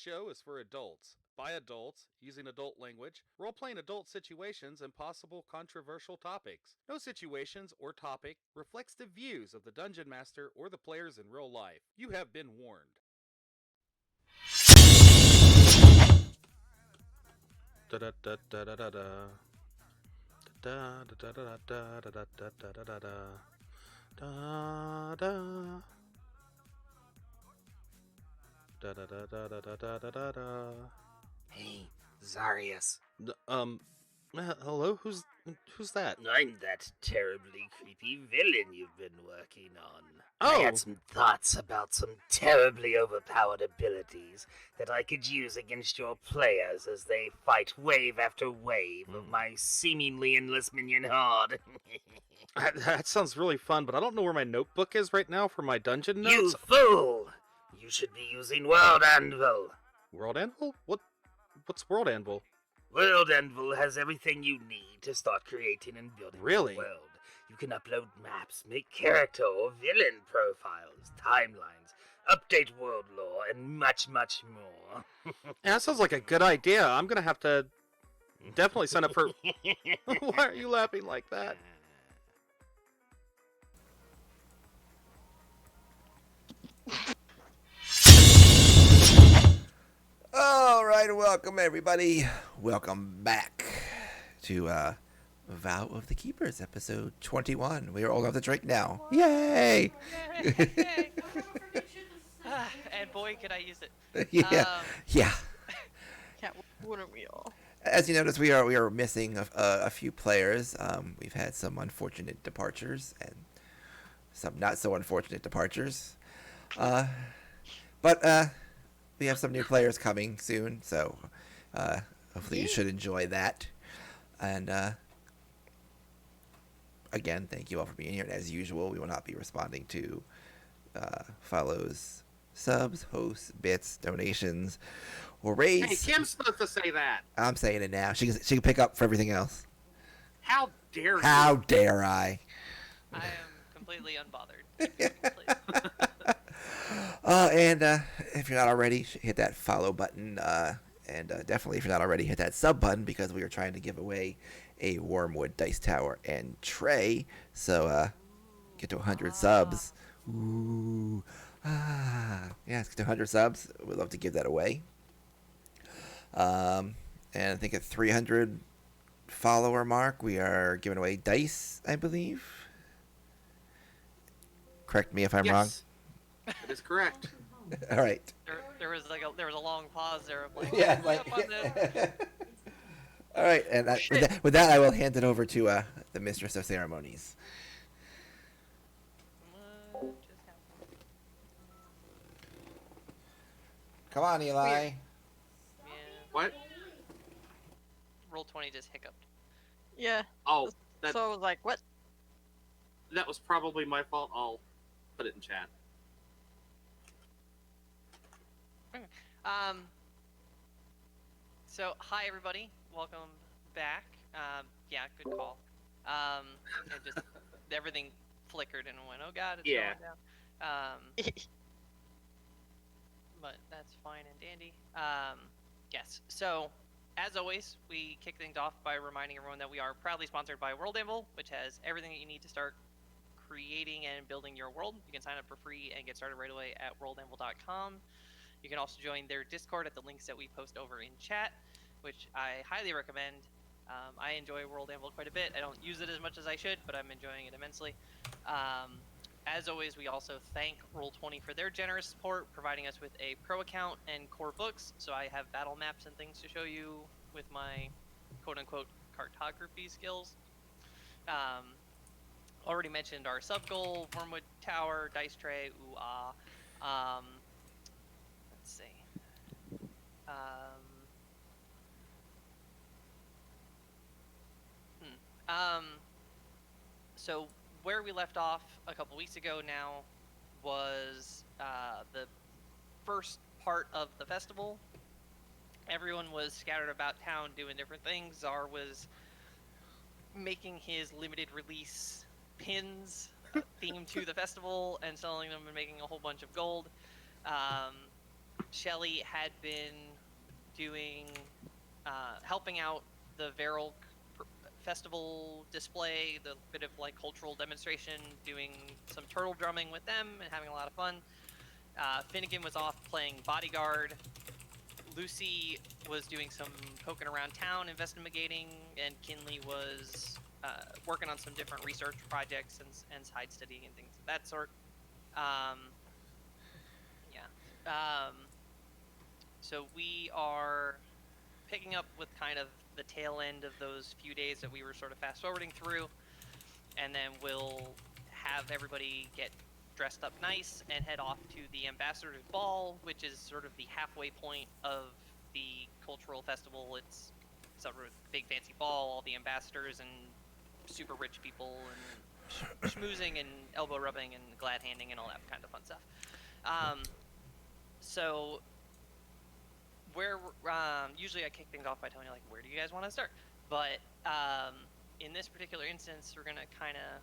show is for adults, by adults, using adult language, role playing adult situations, and possible controversial topics. No situations or topic reflects the views of the dungeon master or the players in real life. You have been warned. Da da da da da da da. Da da da da da da da da da da da da. Da da da da da da da da da da. Hey, Zarius. Hello. Who's that? I'm that terribly creepy villain you've been working on. Oh. I had some thoughts about some terribly overpowered abilities that I could use against your players as they fight wave after wave of my seemingly endless minion horde. That sounds really fun, but I don't know where my notebook is right now for my dungeon notes. You fool! You should be using World Anvil. World Anvil? What's World Anvil? World Anvil has everything you need to start creating and building Really? your world. You can upload maps, make character or villain profiles, timelines, update world lore, and much, much more. Yeah, that sounds like a good idea. I'm gonna have to definitely sign up for... Why are you laughing like that? All right, welcome everybody. Welcome back to Vow of the Keepers, episode 21. We are old enough to drink now. Yay! Yay! And boy, could I use it. Yeah. Yeah, wouldn't we all? As you notice, we are missing a few players. We've had some unfortunate departures and some not so unfortunate departures. But we have some new players coming soon, so hopefully you should enjoy that. And again, thank you all for being here. And as usual, we will not be responding to follows, subs, hosts, bits, donations, or raids. Hey, Kim's supposed to say that. I'm saying it now. She can pick up for everything else. How dare you? How dare I? I am completely unbothered. And if you're not already, hit that follow button. And definitely, if you're not already, hit that sub button because we are trying to give away a Wormwood Dice Tower and tray. So get to 100 subs. Ooh. Yeah, let's get to 100 subs. We'd love to give that away. And I think at 300 follower mark, we are giving away dice, I believe. Correct me if I'm wrong. That is correct. All right. There was a long pause there of like, Yeah, all right, and with that, I will hand it over to the Mistress of Ceremonies. Come on, Eli. Yeah. What? Roll 20 just hiccuped. Yeah. Oh, that So I was like, what? was probably my fault. I'll put it in chat. So hi everybody, welcome back. Yeah, good call. And just everything flickered and went, oh god, it's Yeah. going down. But that's fine and dandy. Yes. So as always, we kick things off by reminding everyone that we are proudly sponsored by World Anvil, which has everything that you need to start creating and building your world. You can sign up for free and get started right away at worldanvil.com. You can also join their Discord at the links that we post over in chat, which I highly recommend. I enjoy World Anvil quite a bit. I don't use it as much as I should, but I'm enjoying it immensely. As always, we also thank Roll20 for their generous support, providing us with a pro account and core books, so I have battle maps and things to show you with my quote-unquote cartography skills. Already mentioned our sub-goal, Wormwood Tower, Dice Tray, let's see. So where we left off a couple weeks ago now was the first part of the festival. Everyone was scattered about town doing different things. Czar was making his limited release pins themed to the festival and selling them and making a whole bunch of gold. Shelly had been doing, helping out the Veril festival display, the bit of like cultural demonstration, doing some turtle drumming with them and having a lot of fun. Finnegan was off playing bodyguard. Lucy was doing some poking around town, investigating, and Kinley was working on some different research projects and side studying and things of that sort. So we are picking up with kind of the tail end of those few days that we were sort of fast forwarding through, and then we'll have everybody get dressed up nice and head off to the Ambassador's Ball, which is sort of the halfway point of the cultural festival. It's sort of a big fancy ball, all the ambassadors and super rich people and schmoozing and elbow rubbing and glad handing and all that kind of fun stuff. So where usually I kick things off by telling you like, where do you guys want to start? But in this particular instance, we're gonna kind of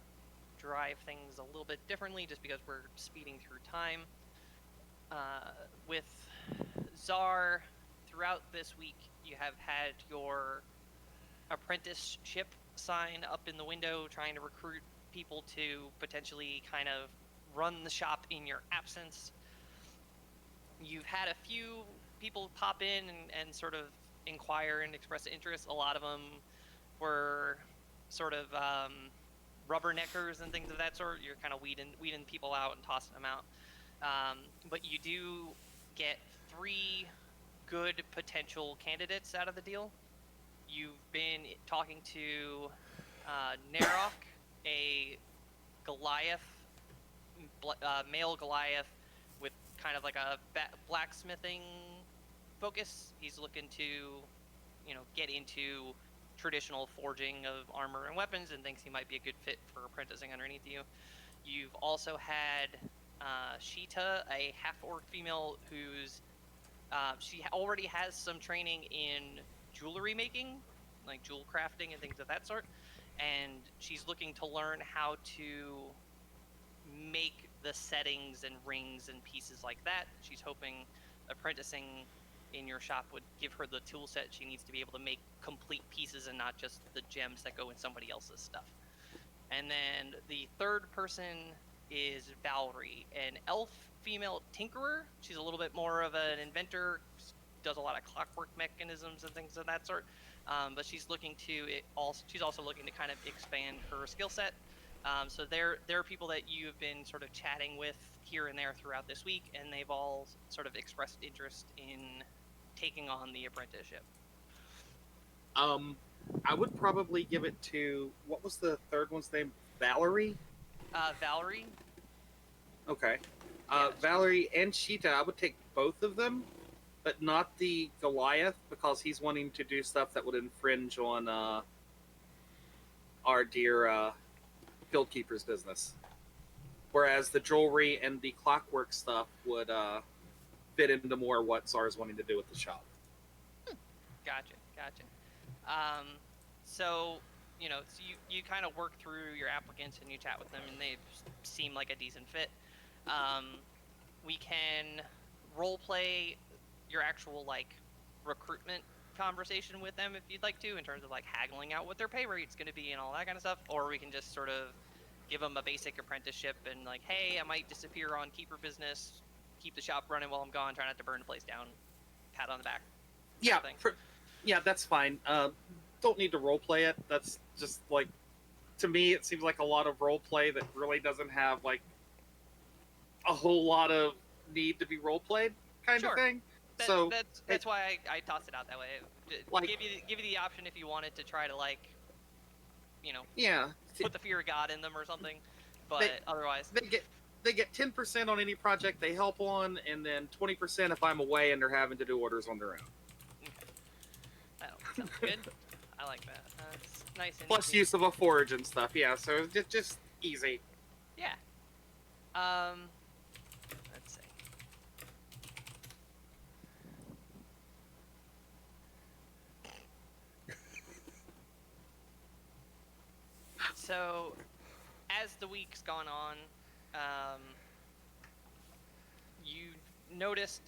drive things a little bit differently, just because we're speeding through time. With Czar, throughout this week, you have had your apprenticeship sign up in the window, trying to recruit people to potentially kind of run the shop in your absence. You've had a few people pop in and sort of inquire and express interest. A lot of them were sort of rubberneckers and things of that sort. You're kind of weeding people out and tossing them out. But you do get 3 good potential candidates out of the deal. You've been talking to Narok, a Goliath, male Goliath with kind of like a blacksmithing focus. He's looking to, get into traditional forging of armor and weapons, and thinks he might be a good fit for apprenticing underneath you. You've also had Sheeta, a half-orc female who's she already has some training in jewelry making, like jewel crafting and things of that sort, and she's looking to learn how to make the settings and rings and pieces like that. She's hoping apprenticing in your shop would give her the tool set she needs to be able to make complete pieces and not just the gems that go in somebody else's stuff. And then the third person is Valerie, an elf female tinkerer. She's a little bit more of an inventor, does a lot of clockwork mechanisms and things of that sort. But she's she's also looking to kind of expand her skill set. So there are people that you have been sort of chatting with here and there throughout this week, and they've all sort of expressed interest in taking on the apprenticeship. I would probably give it to, what was the third one's name? Valerie? Valerie? Okay. Yeah, Valerie and Sheeta, I would take both of them, but not the Goliath, because he's wanting to do stuff that would infringe on our dear Guildkeeper's business. Whereas the jewelry and the clockwork stuff would fit into more what Czar's wanting to do with the shop. Gotcha. So you kind of work through your applicants and you chat with them, and they seem like a decent fit. We can role play your actual like recruitment conversation with them if you'd like to, in terms of like haggling out what their pay rate's going to be and all that kind of stuff, or we can just sort of give them a basic apprenticeship and like, hey, I might disappear on keeper business, keep the shop running while I'm gone, try not to burn the place down, pat on the back. Yeah, that's fine. Don't need to role play it. That's just like, to me, it seems like a lot of role play that really doesn't have like a whole lot of need to be role played kind of thing. That's why I tossed it out that way. Like, give you the option if you wanted to try to like, yeah, put the fear of God in them or something. But otherwise, they get 10% on any project they help on, and then 20% if I'm away and they're having to do orders on their own. Okay. That sounds good. I like that. It's nice and Plus easy. use of a forge and stuff. Yeah, so just easy. Yeah. Let's see. So, as the week's gone on, you noticed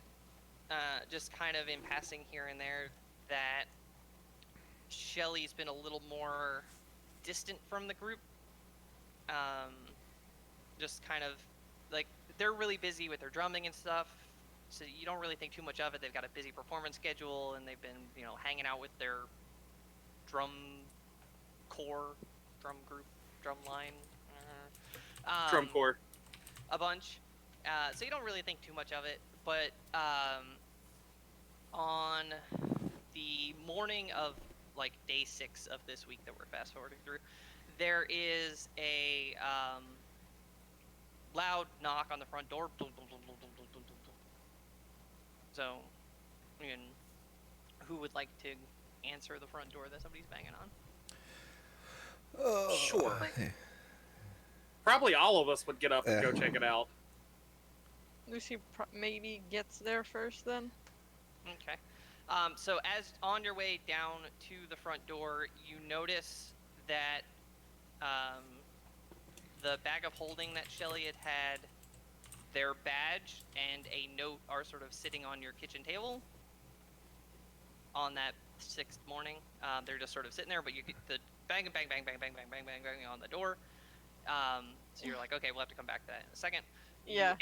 just kind of in passing here and there, that Shelly's been a little more distant from the group. Just kind of like they're really busy with their drumming and stuff, so you don't really think too much of it. They've got a busy performance schedule, and they've been, hanging out with their drum corps, drum group, drum line, Drum corps. a bunch. So you don't really think too much of it. But on the morning of like day 6 of this week that we're fast forwarding through, there is a loud knock on the front door. So, who would like to answer the front door that somebody's banging on? Sure. Yeah. Probably all of us would get up and go check it out. Lucy maybe gets there first then. Okay. So as on your way down to the front door, you notice that the bag of holding that Shelly had, their badge and a note are sort of sitting on your kitchen table on that 6th morning. They're just sort of sitting there, but you get the bang, bang, bang, bang, bang, bang, bang, bang, bang on the door. So you're like, okay, we'll have to come back to that in a second. Yeah.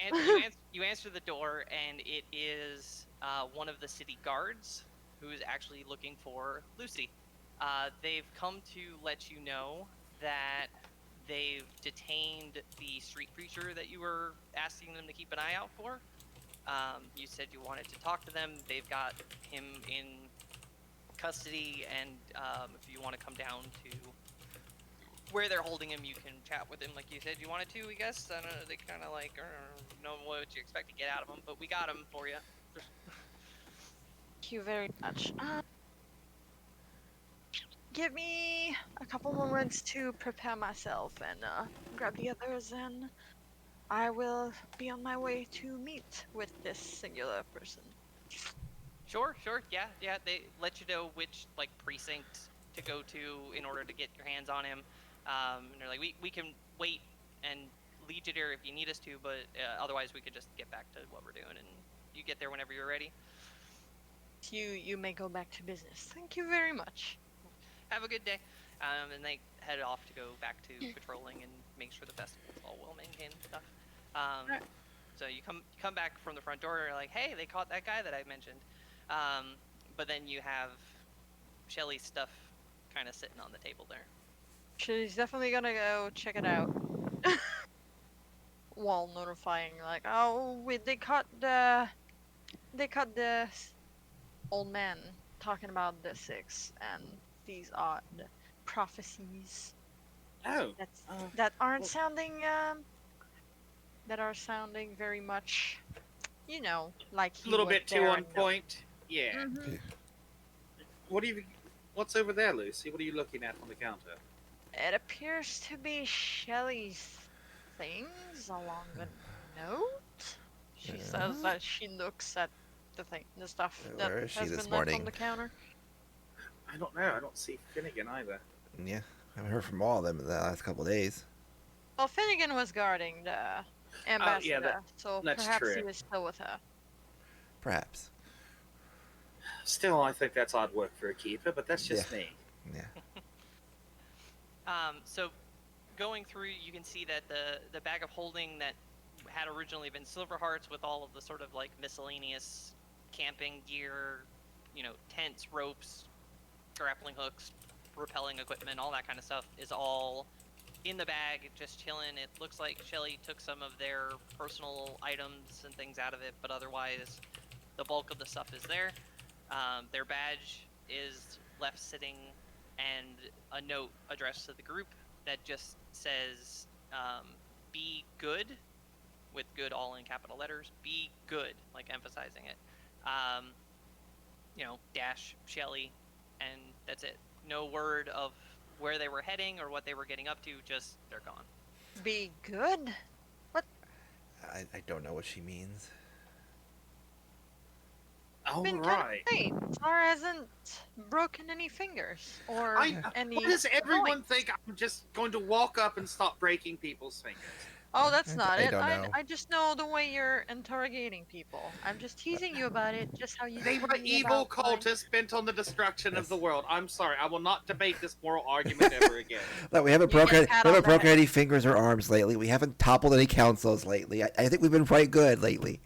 You answer the door, and it is one of the city guards who is actually looking for Lucy. They've come to let you know that they've detained the street preacher that you were asking them to keep an eye out for. You said you wanted to talk to them. They've got him in custody, and if you want to come down to where they're holding him, you can chat with him like you said you wanted to, I guess. I don't know, they kind of like, know what you expect to get out of him, but we got him for you. Thank you very much. Give me a couple moments to prepare myself and grab the others, and I will be on my way to meet with this singular person. Sure, yeah, they let you know which, like, precinct to go to in order to get your hands on him. And they're like, we can wait and lead you there if you need us to, but otherwise we could just get back to what we're doing, and you get there whenever you're ready. You may go back to business. Thank you very much. Have a good day. And they head off to go back to patrolling and make sure the festival's all well maintained and stuff. Right. So you come back from the front door, and you're like, hey, they caught that guy that I mentioned. But then you have Shelly's stuff kind of sitting on the table there. She's definitely gonna go check it out. While notifying, like, oh, they caught the old man talking about the 6 and these odd prophecies Oh. that aren't sounding that are sounding very much, like A little bit too on point. Yeah. Mm-hmm. What's over there, Lucy? What are you looking at on the counter? It appears to be Shelly's things along the note. She says that she looks at the stuff that Where is she has this been left morning? on the counter. I don't know. I don't see Finnegan either. Yeah, I haven't heard from all of them in the last couple of days. Well, Finnegan was guarding the ambassador, so that's perhaps true. he was still with her. Perhaps. Still, I think that's odd work for a keeper, but that's just me. Yeah. So going through, you can see that the bag of holding that had originally been silver hearts with all of the sort of like miscellaneous camping gear, tents, ropes, grappling hooks, rappelling equipment, all that kind of stuff is all in the bag, just chilling. It looks like Shelly took some of their personal items and things out of it, but otherwise the bulk of the stuff is there. Their badge is left sitting, and a note addressed to the group that just says, be good, with good all in capital letters, be good, like emphasizing it. Dash Shelly, and that's it. No word of where they were heading or what they were getting up to, just they're gone. Be good? I don't know what she means. All Been right. Hey, Tara hasn't broken any fingers or any. Why does everyone joints. think I'm just going to walk up and stop breaking people's fingers? Oh, that's not I it. don't know. I just know the way you're interrogating people. I'm just teasing you about it, just how you They tease were me evil about mine. cultists bent on the destruction of Yes. the world. I'm sorry. I will not debate this moral argument ever again. Look, we haven't You get a broken pat we on haven't the broken head. any fingers or arms lately. We haven't toppled any councils lately. I think we've been quite good lately.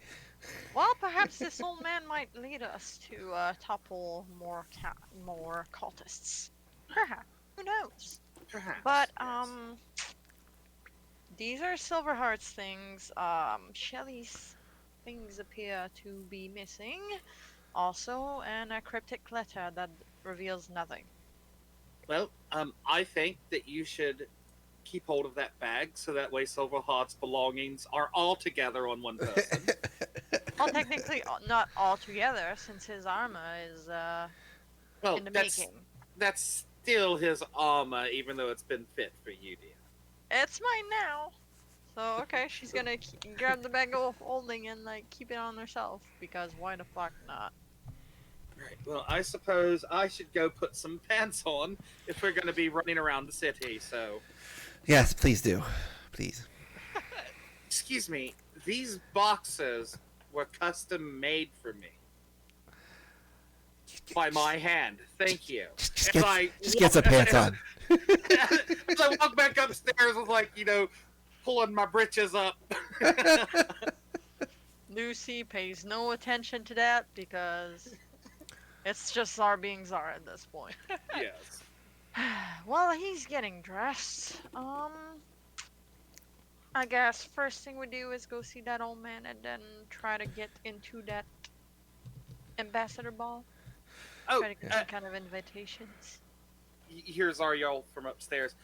Well, perhaps this old man might lead us to topple more cultists. Perhaps. Who knows? Perhaps. But yes. these are Silverheart's things. Shelly's things appear to be missing. Also, and a cryptic letter that reveals nothing. Well, I think that you should keep hold of that bag so that way Silverheart's belongings are all together on one person. Well, technically, not all together, since his armor is Well, in the making. that's still his armor, even though it's been fit for you, dear. It's mine now. So okay, she's gonna grab the bag of holding and like keep it on herself because why the fuck not? Right. Well, I suppose I should go put some pants on if we're going to be running around the city. So, Yes, please do. Please. excuse me. These boxes were custom made for me by my hand. Thank you. Just As get, I just get some pants on. As I walk back upstairs, with like pulling my britches up. Lucy pays no attention to that because it's just Czar being Czar at this point. Yes. Well, he's getting dressed. I guess first thing we do is go see that old man and then try to get into that ambassador ball. Oh, Try to get some kind of invitations. here's our y'all from upstairs.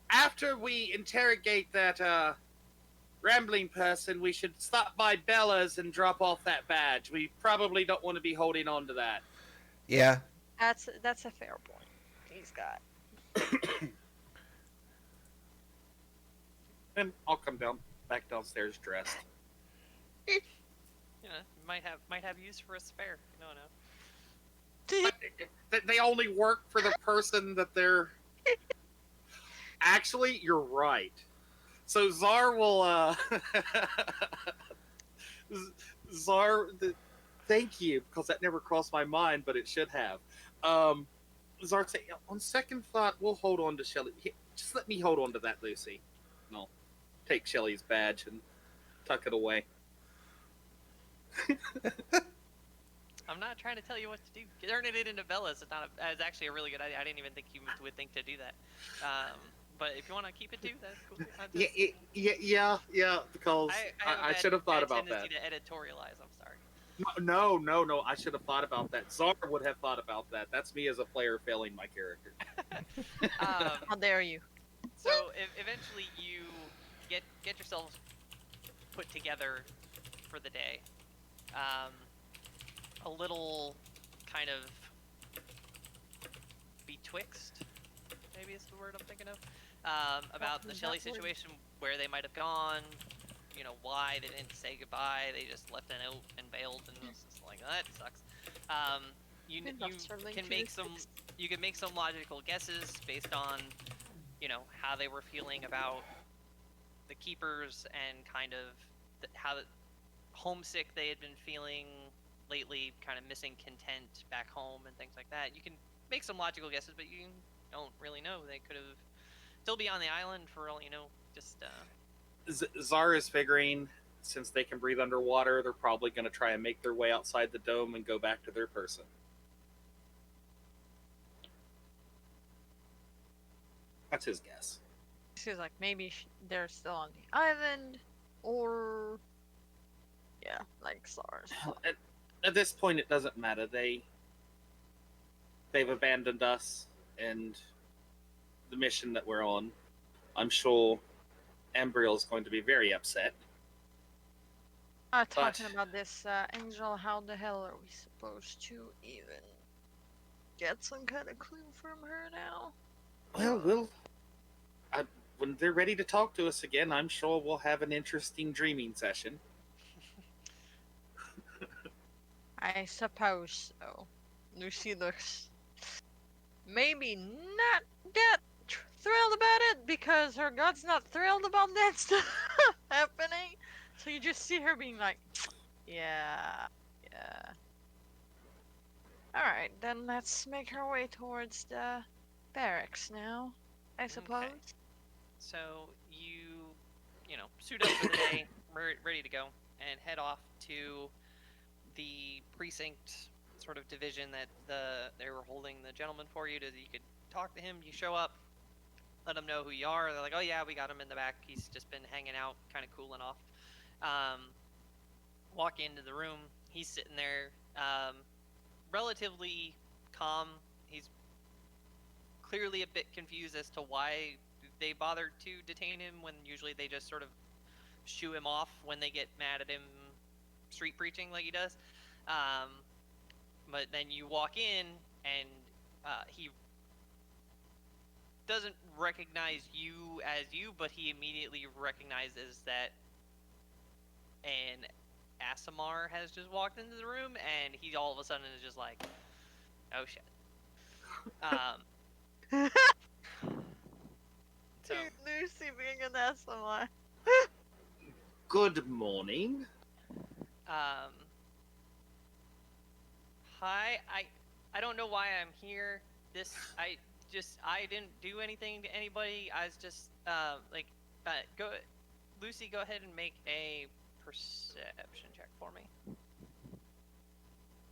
After we interrogate that rambling person, we should stop by Bella's and drop off that badge. We probably don't want to be holding on to that. Yeah. That's a fair point. He's got. And I'll come back downstairs dressed. Might have use for a spare. No. They only work for the person that they're. Actually, you're right. So Czar will. Thank you, because that never crossed my mind, but it should have. Czar say, on second thought, we'll hold on to Shelly. Just let me hold on to that, Lucy. And I'll take Shelly's badge and tuck it away. I'm not trying to tell you what to do. Turning it into Bella's is actually a really good idea. I didn't even think you would think to do that. But if you want to keep it too, that's cool. Yeah. Because I should have thought about that. I have a tendency to editorialize. I'm sorry. No. I should have thought about that. Czar would have thought about that. That's me as a player failing my character. How dare you? So eventually you get yourselves put together for the day. A little kind of betwixt, maybe is the word I'm thinking of, about the Shelly situation, where they might have gone, why they didn't say goodbye, they just left a note and bailed, and it was just like, oh, that sucks. You can make some logical guesses based on, how they were feeling about the keepers and kind of how homesick they had been feeling lately, kind of missing content back home and things like that. You can make some logical guesses, but you don't really know. They could have still be on the island for all you know. Just Czar is figuring, since they can breathe underwater, they're probably going to try and make their way outside the dome and go back to their person. That's his guess. She's like, maybe they're still on the island, or yeah, like SARS. At this point, it doesn't matter. They've abandoned us and the mission that we're on. I'm sure Ambriel is going to be very upset. Talking about this, Angel, how the hell are we supposed to even get some kind of clue from her now? Well, when they're ready to talk to us again, I'm sure we'll have an interesting dreaming session. I suppose so. Lucy looks maybe not that thrilled about it because her god's not thrilled about that stuff. happening. So you just see her being like, yeah, yeah. Alright, then let's make our way towards the barracks now, I suppose. Okay. So you know, suit up for the day, ready to go, and head off to the precinct sort of division that they were holding the gentleman for you. You could talk to him. You show up, let them know who you are. They're like, oh yeah, we got him in the back. He's just been hanging out, kind of cooling off. Walk into the room. He's sitting there, relatively calm. He's clearly a bit confused as to why they bothered to detain him when usually they just sort of shoo him off when they get mad at him street preaching like he does. But then you walk in and he doesn't recognize you as you, but he immediately recognizes that an Asimar has just walked into the room, and he all of a sudden is just like, oh shit. So, Dude, Lucy being an SMI. Good morning. Hi, I don't know why I'm here. I didn't do anything to anybody. I was just, go, Lucy, go ahead and make a perception check for me.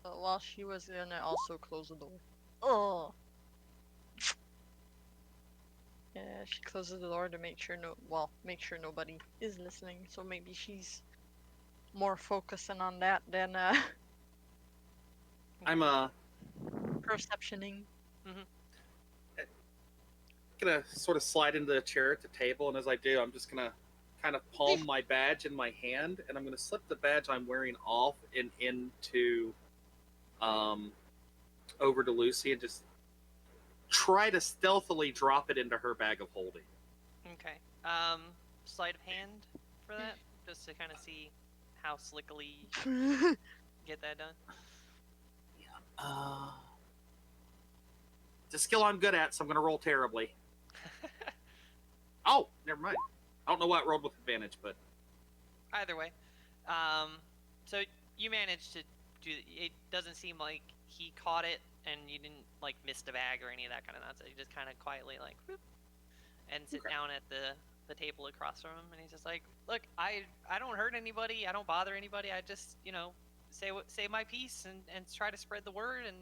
While she was gonna also close the door. Oh. Yeah, she closes the door to make sure nobody is listening. So maybe she's more focusing on that than I'm perceptioning. gonna sort of slide into the chair at the table, and as I do, I'm just gonna kind of palm my badge in my hand, and I'm gonna slip the badge I'm wearing off and into over to Lucy, and just try to stealthily drop it into her bag of holding. Okay. Sleight of hand for that, just to kind of see how slickily you get that done. Yeah. It's a skill I'm good at, so I'm gonna roll terribly. Oh, never mind. I don't know why it rolled with advantage, but Either way, so you managed to do. It doesn't seem like he caught it, and you didn't like miss the bag or any of that kind of nonsense. You just kind of quietly like, whoop, and sit Okay. down at the table across from him, and he's just like, look, I don't hurt anybody. I don't bother anybody. I just say my piece and try to spread the word, and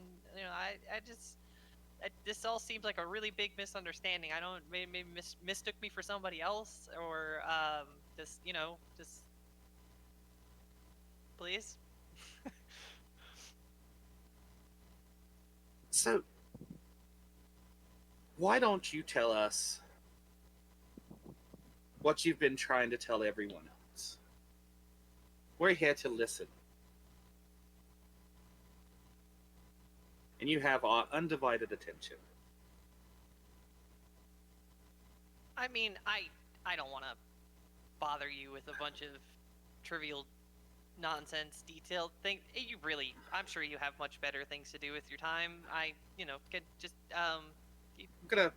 this all seems like a really big misunderstanding. I don't maybe mistook me for somebody else, or just please. so why don't you tell us what you've been trying to tell everyone else? We're here to listen. And you have our undivided attention. I mean, I don't want to bother you with a bunch of trivial nonsense detailed things. I'm sure you have much better things to do with your time. Could just I'm gonna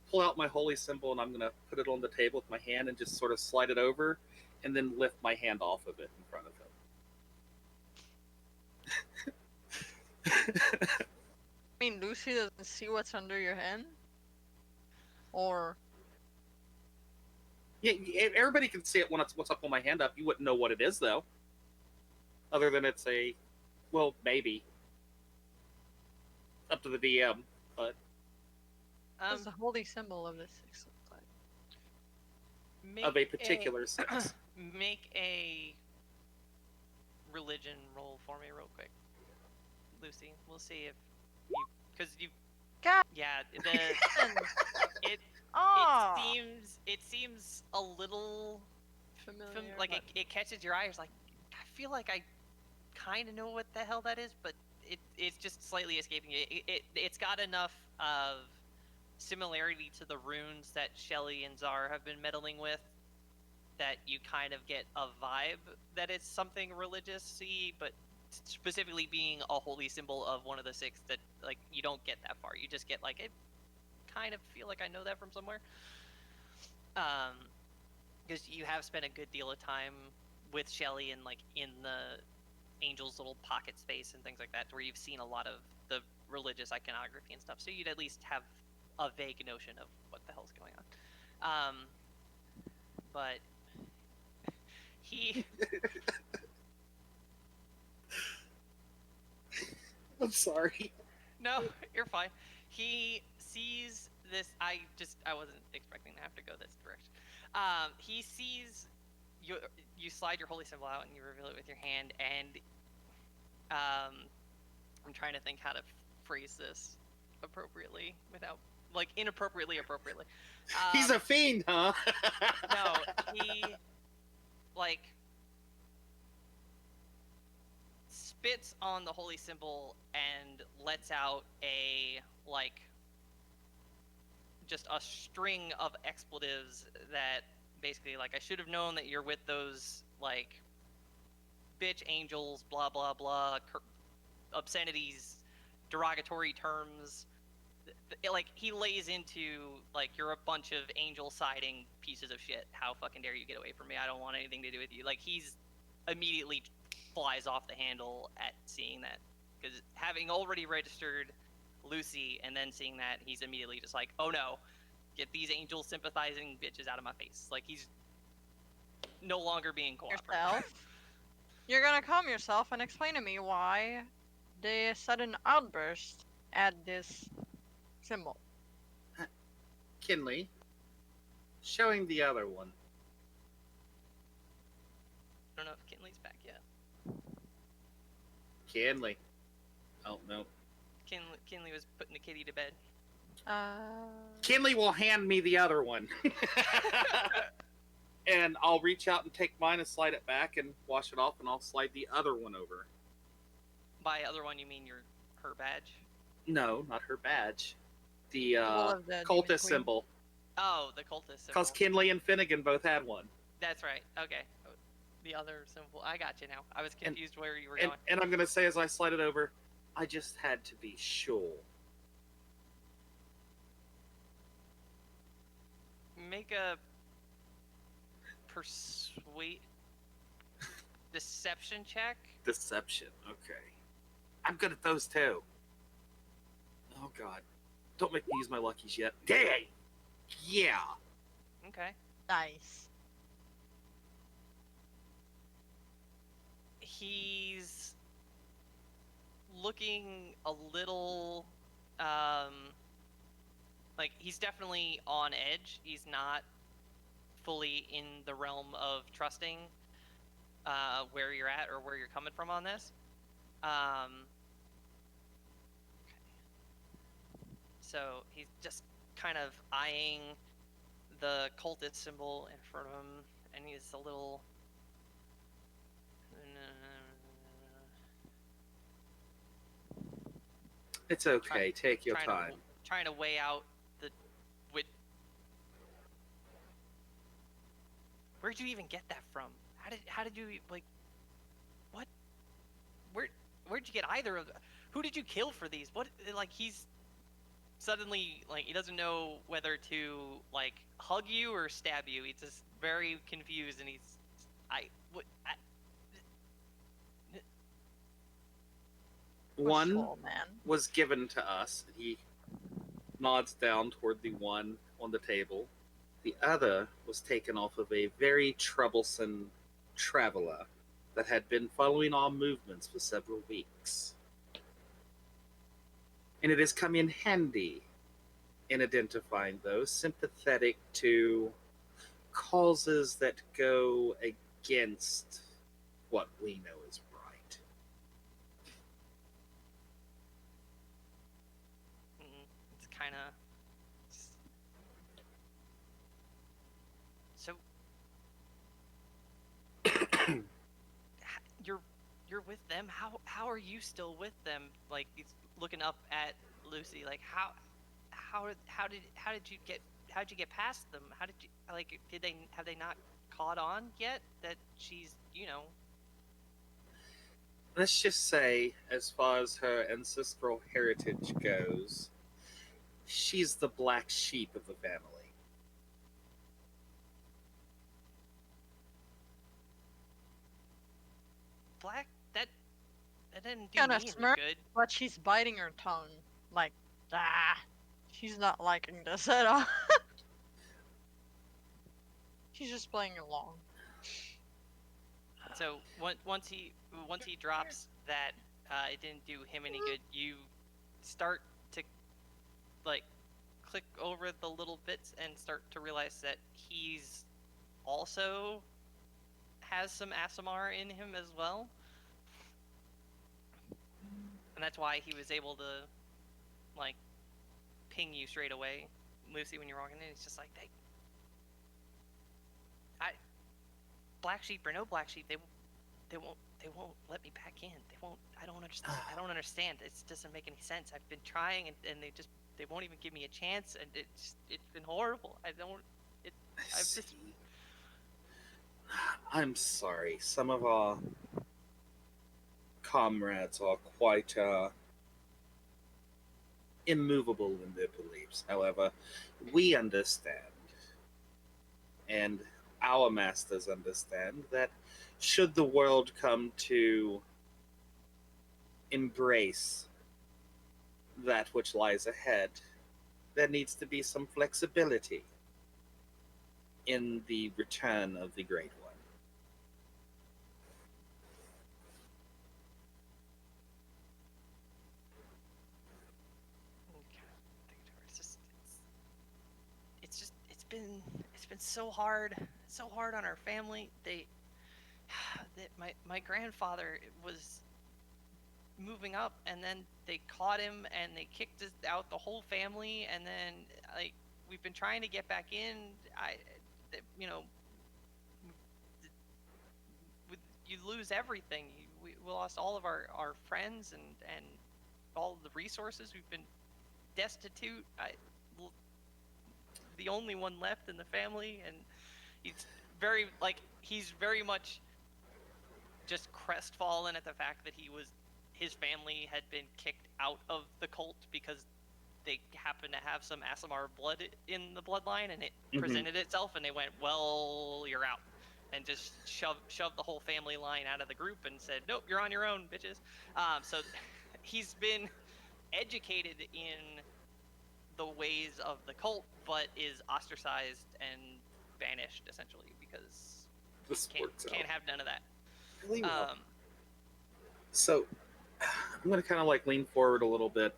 pull out my holy symbol, and I'm gonna put it on the table with my hand and just sort of slide it over, and then lift my hand off of it in front of him. I mean, Lucy doesn't see what's under your hand? Or... Yeah, everybody can see it when what's up on my hand up. You wouldn't know what it is, though. Other than it's well, maybe. Up to the DM, but... What's the holy symbol of this six look like? Of a particular sex. Make a religion roll for me real quick, Lucy. We'll see if because you God. yeah it Oh, it seems a little familiar. like but... it catches your eyes. Like, I feel like I kind of know what the hell that is, but it's just slightly escaping you. It's got enough of similarity to the runes that Shelly and Zar have been meddling with that you kind of get a vibe that it's something religious-y, but specifically being a holy symbol of one of the six, that like you don't get that far. You just get like, it kind of feel like I know that from somewhere. because you have spent a good deal of time with Shelly and like in the Angel's little pocket space and things like that, where you've seen a lot of the religious iconography and stuff, so you'd at least have a vague notion of what the hell's going on. But he I'm sorry. no, you're fine. He sees this. I wasn't expecting to have to go this direction. He sees you slide your holy symbol out and you reveal it with your hand, and I'm trying to think how to phrase this appropriately without like inappropriately appropriately. He's a fiend, huh? No, he like spits on the holy symbol and lets out a like just a string of expletives that basically like I should have known that you're with those like bitch angels, blah blah blah, obscenities, derogatory terms. Like he lays into like you're a bunch of angel siding pieces of shit. How fucking dare you get away from me? I don't want anything to do with you. Like he's immediately flies off the handle at seeing that, because having already registered Lucy and then seeing that, he's immediately just like, oh no, get these angel sympathizing bitches out of my face. Like he's no longer being cooperative. Yourself. You're gonna calm yourself and explain to me why the sudden outburst at this symbol. Kinley, showing the other one. I don't know if Kinley's back yet. Kinley. Oh, no. Kinley was putting the kitty to bed. Kinley will hand me the other one. And I'll reach out and take mine and slide it back and wash it off, and I'll slide the other one over. By other one, you mean her badge? No, not her badge. The Symbol of the Demon cultist Queen. symbol. Oh, the cultist symbol. Because Kinley and Finnegan both had one. That's right. Okay. The other symbol. I got you now. I was confused where you were And, going. and I'm going to say as I slide it over, I just had to be sure. Make a deception check. Deception. Okay. I'm good at those too. Oh, God. Don't make me use my luckies yet. Dang! Yeah. Okay. Nice. He's looking a little like he's definitely on edge. He's not fully in the realm of trusting where you're at or where you're coming from on this. Okay. So he's just kind of eyeing the cultist symbol in front of him, and he's a little It's okay. Take your time. Trying to weigh out the where'd you even get that from? How did you like what? Where'd you get either of them? Who did you kill for these? What, like he's suddenly like he doesn't know whether to like hug you or stab you. He's just very confused, and he's One Wishful, man. was given to us. He nods down toward the one on the table. The other was taken off of a very troublesome traveler that had been following our movements for several weeks. And it has come in handy in identifying those sympathetic to causes that go against what we know is right. It's kind of so. You're with them. How are you still with them? Like he's looking up at Lucy. Like how did you get past them? How did you like? Have they not caught on yet that she's Let's just say, as far as her ancestral heritage goes, she's the black sheep of the family. Black, that didn't do Kinda me any smirk. good. But she's biting her tongue. Like, she's not liking this at all. She's just playing along. So once he drops that, it didn't do him any good. You start to like click over the little bits and start to realize that he's also has some ASMR in him as well, and that's why he was able to like ping you straight away, Lucy, when you're walking in. He's just like, hey, black sheep or no black sheep, they won't let me back in. They won't. I don't understand. I don't understand. It doesn't make any sense. I've been trying, and they won't even give me a chance, and it's been horrible. I'm sorry. Some of our comrades are quite immovable in their beliefs. However, we understand, and our masters understand, that should the world come to embrace that which lies ahead, there needs to be some flexibility in the return of the Great One. It's been so hard on our family. My grandfather was moving up, and then they caught him and they kicked us out, the whole family, and then like we've been trying to get back in. You lose everything. We lost all of our friends and all of the resources. We've been destitute. The only one left in the family, and he's very much just crestfallen at the fact that his family had been kicked out of the cult because they happened to have some Asimar blood in the bloodline, and it presented itself, and they went, well, you're out, and just shoved the whole family line out of the group and said, nope, you're on your own, bitches. So he's been educated in the ways of the cult, but is ostracized and banished essentially because This can't have none of that. Really well. So I'm going to kind of like lean forward a little bit.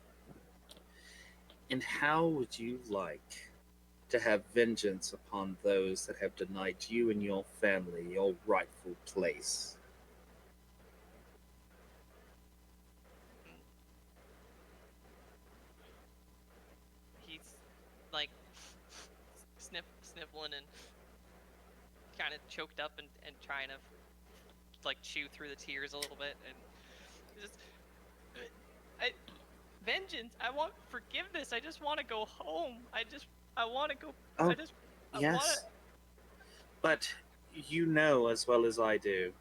And how would you like to have vengeance upon those that have denied you and your family your rightful place? He's like sniffling and kind of choked up and trying to like chew through the tears a little bit, and just vengeance. I want forgiveness. I just want to go home. I want to go. Oh, I yes. wanna... But you know as well as I do,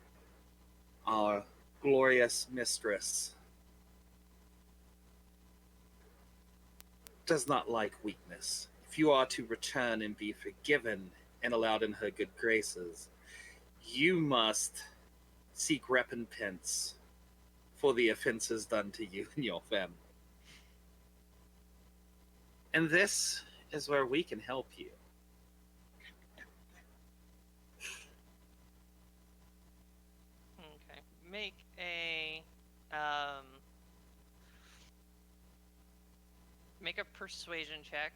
our glorious mistress does not like weakness. If you are to return and be forgiven and allowed in her good graces, you must seek recompense for the offenses done to you and your family. And this is where we can help you. Okay. Make a persuasion check.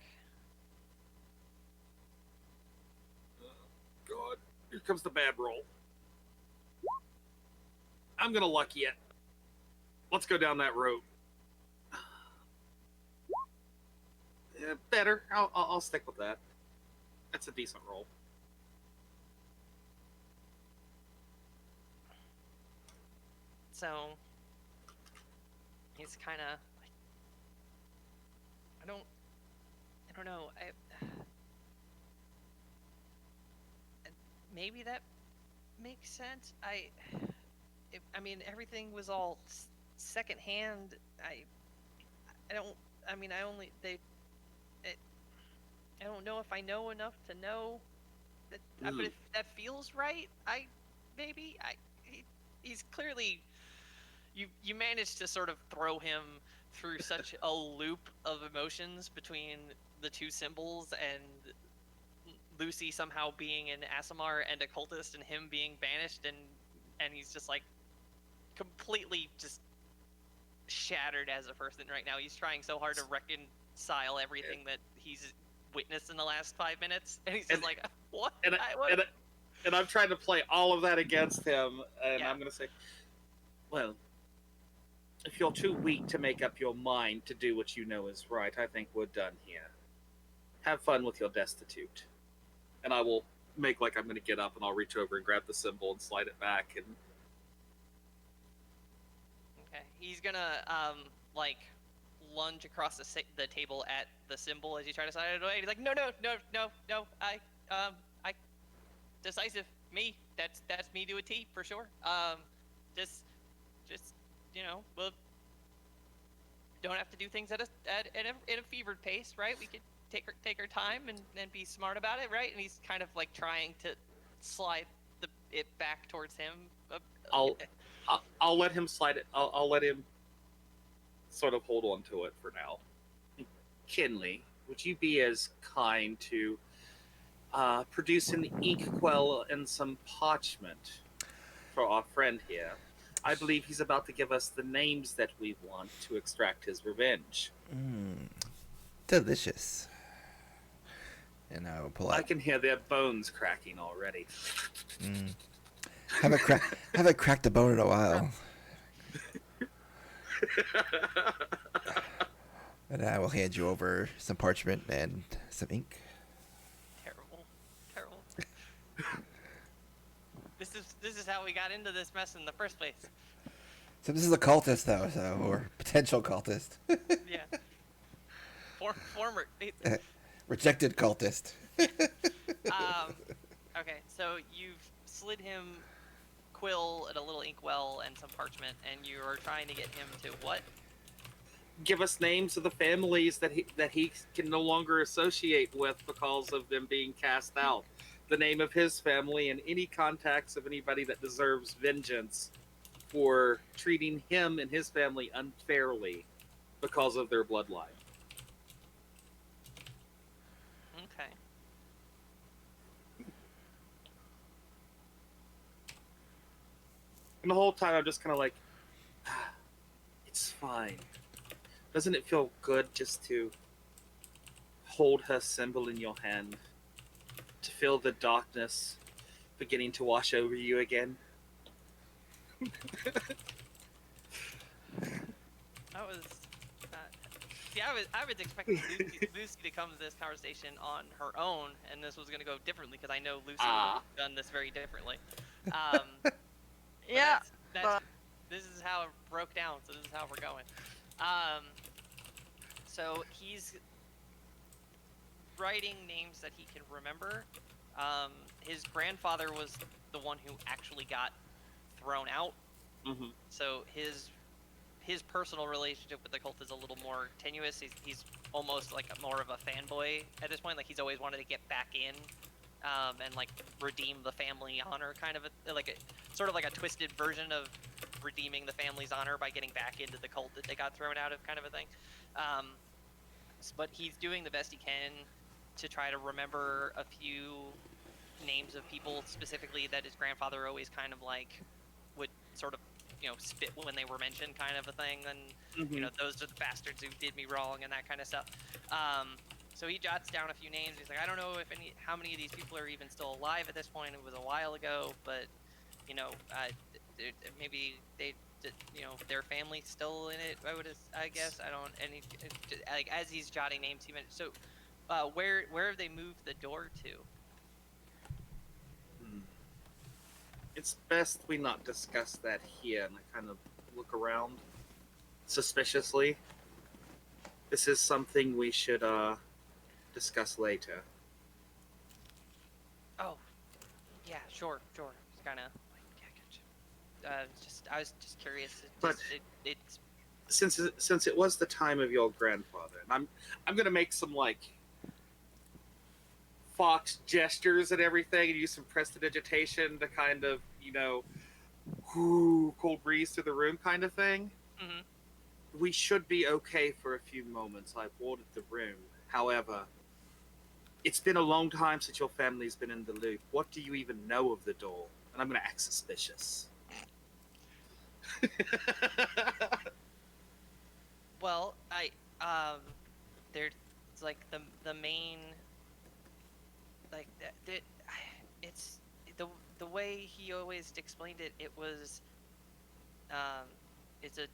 God, here comes the bad roll. I'm gonna lucky it. Let's go down that road. Better. I'll stick with that. That's a decent roll. So he's kind of like, I don't know. Maybe that makes sense. I mean, everything was all secondhand. I don't. I mean, I don't know if I know enough to know that. But if that feels right, maybe. he's clearly you managed to sort of throw him through such a loop of emotions between the two symbols and Lucy somehow being an Asimar and a cultist and him being banished, and he's just like completely just shattered as a person right now. He's trying so hard to reconcile everything that he's witnessed in the last 5 minutes, and he's just like, what? And I'm trying to play all of that against him, and Yeah. I'm going to say, well, if you're too weak to make up your mind to do what you know is right, I think we're done here. Have fun with your destitute. And I will make like I'm going to get up, and I'll reach over and grab the symbol and slide it back. And Okay, he's gonna like lunge across the table at the symbol as you try to slide it away. He's like, no, I decisive me. That's me to a T for sure. Just we'll don't have to do things at a fevered pace, right? We could take our time and be smart about it, right? And he's kind of like trying to slide it back towards him. I'll let him slide it. I'll let him sort of hold on to it for now. Kinley, would you be as kind to produce an inkwell and some parchment for our friend here? I believe he's about to give us the names that we want to extract his revenge. Delicious. And I will pull out. I can hear their bones cracking already. Haven't cracked a bone in a while. And I will hand you over some parchment and some ink. Terrible. This is how we got into this mess in the first place. So this is a cultist, though, or potential cultist. Yeah. Former. Rejected cultist. Okay, so you've slid him quill and a little inkwell and some parchment, and you are trying to get him to what? Give us names of the families that he can no longer associate with because of them being cast out. The name of his family and any contacts of anybody that deserves vengeance for treating him and his family unfairly because of their bloodline. Okay. And the whole time I'm just kind of like, it's fine. Doesn't it feel good just to hold her symbol in your hand? To feel the darkness beginning to wash over you again? I was expecting Lucy to come to this conversation on her own, and this was going to go differently because I know Lucy would have done this very differently. Yeah, this is how it broke down, so this is how we're going. So he's writing names that he can remember. His grandfather was the one who actually got thrown out. Mm-hmm. So his personal relationship with the cult is a little more tenuous. He's almost like more of a fanboy at this point. Like he's always wanted to get back in, and like redeem the family honor, kind of sort of like a twisted version of redeeming the family's honor by getting back into the cult that they got thrown out of, kind of a thing. But he's doing the best he can to try to remember a few names of people specifically that his grandfather always kind of like would sort of spit when they were mentioned, kind of a thing, and those are the bastards who did me wrong and that kind of stuff. So he jots down a few names. He's like, I don't know how many of these people are even still alive at this point. It was a while ago, but maybe they their family's still in it. I guess I don't. And like as he's jotting names, he mentioned. So where have they moved the door to? It's best we not discuss that here. And I kind of look around suspiciously. This is something we should discuss later. Oh, yeah, sure. It's kind of I was just curious. It's since it was the time of your grandfather, and I'm gonna make some like fox gestures and everything, and use some prestidigitation to kind of cool breeze through the room kind of thing. Hmm. We should be okay for a few moments. I've ordered the room. However, it's been a long time since your family's been in the loop. What do you even know of the door? And I'm going to act suspicious. Well, there's like the main like that. It's the way he always explained it. It was um, it's a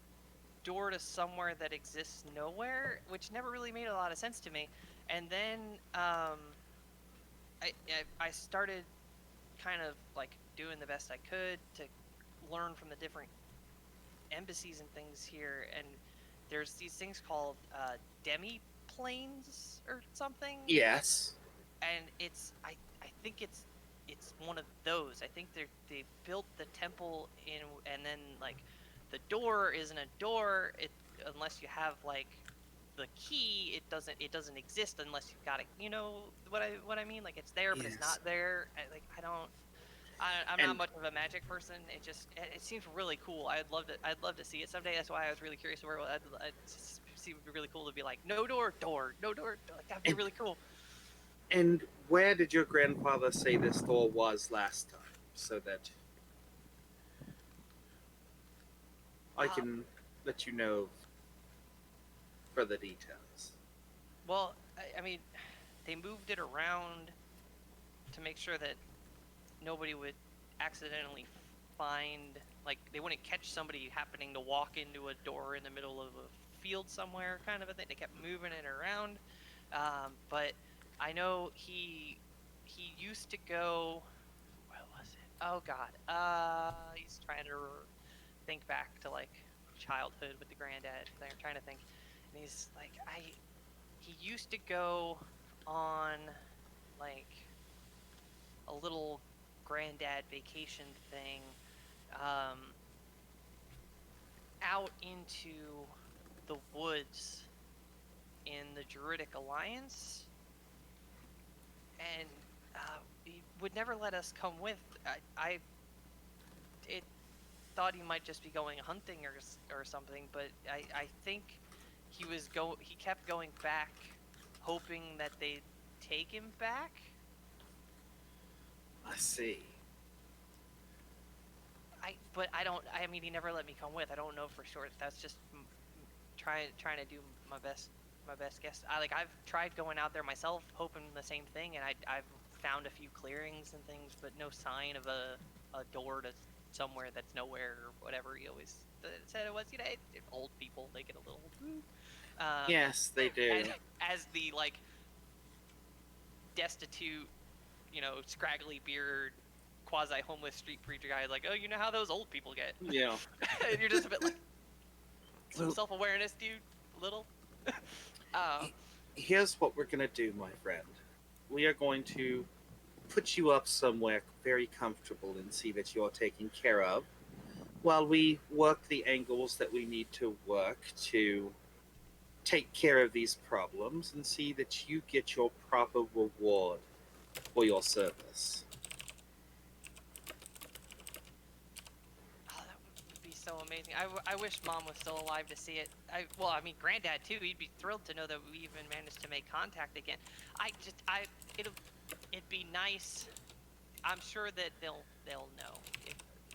door to somewhere that exists nowhere, which never really made a lot of sense to me. And then I started kind of like doing the best I could to learn from the different embassies and things here, and there's these things called demi planes or something. Yes. And I think it's one of those. I think they built the temple in, and then like the door isn't a door it unless you have like the key. It doesn't exist unless you've got it. You know what I mean? Like it's there, but it's Yes. not there. I don't. I'm And- not much of a magic person. It seems really cool. I'd love to see it someday. That's why I was really curious where I'd see. It would be really cool to be like no door, no door. Like that'd be And- really cool. And where did your grandfather say this door was last time? So that I can let you know further details. Well, I mean, they moved it around to make sure that nobody would accidentally find, like, they wouldn't catch somebody happening to walk into a door in the middle of a field somewhere, kind of a thing. They kept moving it around. But I know he used to go. Where was it? Oh God. He's trying to think back to like childhood with the granddad. They're trying to think, and he's like, he used to go on like a little granddad vacation thing out into the woods in the Druidic Alliance, and he would never let us come with. I it thought he might just be going hunting or something, but I think he kept going back, hoping that they'd take him back. I see. But I don't. I mean, he never let me come with. I don't know for sure. That's just trying to do my best guess. I've tried going out there myself, hoping the same thing, and I've found a few clearings and things, but no sign of a door to somewhere that's nowhere or whatever. He always said it was. You know, old people, they get a little. Yes, they do. And as the like destitute, scraggly beard, quasi homeless street preacher guy is like, oh, you know how those old people get. Yeah. And you're just a bit like, some Well- self-awareness, dude, little. Here's what we're gonna do, my friend. We are going to put you up somewhere very comfortable and see that you're taken care of, while we work the angles that we need to work to take care of these problems and see that you get your proper reward for your service. Oh, that would be so amazing. I wish Mom was still alive to see it. I mean, Granddad too. He'd be thrilled to know that we even managed to make contact again. It'd be nice. I'm sure that they'll know,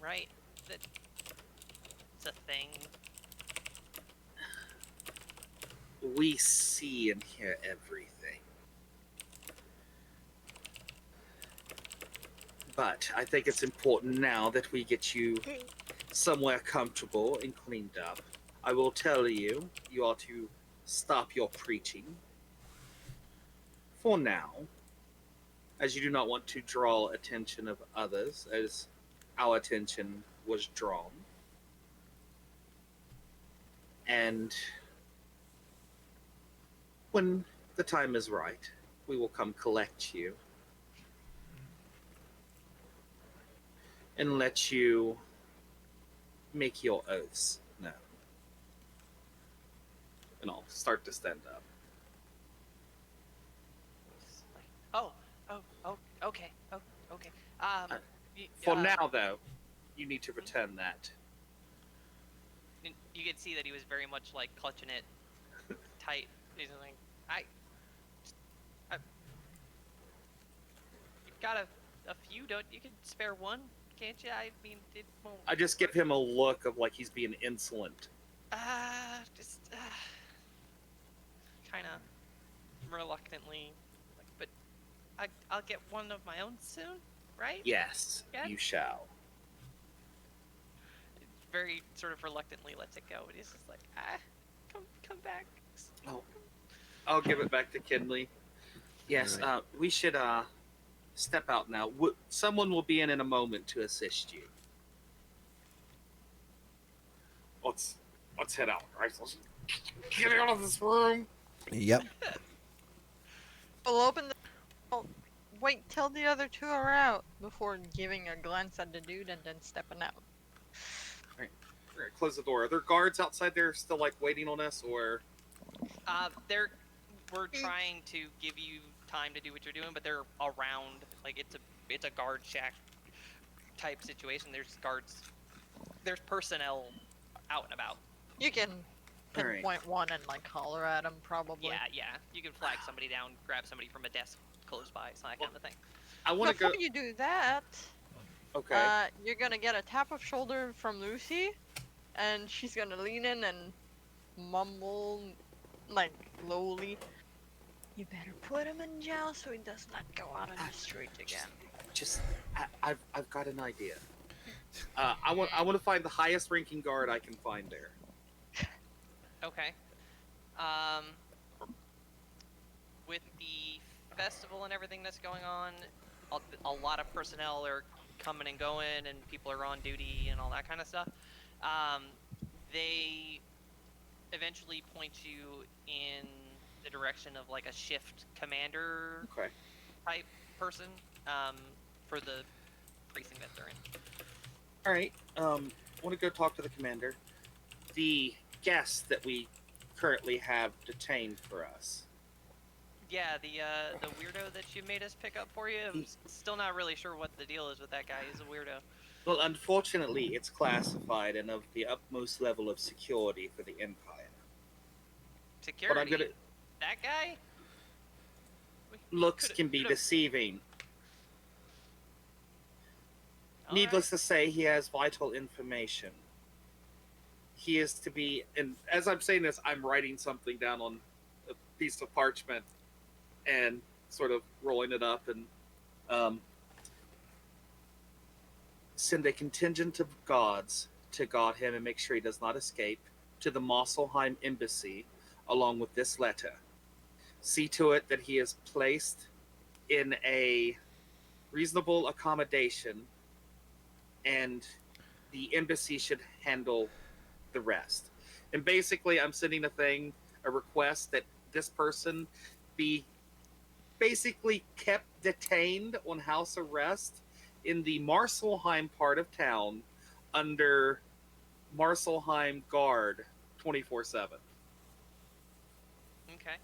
right? That it's a thing. We see and hear everything. But I think it's important now that we get you somewhere comfortable and cleaned up. I will tell you, you are to stop your preaching for now, as you do not want to draw attention of others, as our attention was drawn. And when the time is right, we will come collect you and let you make your oaths known. And I'll start to stand up. It's like, oh, okay, okay. For now, though, you need to pretend that. And you could see that he was very much like clutching it tight. He's like, I you've got a few, don't you? Can spare one, can't you? I mean, it won't. I just give him a look of like he's being insolent. Just kind of reluctantly, like, but I'll get one of my own soon, right? Yes, Yeah. you shall. Very sort of reluctantly lets it go, and he's just like, come back. Oh, I'll give it back to Kinley. Yes, we should step out now. Someone will be in a moment to assist you. Let's head out, right? Let's get out of this room. Yep. We'll open the. Oh, wait till the other two are out before giving a glance at the dude and then stepping out. All right, close the door. Are there guards outside there still like waiting on us, or? We're trying to give you time to do what you're doing, but they're around. Like it's a guard shack type situation. There's guards. There's personnel out and about. You can All right. pinpoint one and like holler at him, probably. Yeah. You can flag somebody down, grab somebody from a desk close by, so that kind of thing. I want to Before go. you do that, Okay. you're gonna get a tap of shoulder from Lucy, and she's gonna lean in and mumble, like lowly, "You better put him in jail so he does not go out on the street again." I've got an idea. I want to find the highest ranking guard I can find there. Okay. With the festival and everything that's going on, a lot of personnel are coming and going, and people are on duty and all that kind of stuff. They eventually point you in the direction of like a shift commander Okay. type person for the precinct that they're in. All right. I want to go talk to the commander. The guests that we currently have detained for us. Yeah, the weirdo that you made us pick up for you. I'm still not really sure what the deal is with that guy. He's a weirdo. Well, unfortunately, it's classified and of the utmost level of security for the Empire. Security. But I'm gonna. That guy. Looks can be deceiving. Needless to say, he has vital information. He is to be, and as I'm saying this, I'm writing something down on a piece of parchment and sort of rolling it up and send a contingent of guards to guard him and make sure he does not escape to the Mosselheim embassy along with this letter. See to it that he is placed in a reasonable accommodation, and the embassy should handle the rest. And basically, I'm sending a request that this person be basically kept detained on house arrest in the Marselheim part of town under Marselheim guard 24/7. Okay.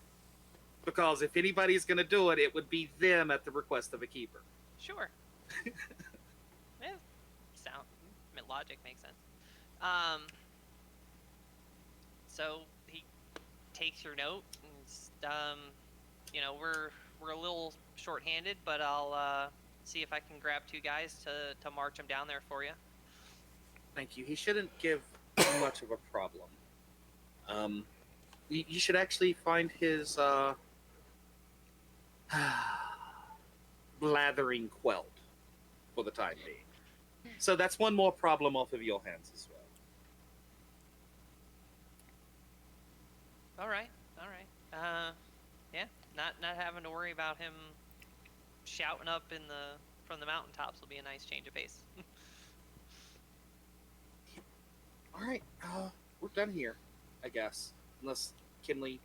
Because if anybody's going to do it, it would be them at the request of a keeper. Sure. Yeah. Logic makes sense. So he takes your note, and we're a little short-handed, but I'll see if I can grab two guys to march him down there for you. Thank you. He shouldn't give much of a problem. You should actually find his blathering quelled for the time being. So that's one more problem off of your hands as well. All right. Yeah, not having to worry about him shouting up from the mountaintops will be a nice change of pace. All right, we're done here, I guess. Unless Kinley,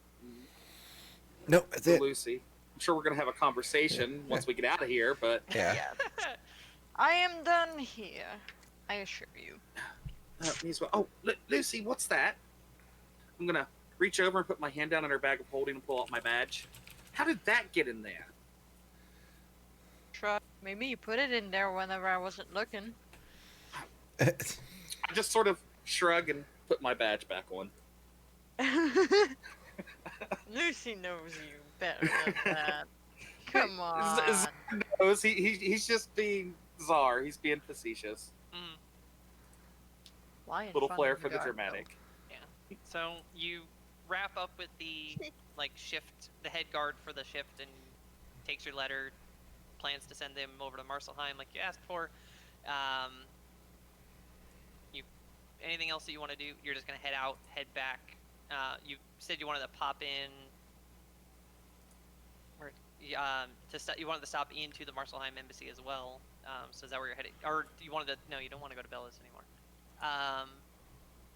Nope, that's it. Lucy. I'm sure we're gonna have a conversation once we get out of here, but Yeah. I am done here, I assure you. Lucy, what's that? I'm gonna reach over and put my hand down in her bag of holding and pull out my badge. How did that get in there? Maybe you put it in there whenever I wasn't looking. I just sort of shrug and put my badge back on. Lucy knows you better than that. Come on. Czar knows he's just being Czar. He's being facetious. Mm, Why in Little front flair of for the God, though? dramatic. yeah. So you wrap up with the shift, the head guard for the shift, and takes your letter. Plans to send them over to Marcelheim like you asked for. You anything else that you want to do? You're just gonna head back. You said you wanted to pop in, or you wanted to stop into the Marcelheim embassy as well. So is that where you're headed, or you wanted to? No, you don't want to go to Bella's anymore.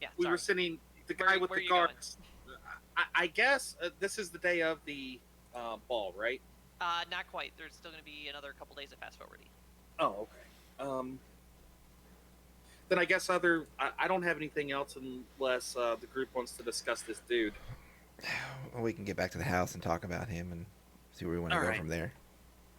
Yeah. We sorry. were sending the guy with where the are you going? guards. I guess this is the day of the ball, right? Not quite. There's still going to be another couple days of fast forwarding. Oh, okay. Then I guess I don't have anything else unless the group wants to discuss this dude. Well, we can get back to the house and talk about him and see where we want to All go right. from there.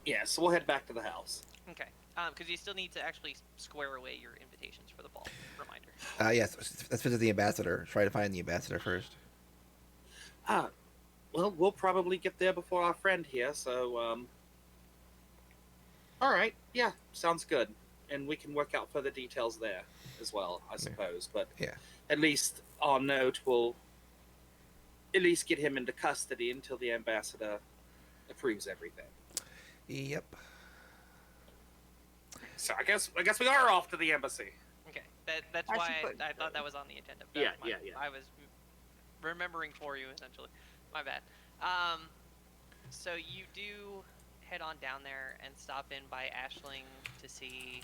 Yeah, so we'll head back to the house. Okay. Because you still need to actually square away your invitations for the ball. Reminder. Yes, let's visit the ambassador. Try to find the ambassador first. Well, we'll probably get there before our friend here, so, all right, yeah, sounds good. And we can work out further details there as well, I suppose. But Yeah. at least our note will at least get him into custody until the ambassador approves everything. Yep. So I guess we are off to the embassy. Okay. That's I why suppose I so. thought that was on the agenda. That Yeah, was my- yeah. I was remembering for you essentially. My bad. So you do head on down there and stop in by Ashling to see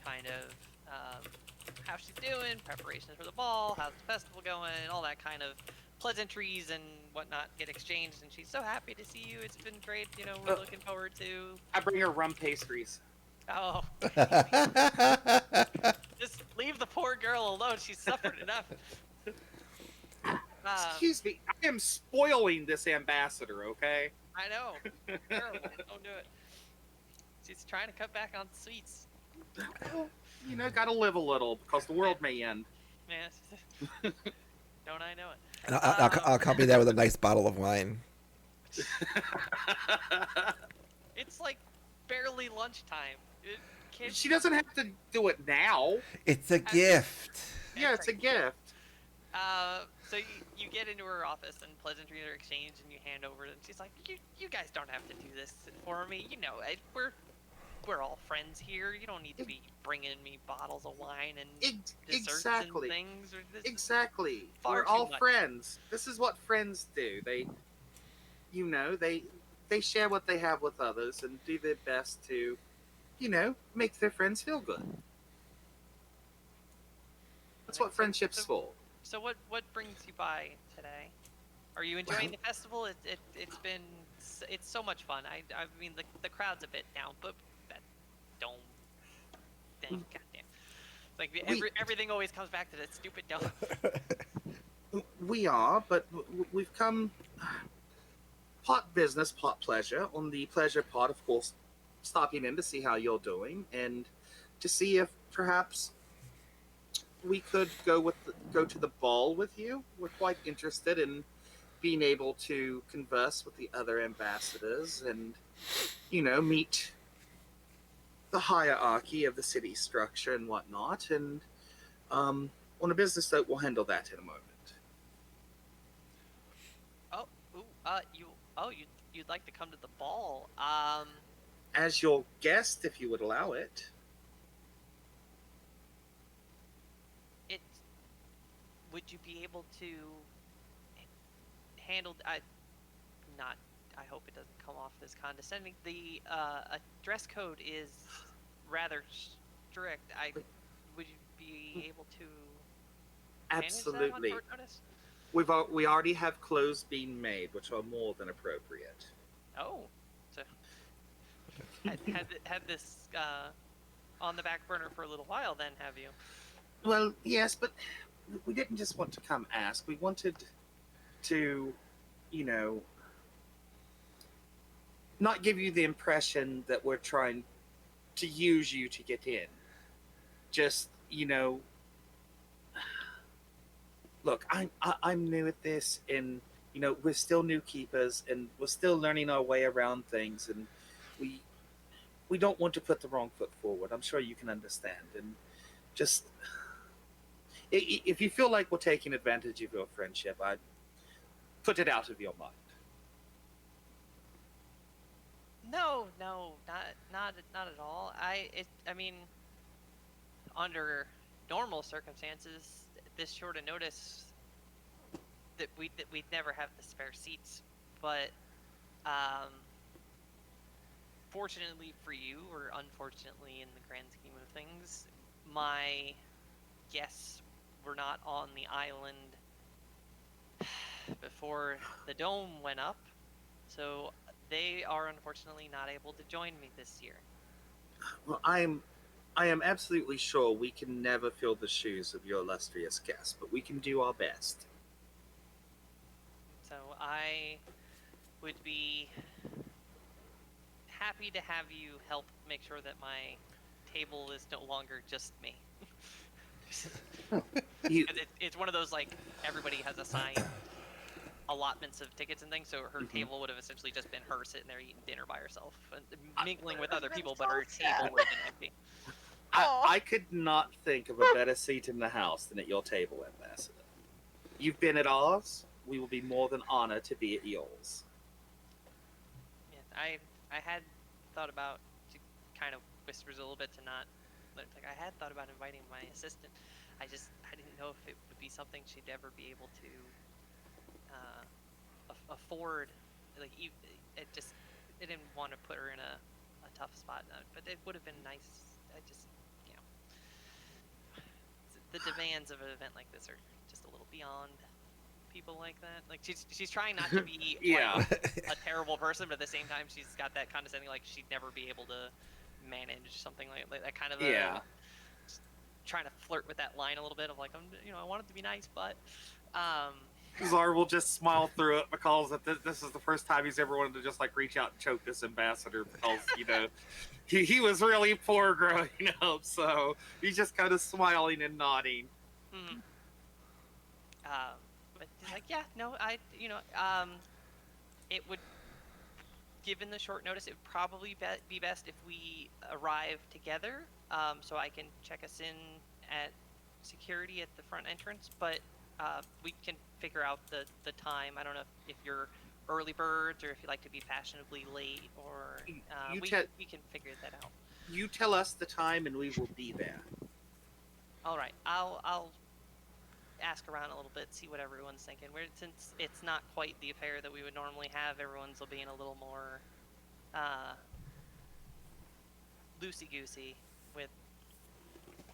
kind of how she's doing, preparations for the ball, how's the festival going, all that kind of pleasantries and whatnot get exchanged. And she's so happy to see you. It's been great. You know, we're looking forward to. I bring her rum pastries. Oh, just leave the poor girl alone. She's suffered enough. Excuse me, I am spoiling this ambassador, okay? I know. Terrible. Don't do it. She's trying to cut back on sweets. Well, you know, gotta live a little because the world may end. Man, don't I know it? And I'll copy that with a nice bottle of wine. It's like barely lunchtime. Kids, She doesn't have to do it now. It's a gift. Yeah, it's a gift. So you get into her office and pleasantries are exchanged and you hand over it and she's like, you guys don't have to do this for me. You know, we're all friends here. You don't need to be bringing me bottles of wine and desserts Exactly. and things. Or this is Exactly. far We're too all much. friends. This is what friends do. They share what they have with others and do their best to, make their friends feel good. That's what friendship's for. So what brings you by today? Are you enjoying the festival? It's so much fun. I mean the crowd's a bit down, but that don't dang goddamn. It's like everything always comes back to that stupid dome. We are, but we've come pot business, pot pleasure. On the pleasure part, of course, stopping in to see how you're doing and to see if perhaps we could go to the ball with you. We're quite interested in being able to converse with the other ambassadors and, meet the hierarchy of the city structure and whatnot. And on a business note, we'll handle that in a moment. You'd like to come to the ball? As your guest, if you would allow it. Would you be able to handle? I hope it doesn't come off as condescending. The a dress code is rather strict. Would you be able to manage that on Absolutely. short notice? We already have clothes being made, which are more than appropriate. Oh, so had this on the back burner for a little while, then, have you? Well, yes, but we didn't just want to come ask. We wanted to, not give you the impression that we're trying to use you to get in. Just you know, look, I'm new at this, and we're still new keepers, and we're still learning our way around things, and we we don't want to put the wrong foot forward. I'm sure you can understand, and just if you feel like we're taking advantage of your friendship, I'd put it out of your mind. No, no, not at all. I mean, under normal circumstances, this short of notice, we'd never have the spare seats. But um, fortunately for you, or unfortunately in the grand scheme of things, my guests were not on the island before the dome went up, so they are unfortunately not able to join me this year. Well, I am absolutely sure we can never fill the shoes of your illustrious guest, but we can do our best. So I would be happy to have you help make sure that my table is no longer just me. You, It's one of those, like, everybody has assigned allotments of tickets and things, so her table would have essentially just been her sitting there eating dinner by herself and mingling with other That's people, but so her sad. table would have been empty. I could not think of a better seat in the house than at your table, Ambassador. You've been at ours. We will be more than honored to be at yours. Yeah, I had thought about, to kind of whispers a little bit, to not like, I had thought about inviting my assistant. I didn't know if it would be something she'd ever be able to afford. Like, I didn't want to put her in a tough spot, but it would have been nice. I just, you know, the demands of an event like this are just a little beyond people like that. Like, she's trying not to be Yeah. like a terrible person, but at the same time she's got that condescending, like she'd never be able to manage something like that kind of Yeah. trying to flirt with that line a little bit of like, I want it to be nice, but Czar will just smile through it because this is the first time he's ever wanted to just like reach out and choke this ambassador because he was really poor growing up, so he's just kind of smiling and nodding. mm, but he's like, yeah, no, it would, given the short notice, it would probably be best if we arrive together, so I can check us in at security at the front entrance, but we can figure out the time. I don't know if you're early birds or if you like to be fashionably late, or we can figure that out. You tell us the time and we will be there. All right, I'll ask around a little bit, see what everyone's thinking. Since it's not quite the affair that we would normally have, everyone's being a little more loosey-goosey with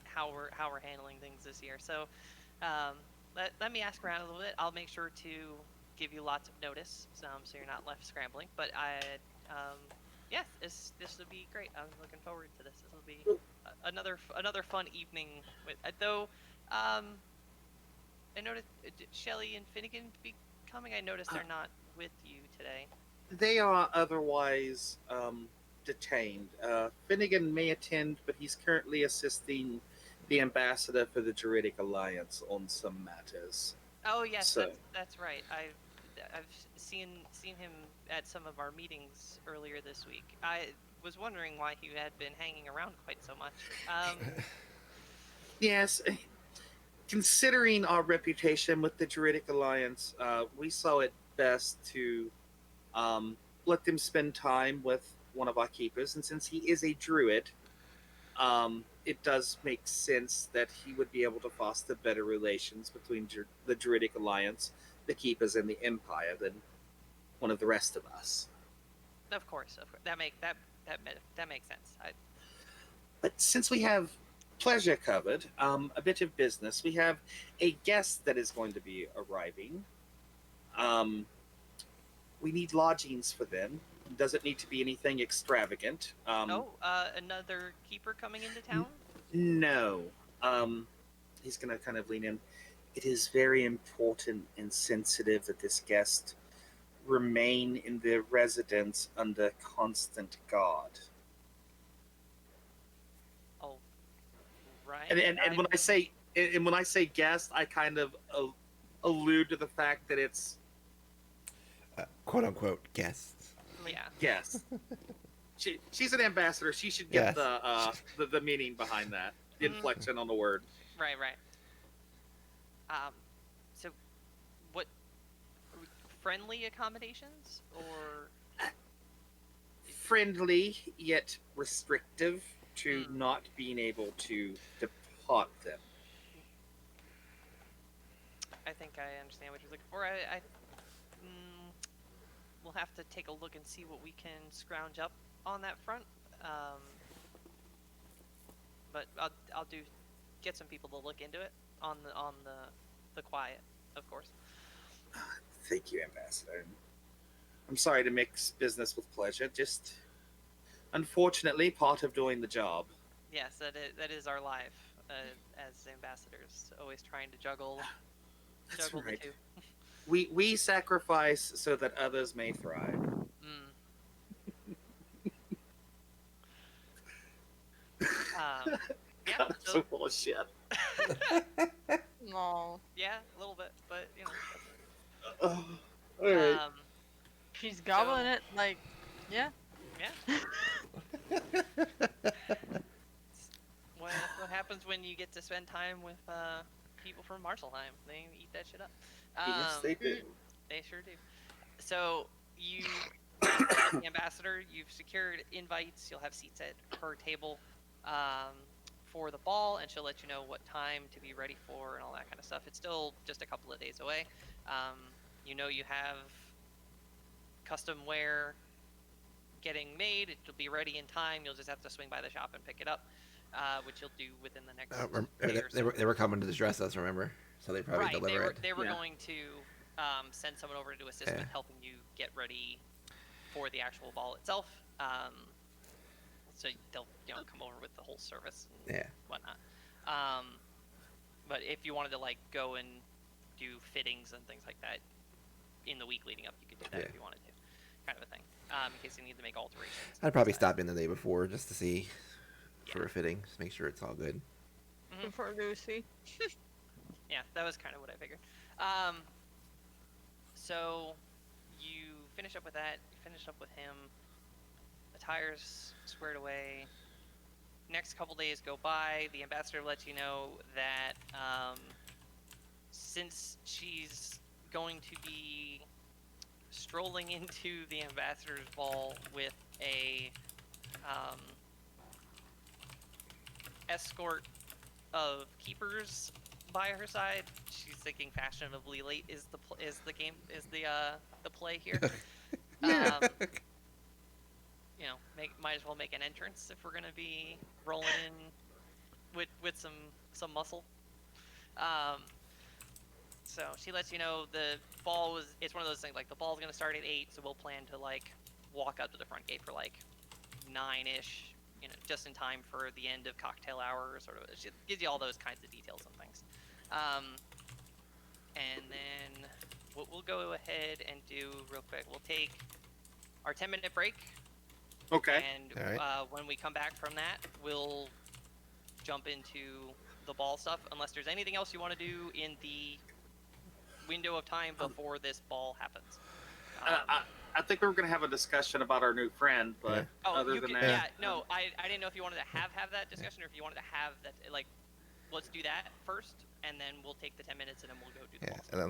how we're handling things this year. So let me ask around a little bit. I'll make sure to give you lots of notice, so you're not left scrambling. But yeah, this will be great. I'm looking forward to this. This will be another fun evening. Though I noticed Shelly and Finnegan be coming. I noticed they're not with you today. They are otherwise detained. Finnegan may attend, but he's currently assisting the ambassador for the Druidic Alliance on some matters. Oh yes, So- that's right. I've seen him at some of our meetings earlier this week. I was wondering why he had been hanging around quite so much. Yes, considering our reputation with the Druidic Alliance, we saw it best to let them spend time with one of our keepers, and since he is a druid, it does make sense that he would be able to foster better relations between the Druidic Alliance, the keepers, and the Empire than one of the rest of us. Of course, that makes sense. But since we have pleasure covered, a bit of business, we have a guest that is going to be arriving. We need lodgings for them. Doesn't need to be anything extravagant. Another keeper coming into town? No. He's going to kind of lean in. It is very important and sensitive that this guest remain in their residence under constant guard. Oh, Right. And when I say guest, I kind of allude to the fact that it's Quote unquote guests. yeah. guest. She's an ambassador. She should get Yes. the meaning behind that, the inflection on the word. Right. So what friendly accommodations or Friendly yet restrictive to not being able to depart them. I think I understand what you're looking for. We'll have to take a look and see what we can scrounge up on that front. But I'll get some people to look into it on the quiet, of course. Thank you, Ambassador. I'm sorry to mix business with pleasure. Just unfortunately part of doing the job. Yes, that is our life as ambassadors, always trying to juggle That's the right. two. We sacrifice so that others may thrive. Yeah, God, I'm so full of shit. No. yeah, a little bit, but you know. Oh, all right. She's gobbling it like, yeah. Yeah. What happens when you get to spend time with people from Marshallheim? They eat that shit up. Yes, they do. They sure do. So you, as the ambassador, you've secured invites. You'll have seats at her table for the ball, and she'll let you know what time to be ready for and all that kind of stuff. It's still just a couple of days away. You know you have custom wear getting made. It'll be ready in time. You'll just have to swing by the shop and pick it up, which you'll do within the next day or so. They were coming to dress us, remember? So they probably deliver it. They were Yeah. going to send someone over to assist with helping you get ready for the actual ball itself. So they'll come over with the whole service and whatnot. But if you wanted to like go and do fittings and things like that in the week leading up, you could do that if you wanted to, kind of a thing. In case you need to make alterations. I'd probably stop in the day before just to see for a fitting, just make sure it's all good. For Lucy. Yeah, that was kind of what I figured. So you finish up with that. You finish up with him. The tires squared away. Next couple days go by. The ambassador lets you know that since she's going to be strolling into the ambassador's ball with a escort of keepers by her side, she's thinking fashionably late is the play here. Might as well make an entrance if we're gonna be rolling in with some muscle. So she lets you know the ball it's one of those things, like the ball's gonna start at 8, so we'll plan to like walk out to the front gate for like 9-ish, just in time for the end of cocktail hour, sort of. She gives you all those kinds of details and things. And then what we'll go ahead and do real quick, we'll take our 10-minute break. Okay. And when we come back from that, we'll jump into the ball stuff, unless there's anything else you want to do in the window of time before this ball happens. I think we were going to have a discussion about our new friend, but other than that... Yeah, no, I didn't know if you wanted to have that discussion, or if you wanted to have that, like, let's do that first, and then we'll take the 10 minutes, and then we'll go do the ball stuff. And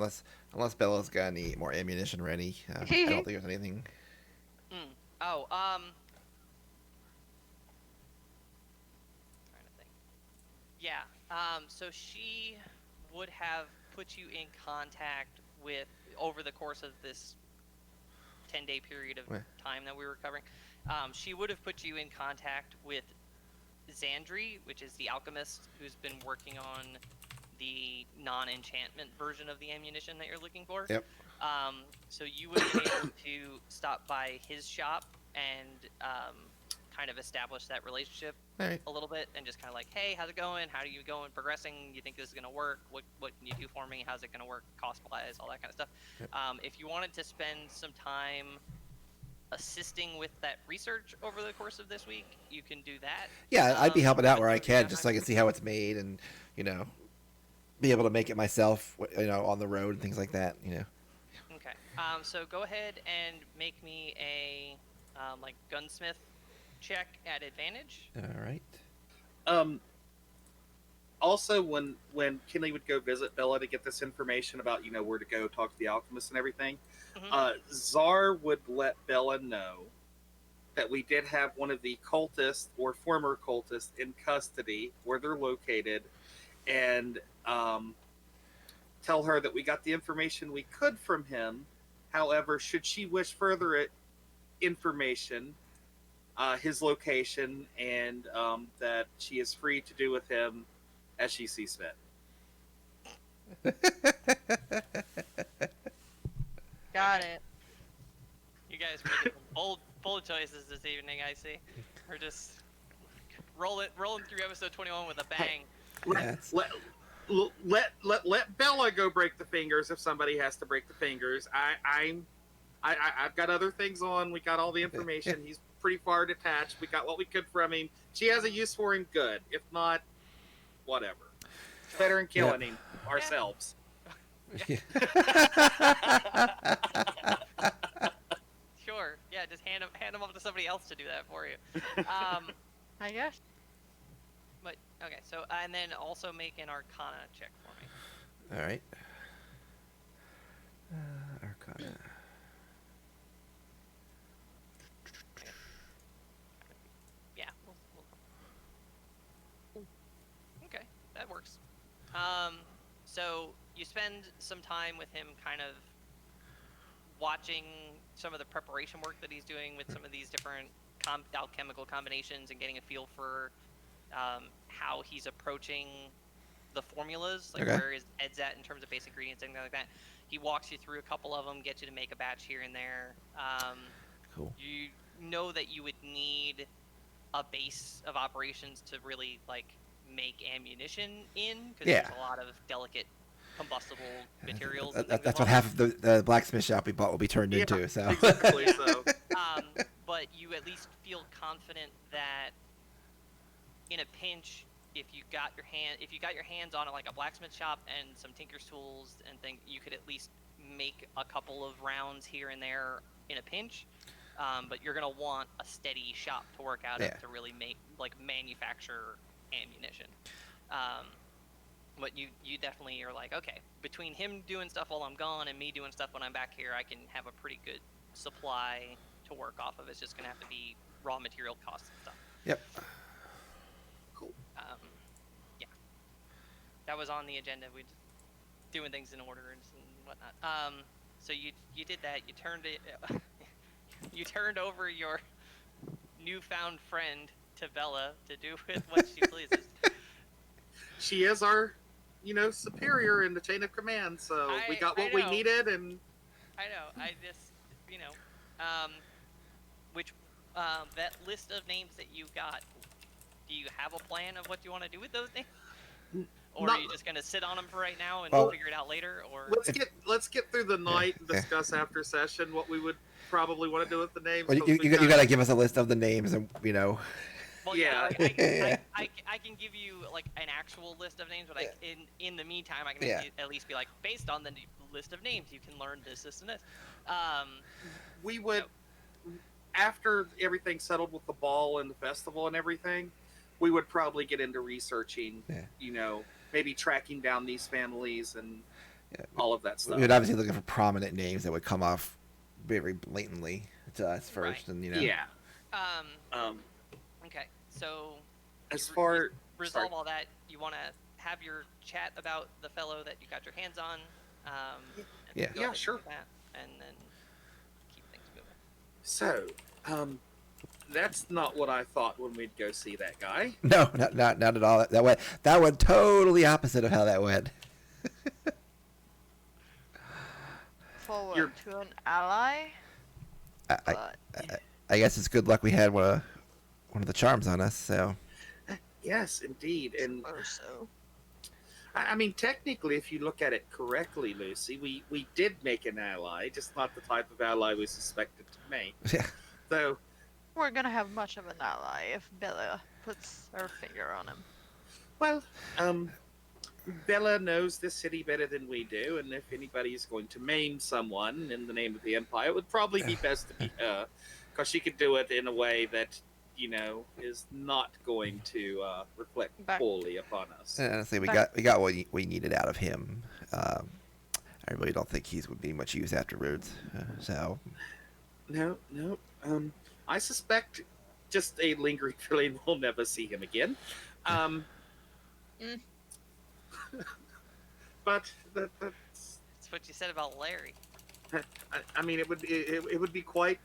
unless Bella's got any more ammunition ready, I don't think there's anything. Trying to think. Yeah, so she would have put you in contact with, over the course of this 10-day period of time that we were covering, she would have put you in contact with Xandri, which is the alchemist who's been working on the non-enchantment version of the ammunition that you're looking for. Yep. So you would be able to stop by his shop and kind of establish that relationship a little bit, and just kind of like, hey, how's it going? How are you going? Progressing? You think this is going to work? What can you do for me? How's it going to work cost-wise? All that kind of stuff. Yep. If you wanted to spend some time assisting with that research over the course of this week, you can do that. Yeah, I'd be helping out where I can, yeah. just so I can see how it's made and, be able to make it myself, on the road and things like that, Okay. So go ahead and make me a gunsmith check at advantage. All right. Also, when Kinley would go visit Bella to get this information about where to go talk to the alchemist and everything, Czar would let Bella know that we did have one of the cultists or former cultists in custody, where they're located, and tell her that we got the information we could from him. However, should she wish further information, his location, and that she is free to do with him as she sees fit. Got it. You guys making some bold choices this evening, I see. We're just rolling through episode 21 with a bang. Let Bella go break the fingers if somebody has to break the fingers. I've got other things on. We got all the information. He's pretty far detached. We got what we could from him. She has a use for him. Good. If not, whatever. It's better than killing him ourselves. Sure. Yeah, just hand him off to somebody else to do that for you. I guess. But okay, so and then also make an Arcana check for me. All right. Arcana. Yeah. Okay, that works. So you spend some time with him, kind of watching some of the preparation work that he's doing with some of these different alchemical combinations, and getting a feel for how he's approaching the formulas, like where his head's at in terms of basic ingredients and things like that. He walks you through a couple of them, gets you to make a batch here and there. Cool. You know that you would need a base of operations to really make ammunition in, because there's a lot of delicate combustible materials. That's what half of the blacksmith shop we bought will be turned into. So. Exactly. So. But you at least feel confident that in a pinch, if you got your hands on a blacksmith shop and some tinker's tools and things, you could at least make a couple of rounds here and there in a pinch. But you're gonna want a steady shop to work out of to really make manufacture ammunition. But you definitely are okay, between him doing stuff while I'm gone and me doing stuff when I'm back here, I can have a pretty good supply to work off of. It's just gonna have to be raw material costs and stuff. Yep. Cool. Yeah. That was on the agenda. We just doing things in order and whatnot. So you did that. You turned it. You turned over your newfound friend to Bella to do with what she pleases. She is our, superior in the chain of command. So we got what we needed, and I know. I just, that list of names that you got. Do you have a plan of what you want to do with those names? Or are you just gonna sit on them for right now and figure it out later? Or let's get through the night and discuss after session what we would probably want to do with the names. Well, you got to give us a list of the names, and Well, yeah, I can give you an actual list of names, but in the meantime, I can at least be based on the list of names, you can learn this, and this. We would, after everything settled with the ball and the festival and everything, we would probably get into researching, maybe tracking down these families and all of that stuff. We would obviously looking for prominent names that would come off very blatantly to us first, and Yeah. Okay, so as far resolve all that, you want to have your chat about the fellow that you got your hands on. Yeah, sure. And then keep things moving. So, that's not what I thought when we'd go see that guy. No, not at all. That went totally opposite of how that went. Forward to an ally. I guess it's good luck we had one of the charms on us. So. Yes, indeed, and Or so. I mean, technically, if you look at it correctly, Lucy, we did make an ally, just not the type of ally we suspected to make. Yeah. So, We're gonna have much of an ally if Bella puts her finger on him. well, Bella knows this city better than we do, and if anybody's going to maim someone in the name of the Empire, it would probably be best to be her, because she could do it in a way that, is not going to reflect poorly upon us. And honestly, we got what we needed out of him. I really don't think he's would be much use afterwards. So. No. I suspect just a lingering feeling we'll never see him again. But that's what you said about Larry. I mean, it would be quite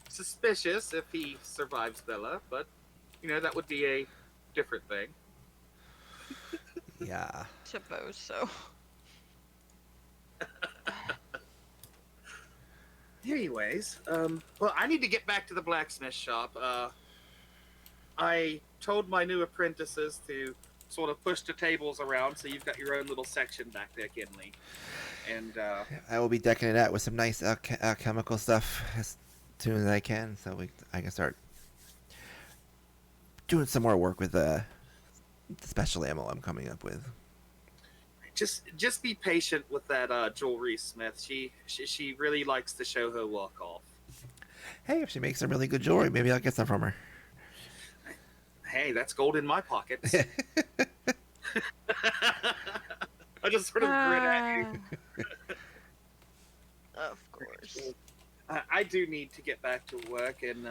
suspicious if he survives Bella, but that would be a different thing. Yeah. Suppose so. Anyways, well, I need to get back to the blacksmith shop. I told my new apprentices to sort of push the tables around, so you've got your own little section back there, Kinley. And I will be decking it out with some nice chemical stuff as soon as I can, so I can start doing some more work with the special ammo I'm coming up with. Just be patient with that jewelry smith. She really likes to show her work off. Hey, if she makes some really good jewelry, maybe I'll get some from her. Hey, that's gold in my pockets. I just sort of grin at you. Of course. I do need to get back to work, and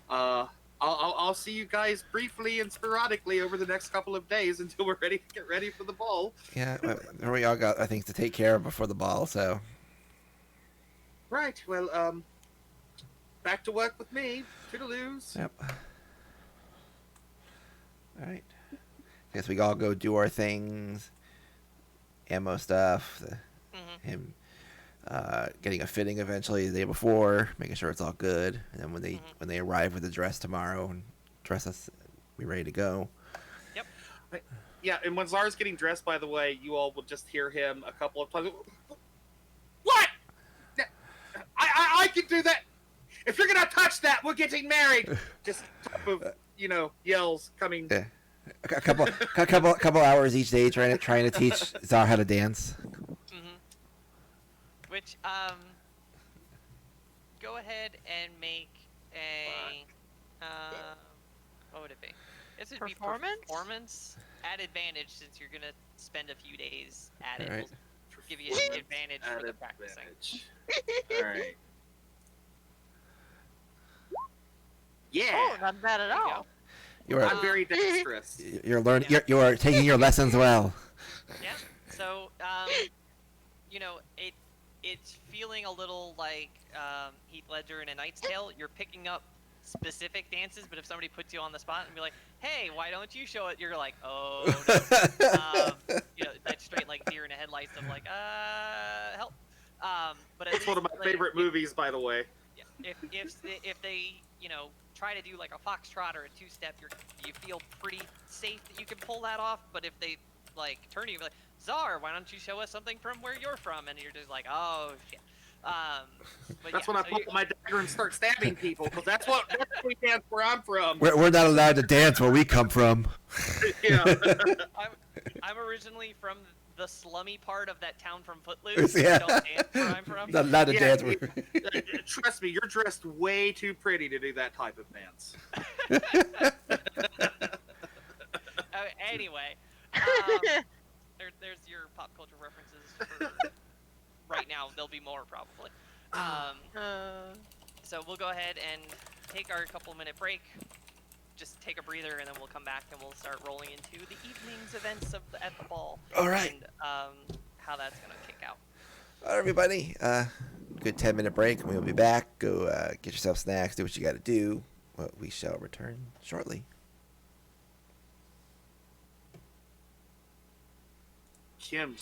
I'll see you guys briefly and sporadically over the next couple of days until we're ready to get ready for the ball. Yeah, we all got things to take care of before the ball, so. Right. Well, back to work with me. Toodaloos. Yep. All right. I guess we all go do our things. Ammo stuff. Him getting a fitting eventually the day before, making sure it's all good, and then when they arrive with the dress tomorrow and dress us, we ready to go. Yep. Yeah, and when Zara's getting dressed, by the way, you all will just hear him a couple of times. What? I can do that. If you're gonna touch that, we're getting married. Just type of yells coming. Yeah. A couple hours each day trying to teach Zara how to dance. Which go ahead and make a what would it be? This would be performance at advantage, since you're gonna spend a few days at it. Right. We'll give you an advantage for the practicing. All right. Yeah. Oh, not bad at all. I'm very dexterous. You're learning. You are taking your lessons well. Yeah. So it's feeling a little like Heath Ledger in A Knight's Tale. You're picking up specific dances, but if somebody puts you on the spot and be like, "Hey, why don't you show it?" You're like, "Oh no." That's straight like deer in the headlights of like, help. But it's one of my favorite movies, by the way. Yeah. If they try to do like a foxtrot or a two-step, you feel pretty safe that you can pull that off. But if they like turn you, like, "Czar, why don't you show us something from where you're from?" And you're just like, "Oh shit." That's when I pull my dagger and start stabbing people, because that's we dance where I'm from. We're not allowed to dance where we come from. Yeah. I'm originally from the slummy part of that town from Footloose. Yeah. Don't dance where I'm from. Not allowed to dance. Trust me, you're dressed way too pretty to do that type of dance. Anyway, there's your pop culture references for right now. There'll be more probably. So we'll go ahead and take our couple-minute break. Just take a breather, and then we'll come back and we'll start rolling into the evening's events at the ball. All right. And how that's gonna kick out. All right, everybody. Good 10-minute break, and we'll be back. Go get yourself snacks. Do what you got to do. Well, we shall return shortly. Kim.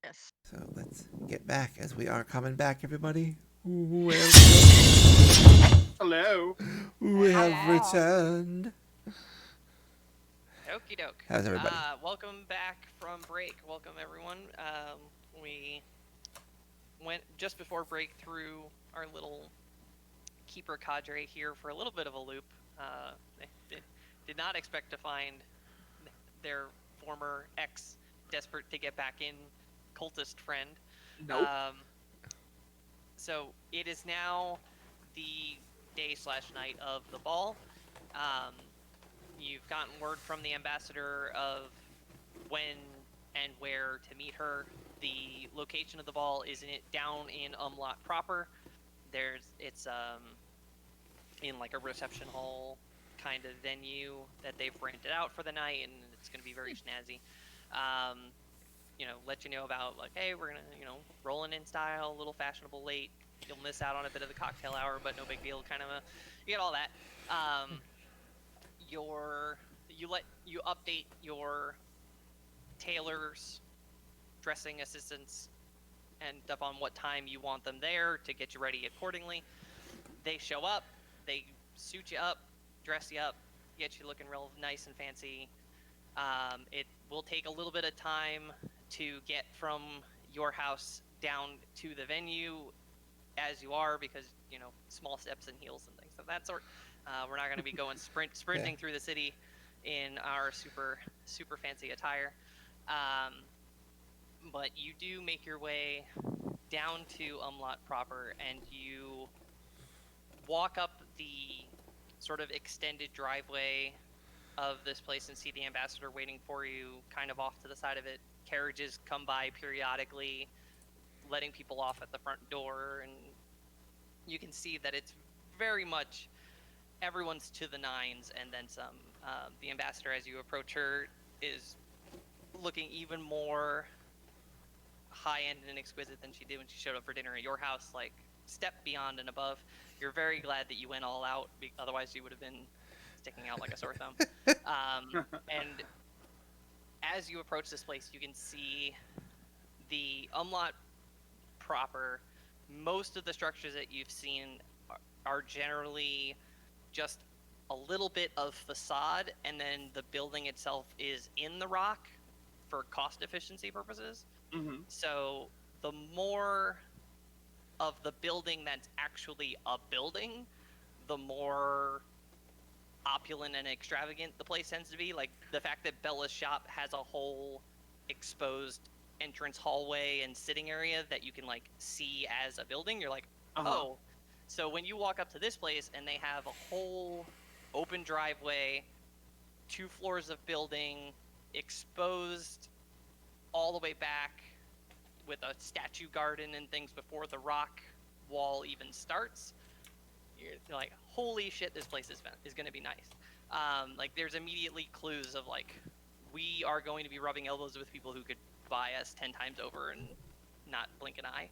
Yes. So let's get back as we are coming back, everybody. Welcome. Hello. We have Hello. returned. Okie doke. How's everybody? Welcome back from break. Welcome everyone. We went just before break through our little keeper cadre here for a little bit of a loop. They did not expect to find their former ex desperate to get back in cultist friend. Nope. So it is now the day/night of the ball. You've gotten word from the ambassador of when and where to meet her. The location of the ball is down in Umlaut proper. It's in like a reception hall kind of venue that they've rented out for the night, and it's going to be very snazzy. Let you know about like, hey, we're gonna, rolling in style, a little fashionable late. You'll miss out on a bit of the cocktail hour, but no big deal. Kind of you get all that. You update your tailors, dressing assistants, and up on what time you want them there to get you ready accordingly. They show up, they suit you up, dress you up, get you looking real nice and fancy. It will take a little bit of time to get from your house down to the venue as you are, because small steps and heels and things of that sort. We're not going to be going sprinting through the city in our super fancy attire. But you do make your way down to Umlaut proper, and you walk up the sort of extended driveway of this place and see the ambassador waiting for you kind of off to the side of it. Carriages come by periodically, letting people off at the front door, and you can see that it's very much everyone's to the nines and then some. The ambassador, as you approach her, is looking even more high-end and exquisite than she did when she showed up for dinner at your house, like step beyond and above. You're very glad that you went all out, otherwise you would have been sticking out like a sore thumb. And as you approach this place, you can see the Umlaut proper. Most of the structures that you've seen are generally just a little bit of facade, and then the building itself is in the rock for cost efficiency purposes. Mm-hmm. So the more of the building that's actually a building, the more opulent and extravagant the place tends to be. Like the fact that Bella's shop has a whole exposed entrance hallway and sitting area that you can like see as a building, you're like, oh. So when you walk up to this place and they have a whole open driveway, 2 floors of building, exposed all the way back with a statue garden and things before the rock wall even starts, you're like, holy shit, this place is going to be nice. Like there's immediately clues of like, we are going to be rubbing elbows with people who could buy us 10 times over and not blink an eye.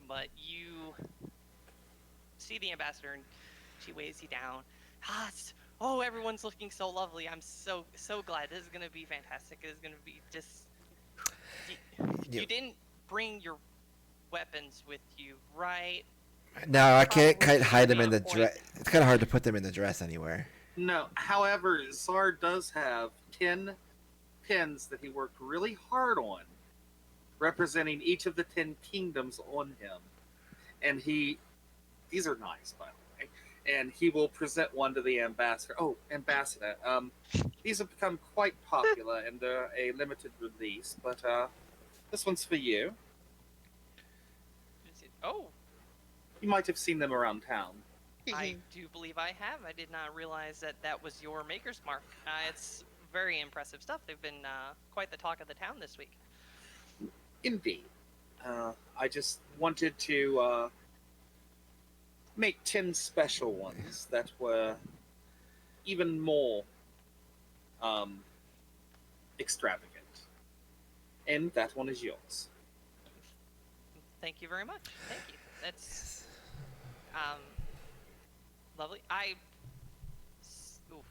But you see the ambassador and she weighs you down. Oh, everyone's looking so lovely. I'm so glad. This is going to be fantastic. It is going to be just... You didn't bring your weapons with you, right? No, I can't quite hide them in the Probably dress. It's kind of hard to put them in the dress anywhere. No, however, Czar does have 10 pins that he worked really hard on, representing each of the 10 kingdoms on him. And these are nice, by the way. And he will present one to the ambassador. Oh, ambassador, these have become quite popular and they're a limited release, but this one's for you. Oh, You might have seen them around town. I do believe I have. I did not realize that was your maker's mark. It's very impressive stuff. They've been quite the talk of the town this week. Indeed. I just wanted to make 10 special ones that were even more extravagant. And that one is yours. Thank you very much. Thank you. That's lovely.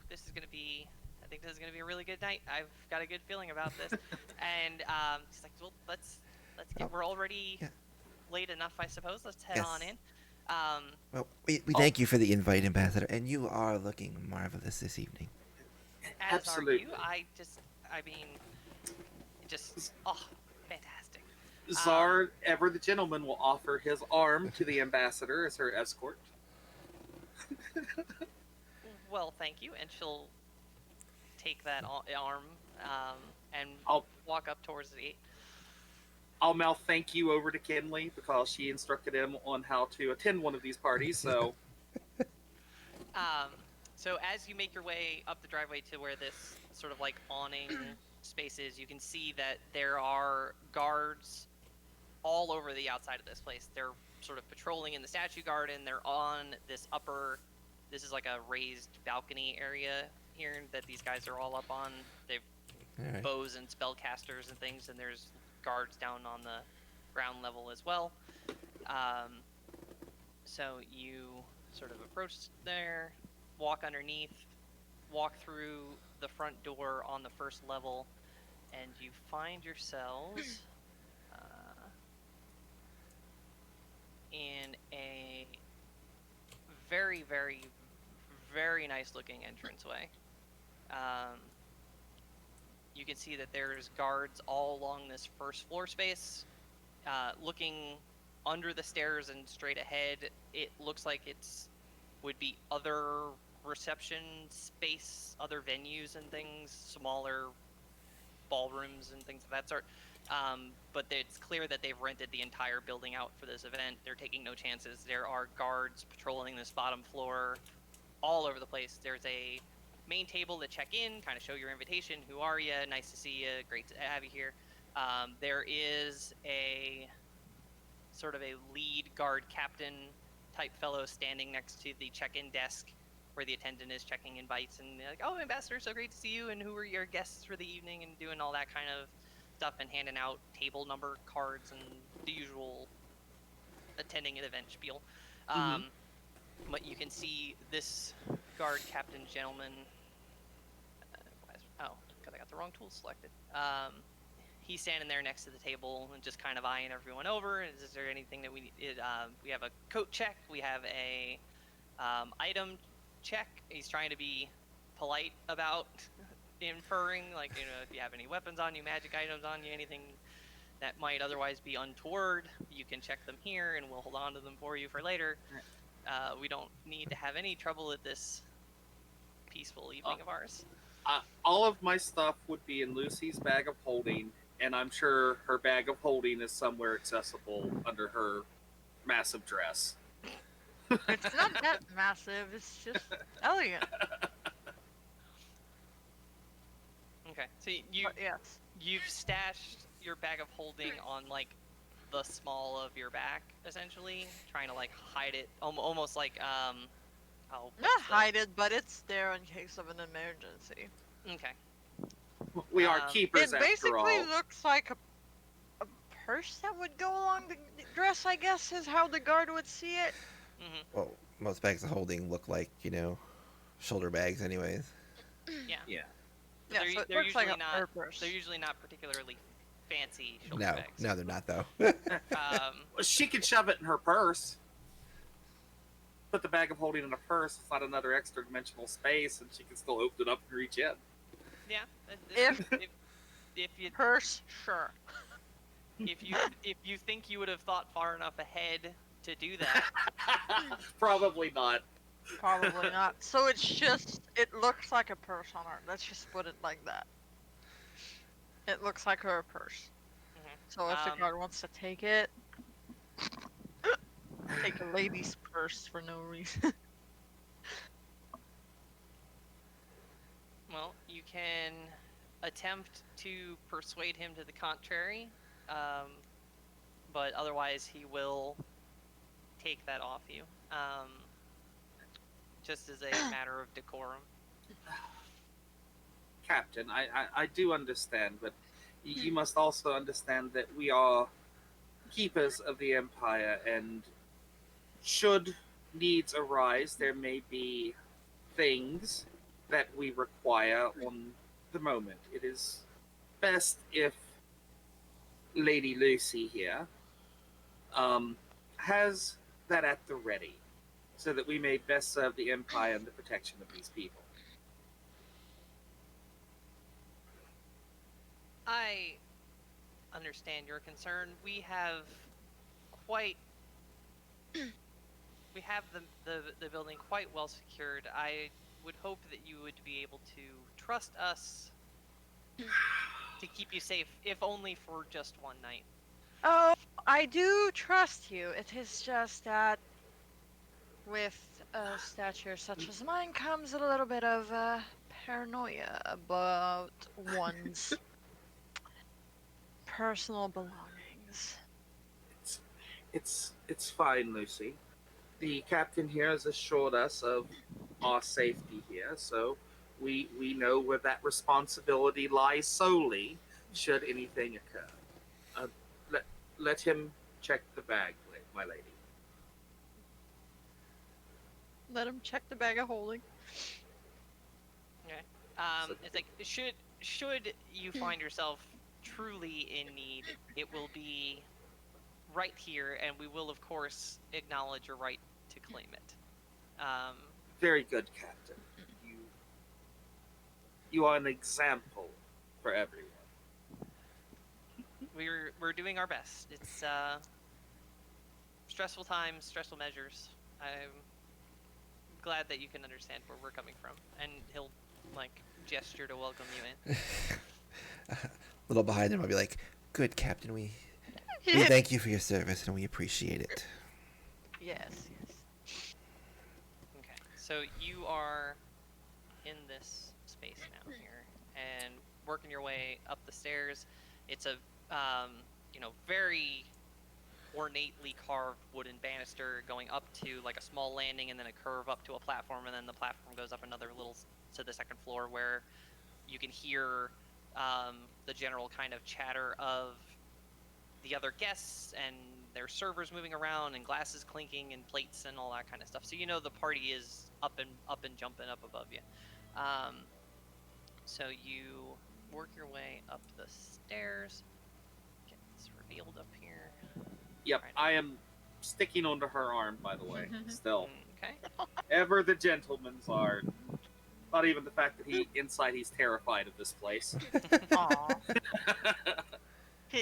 This is gonna be. I think this is gonna be a really good night. I've got a good feeling about this. And he's like, well, let's get. Oh, We're already yeah. late enough, I suppose. Let's head Yes. on in. Well, we thank you for the invite, Ambassador, and you are looking marvelous this evening. As Absolutely. are you. I mean, just fantastic. Czar, ever the gentleman, will offer his arm to the ambassador as her escort. Well, thank you, and she'll take that arm and I'll walk up towards the gate. I'll mouth thank you over to Kinley because she instructed him on how to attend one of these parties. So, So as you make your way up the driveway to where this sort of like awning space is, you can see that there are guards all over the outside of this place. They're sort of patrolling in the statue garden. They're on this upper. This is like a raised balcony area here that these guys are all up on. They've All right. bows and spellcasters and things, and there's guards down on the ground level as well. So you sort of approach there, walk underneath, walk through the front door on the first level, and you find yourselves in a very, very, very nice looking entranceway. You can see that there's guards all along this first floor space. Looking under the stairs and straight ahead, it looks like would be other reception space, other venues and things, smaller ballrooms and things of that sort. But it's clear that they've rented the entire building out for this event. They're taking no chances. There are guards patrolling this bottom floor all over the place. There's a main table to check in, kind of show your invitation. Who are you? Nice to see you. Great to have you here. There is a sort of a lead guard captain type fellow standing next to the check-in desk where the attendant is checking invites and like, oh, Ambassador, so great to see you, and who are your guests for the evening, and doing all that kind of stuff and handing out table number cards and the usual attending an event spiel. But you can see this guard captain gentleman. Because I got the wrong tool selected. He's standing there next to the table and just kind of eyeing everyone over. Is there anything that we need? We have a coat check. We have a item check. He's trying to be polite about inferring, like, if you have any weapons on you, magic items on you, anything that might otherwise be untoward, you can check them here, and we'll hold on to them for you for later. We don't need to have any trouble at this peaceful evening of ours. all of my stuff would be in Lucy's bag of holding, and I'm sure her bag of holding is somewhere accessible under her massive dress. It's not that massive. It's just elegant. Okay, so But yes. you've stashed your bag of holding on like the small of your back, essentially, trying to like hide it, almost like Not hide it, but it's there in case of an emergency. Okay. We are It keepers It after basically all. looks like a purse that would go along the dress, I guess, is how the guard would see it. Mm-hmm. Well, most bags of holding look like, shoulder bags anyways. Yeah. Yeah. Yeah, They're, so it they're looks like usually a not. purse. They're usually not particularly fancy shoulder No, bags. no, they're not though. Well, she could shove it in her purse. Put the bag of holding in a purse. It's not another extra dimensional space, and she can still open it up and reach in. Yeah. If you Purse, sure. if you think you would have thought far enough ahead to do that, Probably not. Probably not. So it looks like a purse on her. Let's just put it like that. It looks like her purse. Mhm. So if the guard wants to take it, take a lady's purse for no reason. well, you can attempt to persuade him to the contrary, but otherwise he will take that off you, just as a matter of decorum. Captain, I do understand, but you must also understand that we are keepers of the Empire, and should needs arise, there may be things that we require on the moment. It is best if Lady Lucy here has that at the ready, so that we may best serve the Empire and the protection of these people. I understand your concern. We have quite we have the building quite well secured. I would hope that you would be able to trust us to keep you safe, if only for just one night. Oh, I do trust you. It is just that with a stature such as mine comes a little bit of paranoia about one's personal belongings. It's fine, Lucy. The captain here has assured us of our safety here, so we know where that responsibility lies solely should anything occur. Uh, let him check the bag, my lady. Let him check the bag of holding. Okay. So- It's like should you find yourself truly in need, it will be right here, and we will of course acknowledge your right to claim it. Very good, Captain. You are an example for everyone. We're doing our best. It's stressful times, stressful measures. I'm glad that you can understand where we're coming from, and he'll like gesture to welcome you in. A little behind him, I'll be like, "Good, Captain. We thank you for your service, and we appreciate it." Yes. Okay, so you are in this space now here, and working your way up the stairs. It's a very ornately carved wooden banister going up to like a small landing, and then a curve up to a platform, and then the platform goes up another little to the second floor, where you can hear the general kind of chatter of the other guests and their servers moving around and glasses clinking and plates and all that kind of stuff. So you know the party is up and jumping up above you. So you work your way up the stairs. Get this revealed up here. Yep, Right. I am sticking onto her arm, by the way. Still, Okay. ever the gentleman's art. Not even the fact that he's terrified of this place. Aw.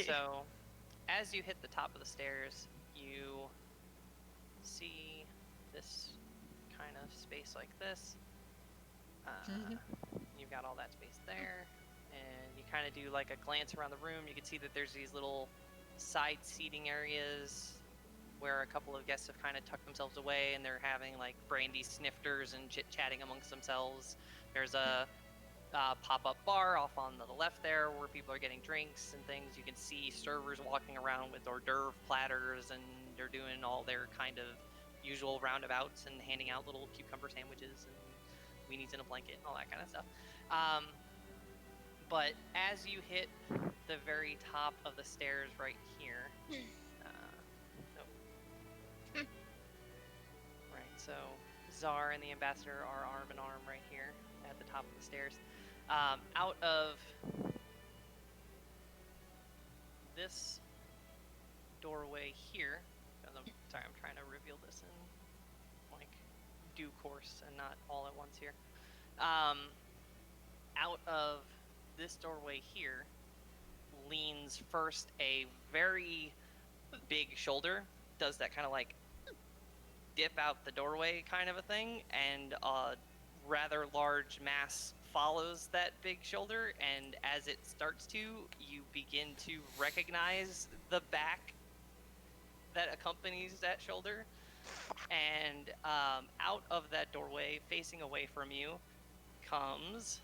So, as you hit the top of the stairs, you see this kind of space like this. You've got all that space there, and you kind of do like a glance around the room. You can see that there's these little side seating areas where a couple of guests have kind of tucked themselves away, and they're having like brandy snifters and chit-chatting amongst themselves. There's a pop-up bar off on the left there where people are getting drinks and things. You can see servers walking around with hors d'oeuvre platters, and they're doing all their kind of usual roundabouts and handing out little cucumber sandwiches and weenies in a blanket and all that kind of stuff. But as you hit the very top of the stairs right here, right, so Czar and the ambassador are arm in arm right here at the top of the stairs. Out of this doorway here, I'm trying to reveal this in like due course and not all at once here. Out of this doorway here leans first a very big shoulder, does that kind of like dip out the doorway kind of a thing, and a rather large mass follows that big shoulder, and as it starts to, you begin to recognize the back that accompanies that shoulder, and out of that doorway, facing away from you, comes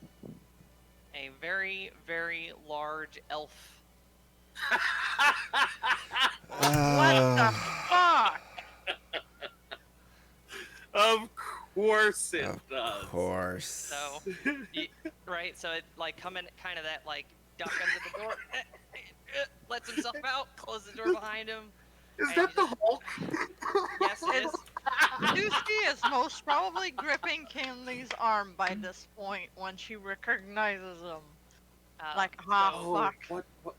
a very, very large elf. What the fuck? Of course it does. Of course. So, right, so it like coming kind of that like duck under the door, lets himself out, closes the door behind him. Is and that he the just- Hulk? Yes, it is. Lucy is most probably gripping Kinley's arm by this point when she recognizes him. Like, so- ah, Oh, fuck.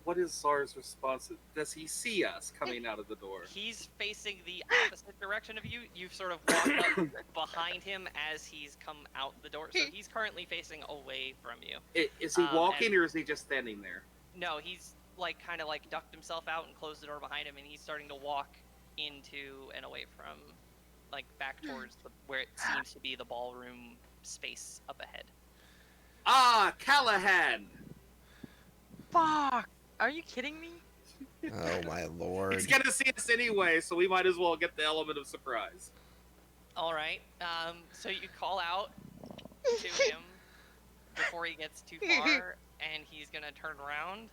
what is Czar's response? Does he see us coming out of the door? He's facing the opposite direction of you. You've sort of walked up behind him as he's come out the door. So he's currently facing away from you. Is he walking and- or is he just standing there? No, he's like kind of like ducked himself out and closed the door behind him, and he's starting to walk into and away from, like back towards where it seems to be the ballroom space up ahead. Ah, Callahan! Fuck! Are you kidding me? Oh my lord. He's gonna see us anyway, so we might as well get the element of surprise. All right. So you call out to him before he gets too far, and he's gonna turn around,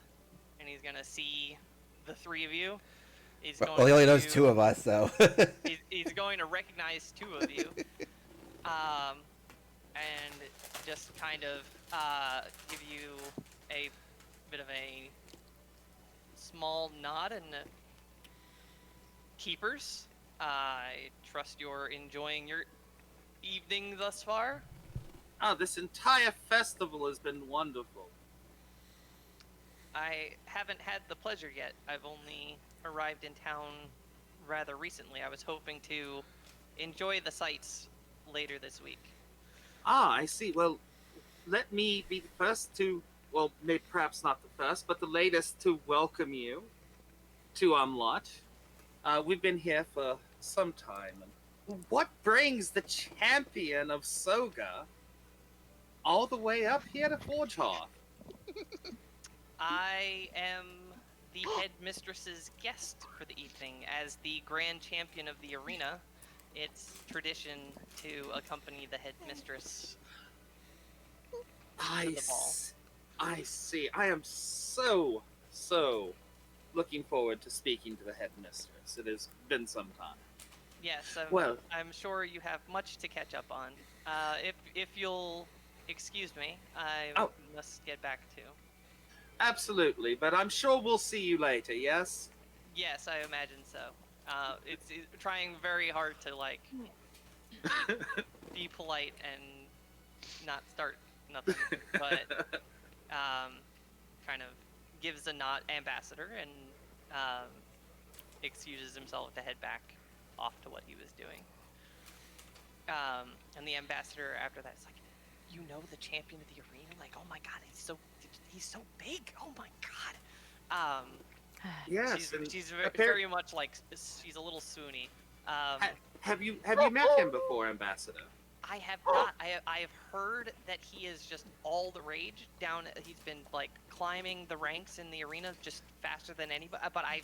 and he's gonna see the three of you. He's going Well, he only to, knows 2 of us, so. he's going to recognize 2 of you, and just kind of give you a bit of a small nod and keepers. I trust you're enjoying your evening thus far. Ah, this entire festival has been wonderful. I haven't had the pleasure yet. I've only arrived in town rather recently. I was hoping to enjoy the sights later this week. Ah, I see. Well, let me be the first to, well, maybe perhaps not the first, but the latest to welcome you to Umlaut. We've been here for some time. And what brings the champion of Soga all the way up here to Forgehoff? I am the headmistress's guest for the evening. As the grand champion of the arena, it's tradition to accompany the headmistress to the ball. I see. I am so looking forward to speaking to the headmistress. It has been some time. Yes, Well- I'm sure you have much to catch up on. If you'll excuse me, I Oh. must get back to. Absolutely, but I'm sure we'll see you later, yes? Yes, I imagine so. It's trying very hard to like be polite and not start nothing, but kind of gives a nod, ambassador, and excuses himself to head back off to what he was doing. And the ambassador after that is like, you know the champion of the arena? Like, oh my god, he's so big. Oh my god. Yes. and She's appar- very much like, she's a little swoony. Have you met him before, Ambassador? I have not. I have heard that he is just all the rage down. He's been like climbing the ranks in the arena just faster than anybody. But I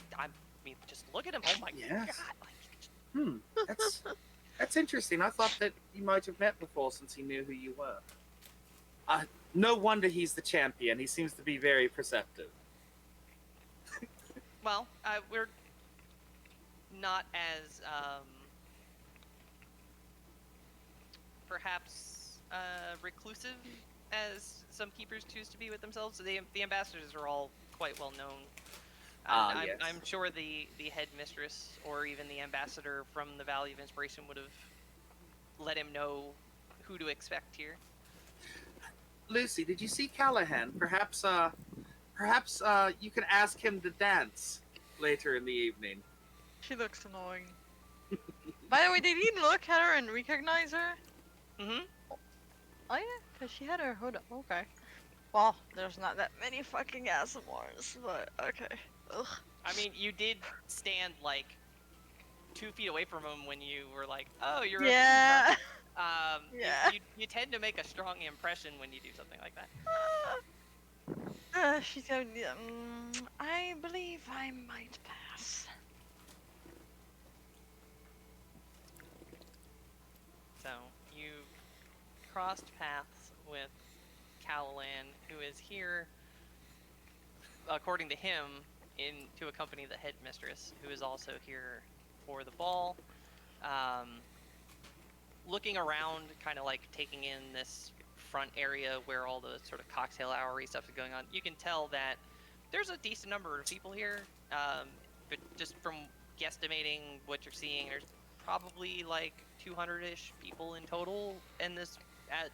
mean, just look at him. Oh my Yes. god! Like, That's interesting. I thought that you might have met before since he knew who you were. No wonder he's the champion. He seems to be very perceptive. well, we're not as perhaps reclusive as some keepers choose to be with themselves. So the ambassadors are all quite well known. Yes. I'm sure the headmistress or even the ambassador from the Valley of Inspiration would have let him know who to expect here. Lucy, did you see Callahan? Perhaps you can ask him to dance later in the evening. She looks annoying. By the way, did he look at her and recognize her? Mm-hmm. Oh yeah, because she had her hood up. Okay. Well, there's not that many fucking Asimars, but okay. Ugh. I mean, you did stand like 2 feet away from him when you were like, "Oh, you're Yeah. yeah. You tend to make a strong impression when you do something like that. She's going. I believe I might pass. So you crossed paths with Callahan, who is here, according to him, to accompany the headmistress, who is also here for the ball. Looking around, kind of like taking in this front area where all the sort of cocktail hour-y stuff is going on, you can tell that there's a decent number of people here. But just from guesstimating what you're seeing, there's probably like 200-ish people in total in this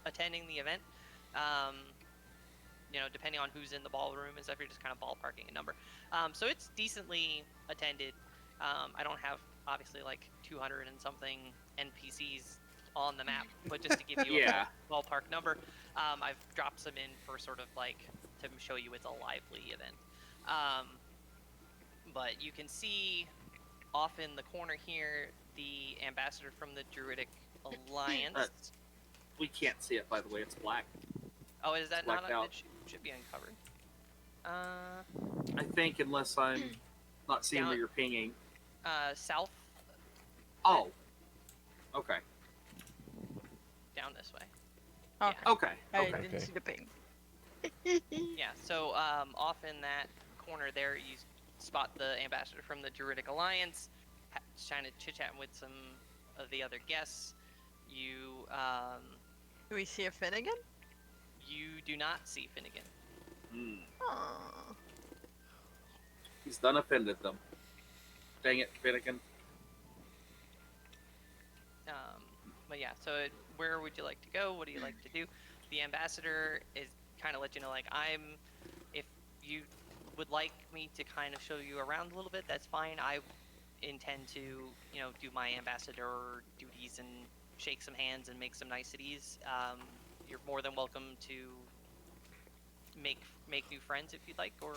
attending the event. depending on who's in the ballroom and stuff, you're just kind of ballparking a number. So it's decently attended. I don't have obviously like 200 and something NPCs on the map, but just to give you Yeah. a ballpark number, I've dropped some in for sort of like to show you it's a lively event. But you can see off in the corner here the ambassador from the Druidic Alliance. We can't see it, by the way. It's black. Oh, is that not? blacked out. It should be uncovered. I think, unless I'm not seeing Down- where you're pinging. South, Oh. Okay. down this way. Okay. Okay. I Okay. didn't see the ping. Yeah. So off in that corner there, you spot the ambassador from the Druidic Alliance, trying to chit-chatting with some of the other guests. You Do we see a Finnegan? you do not see Finnegan. Hmm. Aww. He's done offended them. Dang it, Finnegan. But yeah, so where would you like to go? What do you like to do? The ambassador is kind of let you know, like, if you would like me to kind of show you around a little bit, that's fine. I intend to, do my ambassador duties and shake some hands and make some niceties. You're more than welcome to make new friends if you'd like, or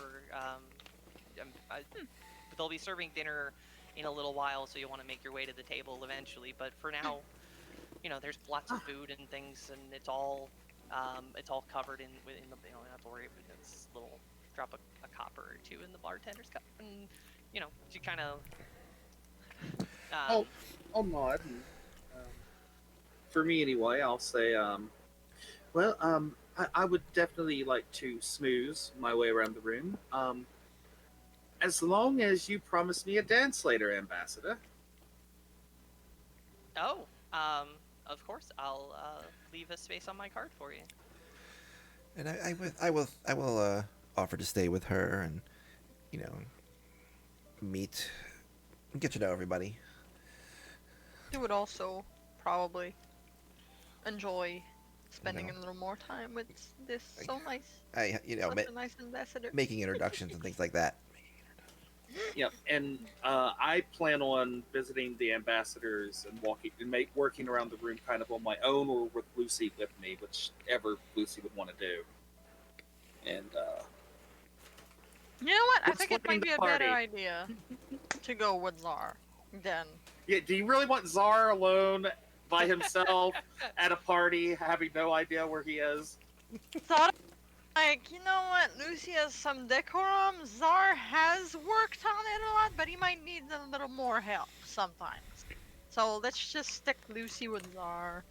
they'll be serving dinner in a little while, so you'll want to make your way to the table eventually. But for now, there's lots of food and things, and it's all covered in the. You don't have to worry about this little drop a copper or two in the bartender's cup, and you kind of. I'll nod. And, for me, anyway, I'll say, I would definitely like to smooze my way around the room. As long as you promise me a dance later, Ambassador. Oh, of course, I'll leave a space on my card for you. And I will offer to stay with her and, meet, get to know everybody. You would also probably enjoy spending a little more time with this so nice, such a nice ambassador. Making introductions and things like that. Yep, and I plan on visiting the ambassadors and working around the room kind of on my own or with Lucy with me, whichever Lucy would want to do. And you know what? I What's think it flipping might be the a better party? idea to go with Zar than. yeah, do you really want Czar alone by himself at a party, having no idea where he is? Thought, like, you know what? Lucy has some decorum. Zar has worked on it a lot, but he might need a little more help sometimes. So let's just stick Lucy with Zar.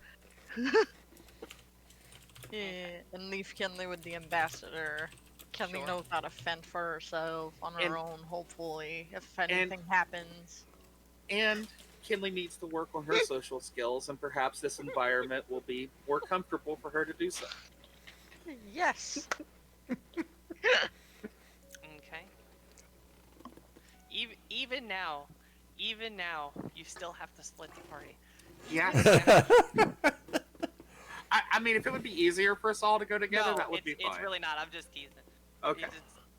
Yeah, and leave Kinley with the ambassador. Kinley Sure. knows how to fend for herself on her And- own, hopefully, if anything happens. And Kinley needs to work on her social skills, and perhaps this environment will be more comfortable for her to do so. Yes. Okay. Even now, you still have to split the party. Yeah. I mean, if it would be easier for us all to go together, No, that would be fine. it's really not. I'm just teasing. Okay.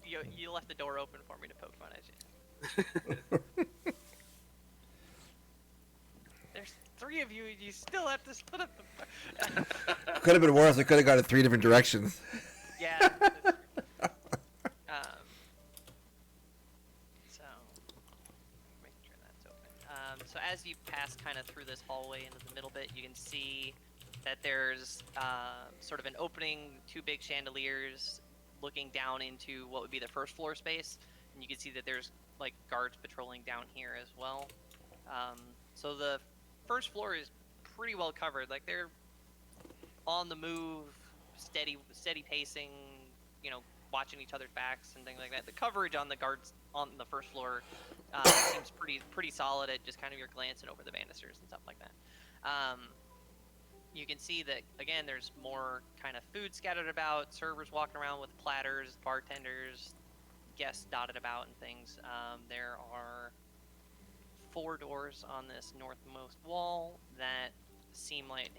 You left the door open for me to poke fun at you. There's 3 of you. You still have to split up the. Could have been worse. We could have gone in 3 different directions. Yeah. So, make sure that's open. So as you pass kind of through this hallway into the middle bit, you can see that there's sort of an opening, 2 big chandeliers looking down into what would be the first floor space, and you can see that there's like guards patrolling down here as well. So the first floor is pretty well covered. Like they're on the move, steady pacing, watching each other's backs and things like that. The coverage on the guards on the first floor seems pretty solid at just kind of your glancing over the banisters and stuff like that. You can see that, again, there's more kind of food scattered about, servers walking around with platters, bartenders, guests dotted about and things. There are 4 doors on this northmost wall that seem like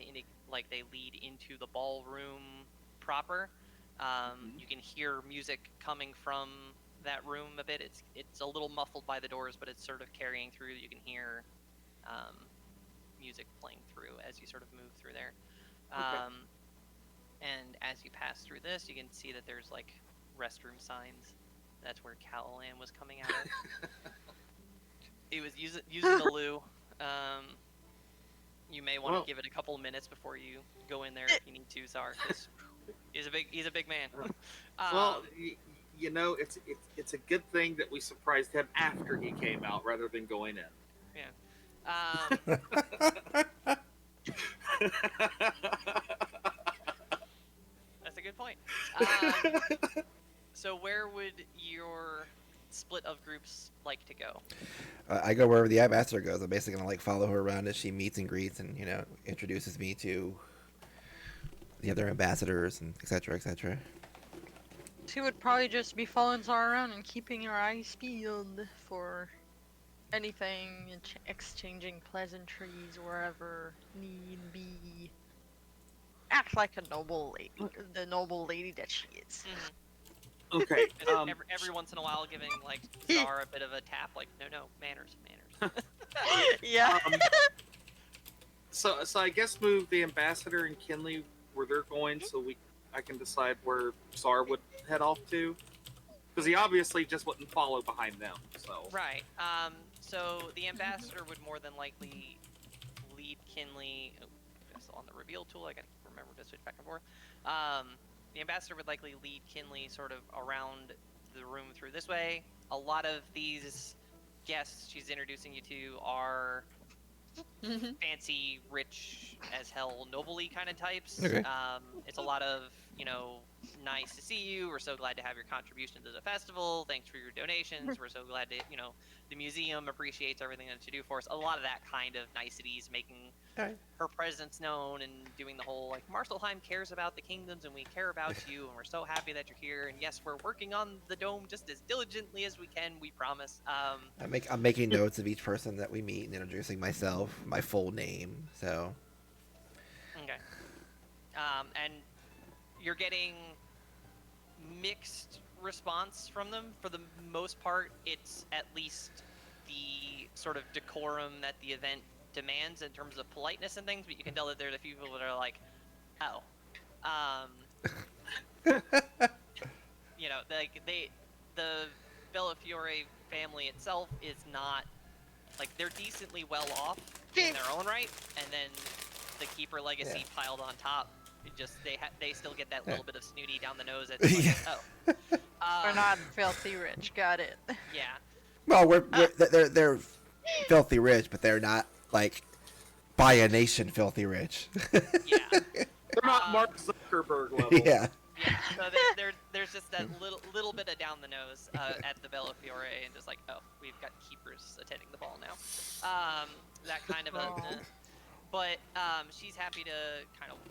they lead into the ballroom proper. You can hear music coming from that room a bit. It's a little muffled by the doors, but it's sort of carrying through. You can hear music playing through as you sort of move through there. And as you pass through this, you can see that there's like restroom signs. That's where Callahan was coming out of. He was using the loo. You may want to give it a couple of minutes before you go in there if you need to, Czar, because he's a big man. Well, you know, it's a good thing that we surprised him after he came out rather than going in. Yeah. That's a good point. So where would your split of groups like to go? I go wherever the ambassador goes. I'm basically gonna like follow her around as she meets and greets, and introduces me to the other ambassadors and etc. etc. She would probably just be following Zara around and keeping her eyes peeled for anything, exchanging pleasantries wherever need be. Act like a noble lady, the noble lady that she is. Okay. Every once in a while, giving like Zara a bit of a tap, like no manners. Yeah. So I guess move the ambassador and Kinley where they're going, so I can decide where Czar would head off to, because he obviously just wouldn't follow behind them. So right. So the ambassador would more than likely lead Kinley. Oh, that's on the reveal tool. I gotta remember to switch back and forth. The ambassador would likely lead Kinley sort of around the room through this way. A lot of these guests she's introducing you to are fancy, rich as hell, noble-y kind of types. Okay. It's a lot of, nice to see you. We're so glad to have your contribution to the festival. Thanks for your donations. We're so glad to, the museum appreciates everything that you do for us. A lot of that kind of niceties, making her presence known and doing the whole, like, Marcelheim cares about the kingdoms and we care about you and we're so happy that you're here. And yes, we're working on the dome just as diligently as we can, we promise. I'm making notes of each person that we meet and introducing myself, my full name. So. Okay. And you're getting mixed response from them. For the most part, it's at least the sort of decorum that the event demands in terms of politeness and things, but you can tell that there's a few people that are like, oh. The Bellafiore family itself is not, like, they're decently well off in their own right, and then the Keeper legacy piled on top. It just they still get that little bit of snooty down the nose. That's like, oh, We're not filthy rich. Got it. Yeah. Well, they're filthy rich, but they're not like by a nation filthy rich. Yeah. they're not Mark Zuckerberg level. Yeah. Yeah. So there's just that little bit of down the nose at the Bellafiore, and just like, oh, we've got keepers attending the ball now. That kind of But she's happy to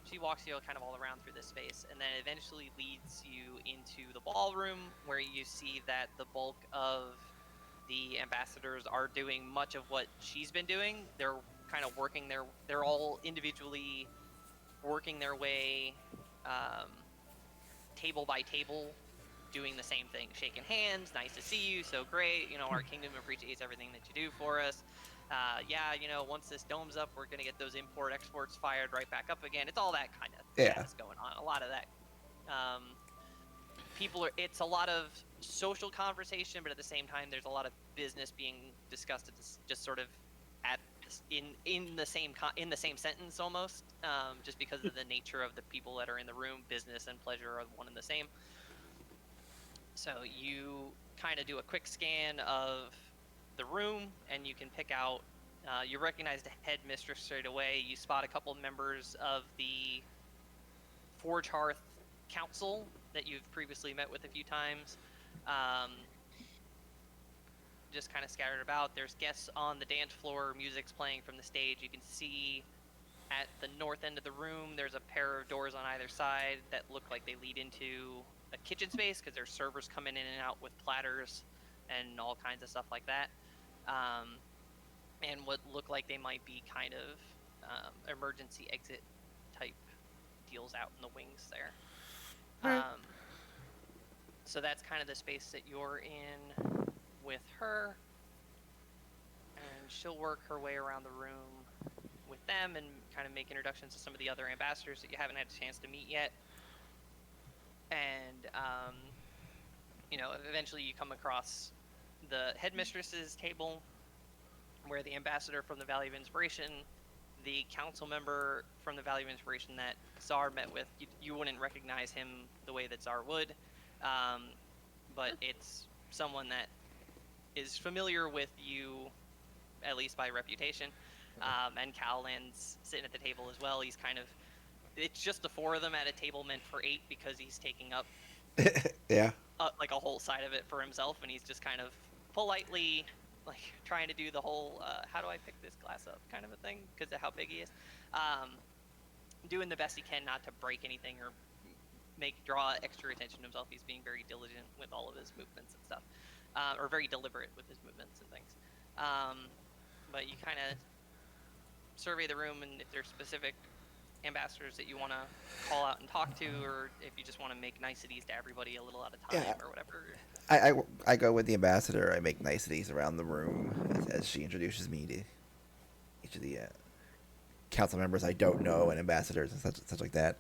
she walks you kind of all around through this space, and then eventually leads you into the ballroom, where you see that the bulk of the ambassadors are doing much of what she's been doing. They're kind of they're all individually working their way table by table, doing the same thing, shaking hands, nice to see you, so great, our kingdom appreciates everything that you do for us. Once this dome's up, we're gonna get those import-exports fired right back up again. It's all that kind of jazz going on. A lot of that. It's a lot of social conversation, but at the same time, there's a lot of business being discussed at this, just sort of in the same sentence almost, just because of the nature of the people that are in the room. Business and pleasure are one and the same. So you kind of do a quick scan of the room, and you can pick out, you recognize the headmistress straight away. You spot a couple members of the Forge Hearth Council that you've previously met with a few times, just kind of scattered about. There's guests on the dance floor, music's playing from the stage. You can see at the north end of the room there's a pair of doors on either side that look like they lead into a kitchen space, because there's servers coming in and out with platters and all kinds of stuff like that. And what look like they might be kind of emergency exit type deals out in the wings there. So that's kind of the space that you're in with her, and she'll work her way around the room with them and kind of make introductions to some of the other ambassadors that you haven't had a chance to meet yet. And eventually you come across the headmistress's table, where the ambassador from the Valley of Inspiration, the council member from the Valley of Inspiration that Czar met with, you wouldn't recognize him the way that Czar would, but it's someone that is familiar with you, at least by reputation. And Cowland's sitting at the table as well. He's kind of, it's just the four of them at a table meant for 8 because he's taking up Yeah. like a whole side of it for himself, and he's just kind of politely trying to do the whole how do I pick this glass up kind of a thing because of how big he is, doing the best he can not to break anything or draw extra attention to himself. He's being very diligent with all of his movements and stuff, or very deliberate with his movements and things. But you kind of survey the room, and if there's specific ambassadors that you want to call out and talk to, or if you just want to make niceties to everybody a little at a time, or whatever. I go with the ambassador. I make niceties around the room as she introduces me to each of the council members I don't know and ambassadors and such like that.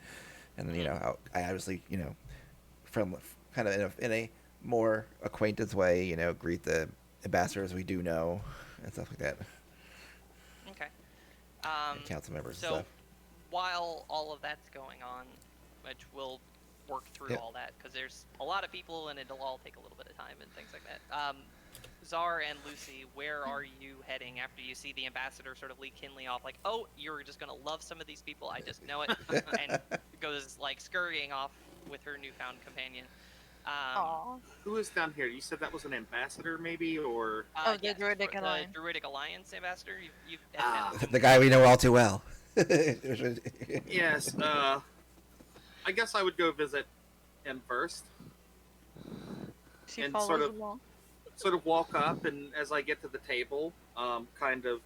And then I obviously from kind of in a more acquaintance way greet the ambassadors we do know and stuff like that. Okay. And council members so and stuff. While all of that's going on, which we'll work through all that because there's a lot of people and it'll all take a little bit of time and things like that. Czar and Lucy, where are you heading after you see the ambassador sort of lead Kinley off like, oh, you're just gonna love some of these people, I just know it, and goes scurrying off with her newfound companion. Who is down here? You said that was an ambassador, maybe, or yes, the Druidic Alliance. The Druidic Alliance ambassador. You've The guy we know all too well. Yes. I guess I would go visit him first. She And follows sort of- along. Sort of walk up, and as I get to the table, kind of,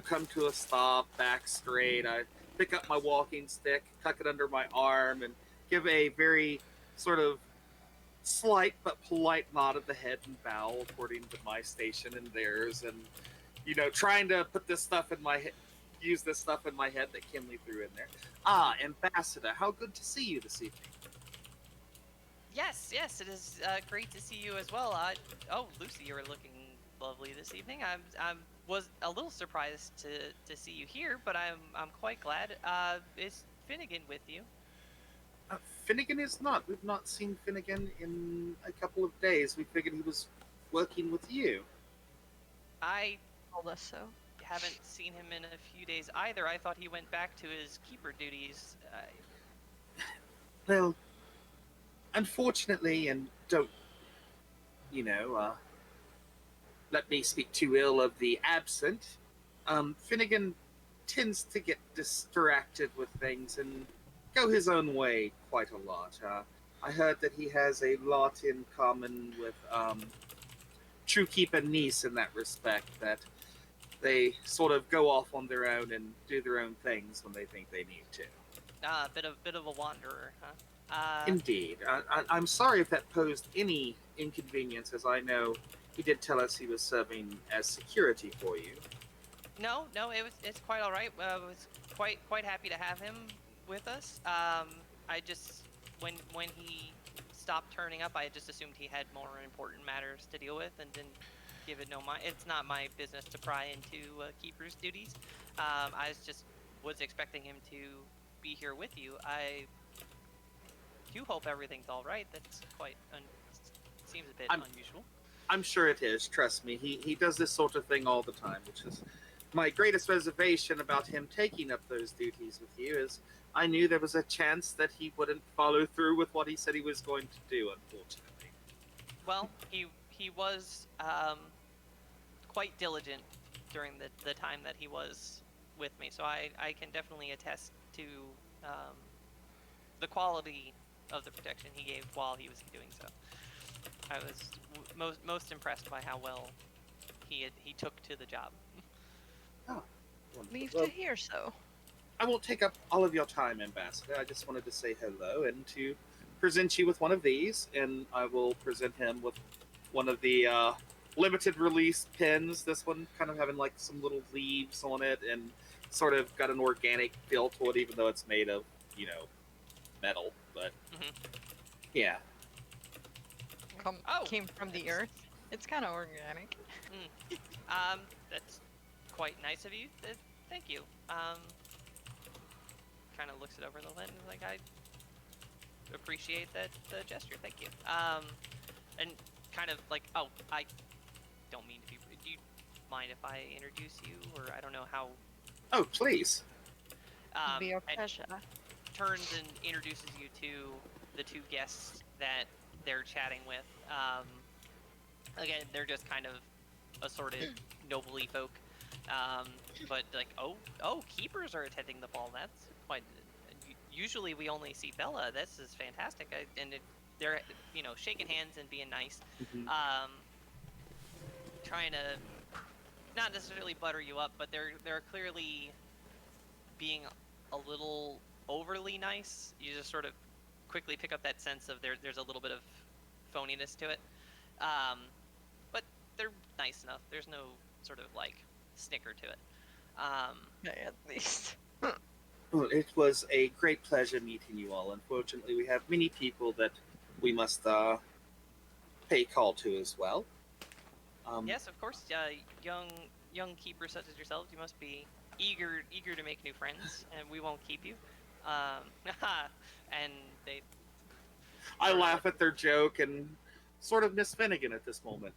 come to a stop, back straight. I pick up my walking stick, tuck it under my arm, and give a very sort of slight but polite nod of the head and bow according to my station and theirs, and trying to put this stuff in my head, use this stuff in my head that Kinley threw in there. Ambassador, how good to see you this evening. Yes, it is great to see you as well. Oh, Lucy, you're looking lovely this evening. I was a little surprised to see you here, but I'm quite glad. Is Finnegan with you? Finnegan is not. We've not seen Finnegan in a couple of days. We figured he was working with you. I Told us so. haven't seen him in a few days either. I thought he went back to his keeper duties. Well, unfortunately, and don't, let me speak too ill of the absent, Finnegan tends to get distracted with things and go his own way quite a lot. I heard that he has a lot in common with Truekeep and Niece in that respect, that they sort of go off on their own and do their own things when they think they need to. A bit of a wanderer, huh? Indeed. I'm sorry if that posed any inconvenience, as I know he did tell us he was serving as security for you. No, it's quite all right. I was quite happy to have him with us. I just when he stopped turning up, I just assumed he had more important matters to deal with and didn't give it no mind. It's not my business to pry into keeper's duties. I was expecting him to be here with you. I do hope everything's all right. That's seems a bit unusual. I'm sure it is. Trust me. He does this sort of thing all the time, which is my greatest reservation about him taking up those duties with you is I knew there was a chance that he wouldn't follow through with what he said he was going to do, unfortunately. Well, he was quite diligent during the time that he was with me, so I can definitely attest to the quality of the protection he gave while he was doing so. I was most impressed by how well he took to the job. Oh, wonderful. Leave Well, to hear so. I won't take up all of your time, Ambassador. I just wanted to say hello and to present you with one of these, and I will present him with one of the limited release pins. This one kind of having like some little leaves on it and sort of got an organic feel to it, even though it's made of, metal. But yeah. Came from the earth. It's kind of organic. That's quite nice of you. Thank you. Kind of looks it over the lens like I appreciate the gesture. Thank you. And kind of like, oh, I don't mean to be rude. Do you mind if I introduce you, or I don't know how? Oh, please. Be a And pleasure. turns and introduces you to the two guests that they're chatting with. Again, they're just kind of assorted nobly folk. But like, oh, keepers are attending the ball. That's quite. Usually we only see Bella. This is fantastic. They're shaking hands and being nice. Trying to not necessarily butter you up, but they're clearly being a little overly nice. You just sort of quickly pick up that sense of there's a little bit of phoniness to it. But they're nice enough. There's no sort of like snicker to it. At least. Well, it was a great pleasure meeting you all. Unfortunately, we have many people that we must pay call to as well. Yes, of course. Young keepers such as yourselves, you must be eager to make new friends, and we won't keep you. And they. I laugh at their joke and sort of Miss Finnegan at this moment.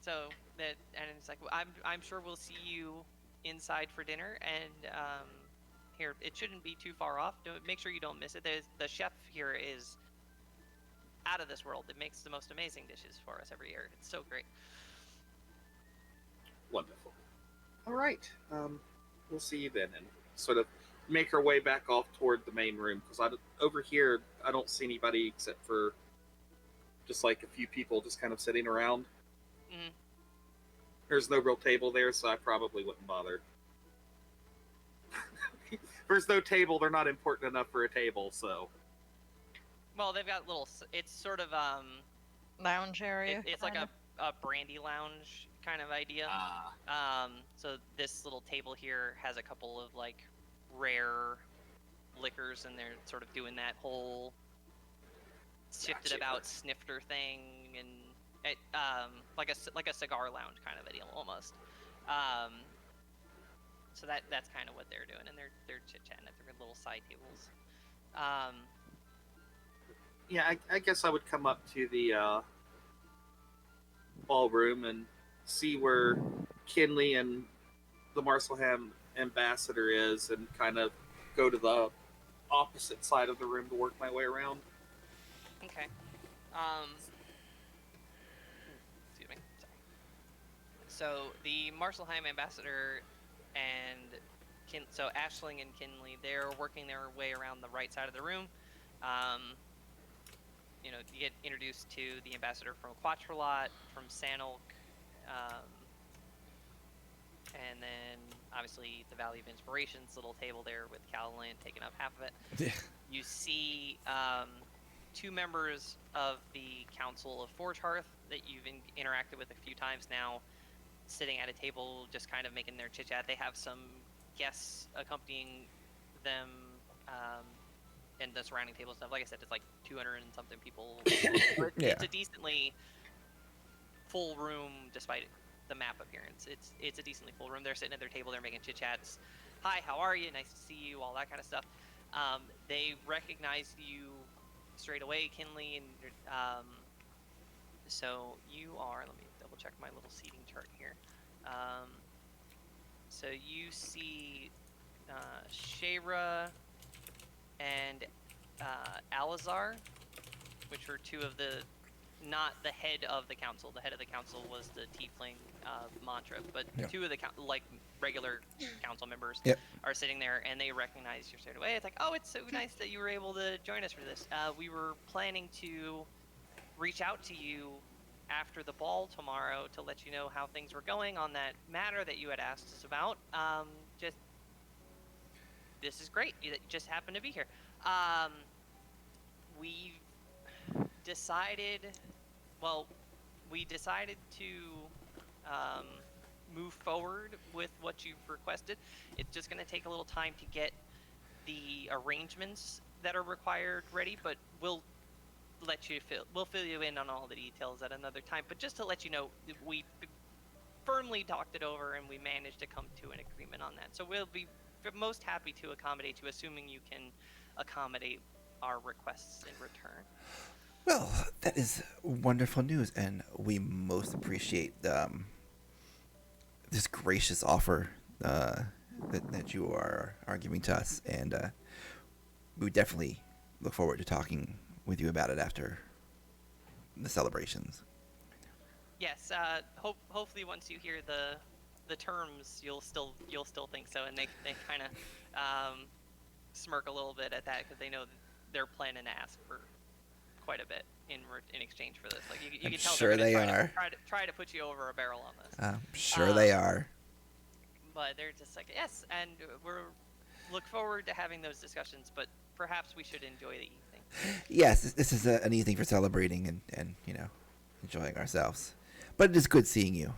So that, and it's like, well, I'm sure we'll see you inside for dinner, and here, it shouldn't be too far off. Make sure you don't miss it. The chef here is out of this world. It makes the most amazing dishes for us every year. It's so great. Wonderful. All right. We'll see you then, and sort of make our way back off toward the main room, because over here I don't see anybody except for just like a few people just kind of sitting around. Mm-hmm. There's no real table there, so I probably wouldn't bother. If there's no table, they're not important enough for a table, so. Well, they've got little. It's sort of Lounge area. It's like a brandy lounge kind of idea. So this little table here has a couple of like rare liquors, and they're sort of doing that whole shifted Gotcha. about snifter thing, and it, like a cigar lounge kind of a deal almost. So that's kind of what they're doing, and they're chit chatting at their little side tables. Yeah, I guess I would come up to the ballroom and see where Kinley and the Marcelham ambassador is, and kind of go to the opposite side of the room to work my way around. Okay. Excuse me. Sorry. So the Marcelheim ambassador and so Ashling and Kinley, they're working their way around the right side of the room. You get introduced to the ambassador from Quattrelot, from Sanilk, and then obviously the Valley of Inspiration's little table there with Calaland taking up half of it. Yeah. You see two members of the Council of Forge Hearth that you've interacted with a few times now, sitting at a table just kind of making their chit-chat. They have some guests accompanying them, and the surrounding table stuff. Like I said, it's like 200 and something people. Yeah. It's a decently full room despite the map appearance. It's a decently full room. They're sitting at their table, they're making chit-chats. Hi, how are you? Nice to see you, all that kind of stuff. They recognize you straight away, Kinley, and so you are, let me double check my little seating chart here. So you see Shayra and Alizar, which were two of the, not the head of the council. The head of the council was the tiefling mantra, but Yeah. two of the like regular council members Yep. are sitting there, and they recognize you straight away. It's like, oh, it's so nice that you were able to join us for this. We were planning to reach out to you after the ball tomorrow to let you know how things were going on that matter that you had asked us about. Just this is great. You just happen to be here. We've decided. Well, we decided to move forward with what you've requested. It's just going to take a little time to get the arrangements that are required ready, but we'll fill you in on all the details at another time. But just to let you know, we firmly talked it over and we managed to come to an agreement on that. So we'll be most happy to accommodate you, assuming you can accommodate our requests in return. Well, that is wonderful news, and we most appreciate this gracious offer that you are giving to us, and we definitely look forward to talking with you about it after the celebrations. Yes, hopefully once you hear the terms, you'll still think so, and they kind of smirk a little bit at that because they know they're planning to ask for quite a bit in exchange for this. Like you can tell sure they're they gonna are. try to put you over a barrel on this. Sure they are. But they're just like, yes, and we're look forward to having those discussions. But perhaps we should enjoy the evening. Yes, this is an evening for celebrating and enjoying ourselves. But it is good seeing you.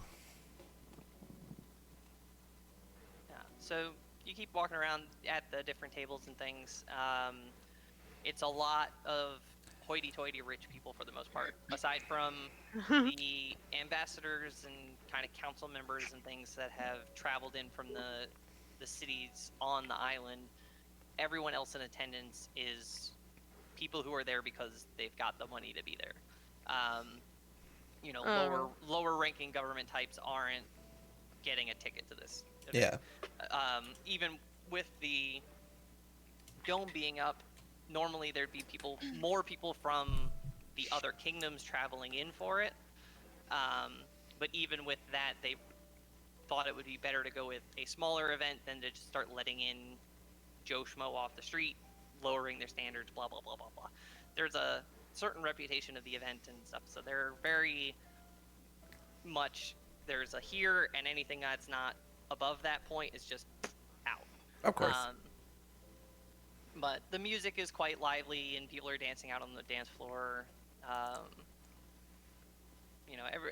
Yeah. So you keep walking around at the different tables and things. It's a lot of hoity-toity rich people for the most part. Aside from the ambassadors and kind of council members and things that have traveled in from the cities on the island, everyone else in attendance is people who are there because they've got the money to be there. Lower ranking government types aren't getting a ticket to this event. Yeah. Even with the dome being up, normally there'd be more people from the other kingdoms traveling in for it. But even with that, they thought it would be better to go with a smaller event than to just start letting in Joe Schmo off the street, lowering their standards, blah, blah, blah, blah, blah. There's a certain reputation of the event and stuff, so they're very much, there's a here, and anything that's not above that point is just out. Of course. But the music is quite lively, and people are dancing out on the dance floor.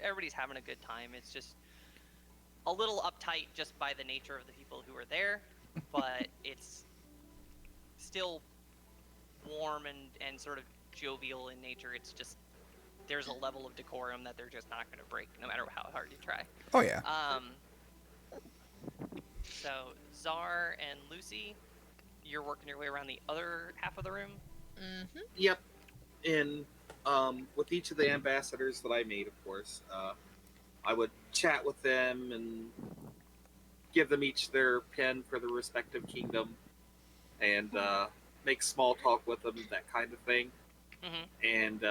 Everybody's having a good time. It's just a little uptight just by the nature of the people who are there, but it's still warm and sort of jovial in nature. It's just there's a level of decorum that they're just not going to break, no matter how hard you try. Oh yeah. So Czar and Lucy, you're working your way around the other half of the room. Mm-hmm. Yep. And with each of the ambassadors that I made, of course, I would chat with them and give them each their pen for the respective kingdom, and make small talk with them, that kind of thing. Mm-hmm. And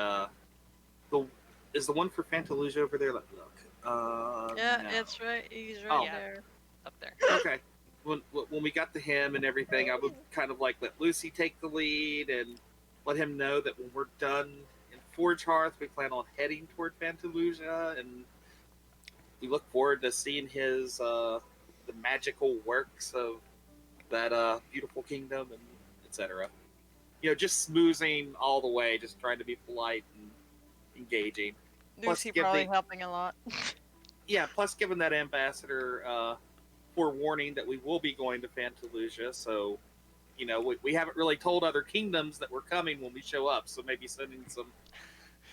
is the one for Fantalusia over there? Look. Yeah, no. it's right. He's right Yeah. there. Up there. Okay. When we got to him and everything, I would kind of like let Lucy take the lead and let him know that when we're done in Forge Hearth, we plan on heading toward Fantalusia, and we look forward to seeing his the magical works of that beautiful kingdom, and etc. Just schmoozing all the way, just trying to be polite and engaging. Lucy give probably the- helping a lot. Yeah, plus giving that ambassador forewarning that we will be going to Fantalusia, so we haven't really told other kingdoms that we're coming when we show up, so maybe sending some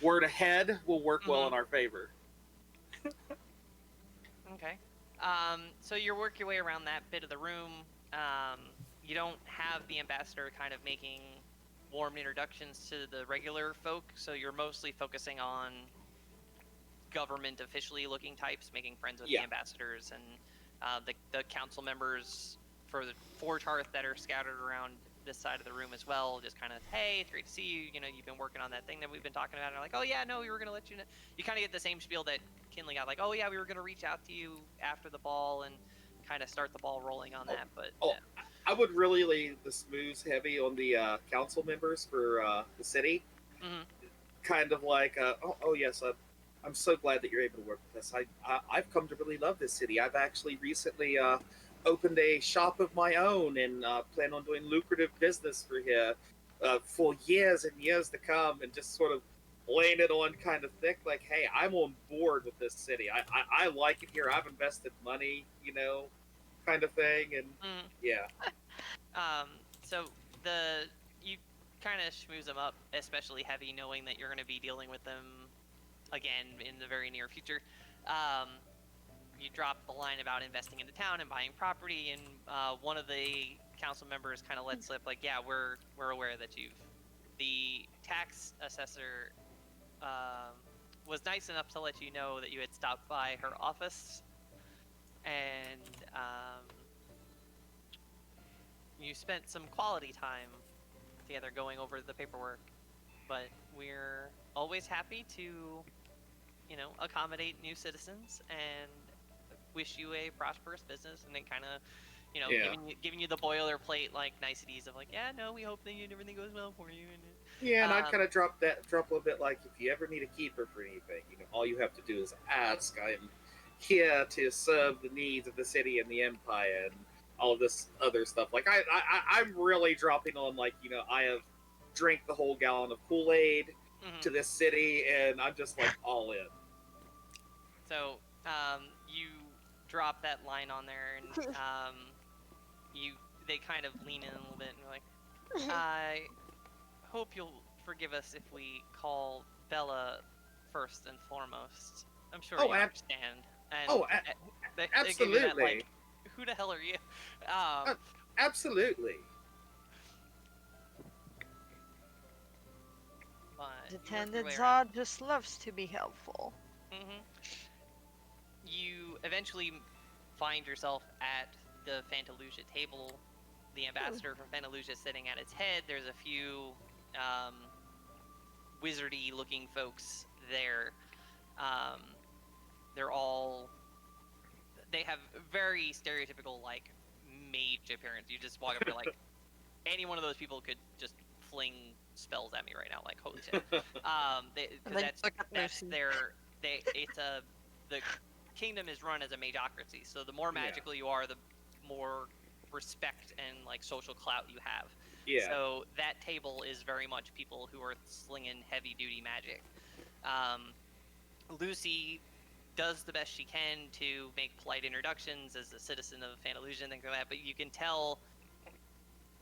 word ahead will work well in our favor. Okay. So you work your way around that bit of the room. You don't have the ambassador kind of making warm introductions to the regular folk, so you're mostly focusing on government officially looking types, making friends with the ambassadors and the council members for the Forge Hearth that are scattered around this side of the room as well. Just kind of, hey, it's great to see you. You've been working on that thing that we've been talking about. And they're like, oh yeah, no, we were gonna let you know. You kind of get the same spiel that Kinley got, like, oh yeah, we were gonna reach out to you after the ball and kind of start the ball rolling on that. But I would really lay the smooth heavy on the council members for the city. Mhm. Kind of like, oh yes, I'm so glad that you're able to work with us. I've come to really love this city. I've actually recently opened a shop of my own and plan on doing lucrative business for here for years and years to come, and just sort of laying it on kind of thick, like, hey, I'm on board with this city. I like it here. I've invested money, kind of thing, and Mm. yeah. So you kind of schmooze them up, especially heavy, knowing that you're going to be dealing with them again in the very near future. You drop the line about investing in the town and buying property, and one of the council members kind of let slip, like, yeah, we're aware that the tax assessor was nice enough to let you know that you had stopped by her office, and you spent some quality time together going over the paperwork. But we're always happy to, accommodate new citizens and wish you a prosperous business, and then kind of, Yeah. giving you the boilerplate like niceties of like, yeah, no, we hope that everything goes well for you. Yeah, and I'd Um, kind of drop a little bit, like, if you ever need a keeper for anything, all you have to do is ask. I am here to serve the needs of the city and the empire, and all of this other stuff. Like, I'm really dropping on, like, I have drank the whole gallon of Kool-Aid to this city, and I'm just, like, all in. So, you drop that line on there, and they kind of lean in a little bit, and you're like, I hope you'll forgive us if we call Bella first and foremost. I'm sure you understand. And they give you that, like, who the hell are you? Absolutely. The Attendant Zod just loves to be helpful. You eventually find yourself at the Fantalusia table. The ambassador from Fantalusia sitting at its head. There's a few wizardy-looking folks there. They have very stereotypical, like, mage appearance. You just walk up and like, any one of those people could just fling spells at me right now. Like, holy shit. The kingdom is run as a mageocracy. So the more magical you are, the more respect and, like, social clout you have. Yeah. So that table is very much people who are slinging heavy-duty magic. Lucy does the best she can to make polite introductions as a citizen of Fantalusia and things like that, but you can tell,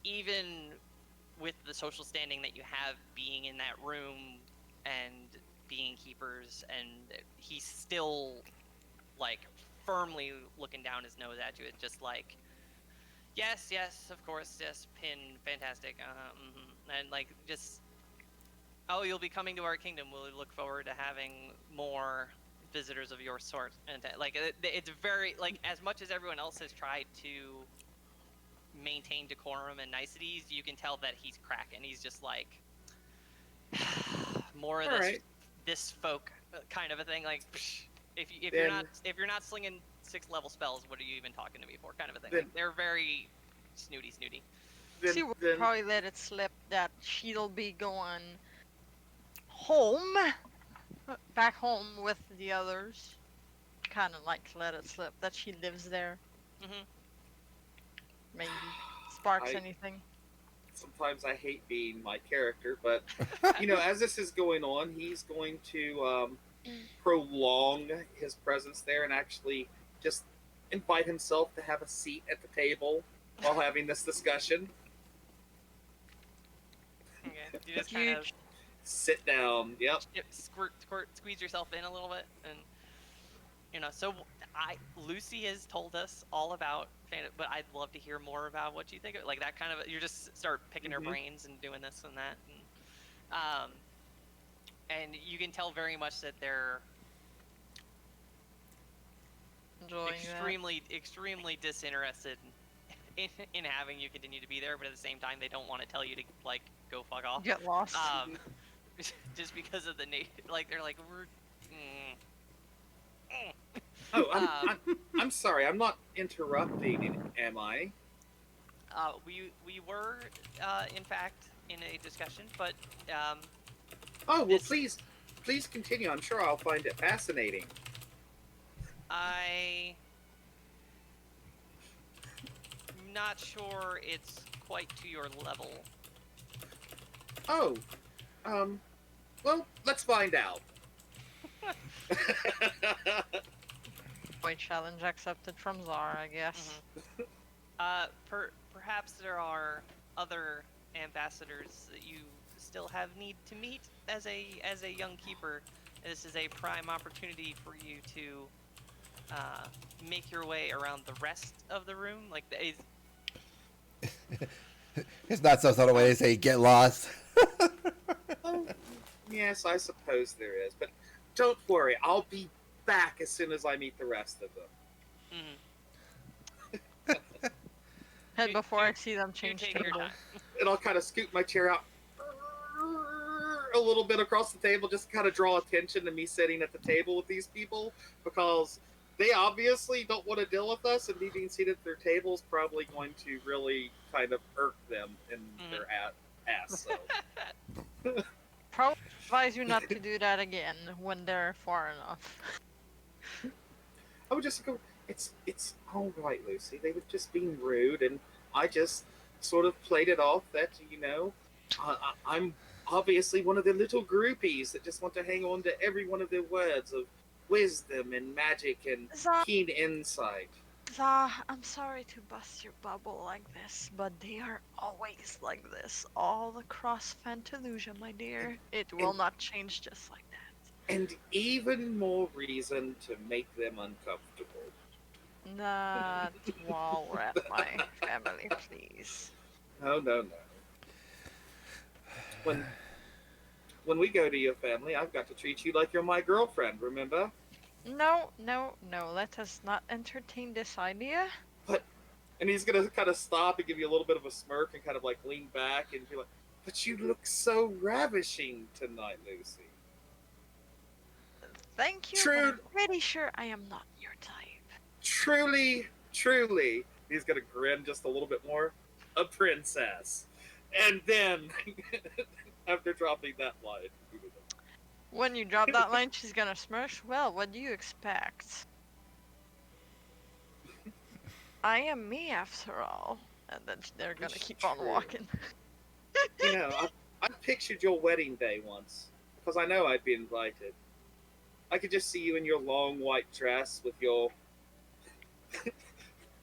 even with the social standing that you have being in that room and being keepers, and he's still, like, firmly looking down his nose at you. It's just like, yes, of course, yes, Pin, fantastic, and, like, just, oh, you'll be coming to our kingdom. We'll look forward to having more visitors of your sort. And, like, it's very, like, as much as everyone else has tried to maintain decorum and niceties, you can tell that he's cracking. He's just like, more of this folk kind of a thing. Like, if you're not slinging 6th level spells, what are you even talking to me for? Kind of a thing. Like, they're very snooty. She would probably let it slip that she'll be going home, back home with the others. Kind of like to let it slip that she lives there. Maybe sparks anything. Sometimes I hate being my character, but as this is going on, he's going to prolong his presence there and actually just invite himself to have a seat at the table while having this discussion. Okay, you just kind of sit down. Yep. Squirt, squeeze yourself in a little bit, and so Lucy has told us all about but I'd love to hear more about what you think of it. Like, that kind of, you just start picking her brains and doing this and that, and you can tell very much that they're enjoying extremely disinterested in having you continue to be there, but at the same time they don't want to tell you to, like, go fuck off. Get lost. Just because of the like, they're like, we're Oh, I'm sorry. I'm not interrupting, am I? We were, in fact, in a discussion, but oh, well, please continue. I'm sure I'll find it fascinating. not sure it's quite to your level. Oh, well, let's find out. Boy, challenge accepted from Zara, I guess. Perhaps there are other ambassadors that you still have need to meet as a young keeper. This is a prime opportunity for you to make your way around the rest of the room. Like, It's not so subtle way to say get lost. Oh, yes, I suppose there is, but don't worry, I'll be back as soon as I meet the rest of them. Head You- before you- I see them you change take your tables. time. And I'll kind of scoot my chair out a little bit across the table, just to kind of draw attention to me sitting at the table with these people, because they obviously don't want to deal with us, and me being seated at their table is probably going to really kind of irk them in their ass. So. Probably advise you not to do that again when they're far enough. I would just go, it's all right, Lucy. They were just being rude, and I just sort of played it off that, I'm obviously one of the little groupies that just want to hang on to every one of their words of wisdom and magic and Zara, keen insight. I'm sorry to bust your bubble like this, but they are always like this, all across Fantalusia, my dear. It will not change just like that. And even more reason to make them uncomfortable. Not while we're at my family, please. No. When we go to your family, I've got to treat you like you're my girlfriend, remember? No. Let us not entertain this idea. And he's gonna kind of stop and give you a little bit of a smirk and kind of like lean back and be like, "But you look so ravishing tonight, Lucy." Thank you. True. But I'm pretty sure I am not your type. Truly. He's gonna grin just a little bit more. A princess. And then, after dropping that line, When you drop that line, she's gonna smirch. Well, what do you expect? I am me after all. And then they're gonna It's keep on true. walking. I pictured your wedding day once because I know I'd be invited. I could just see you in your long white dress with your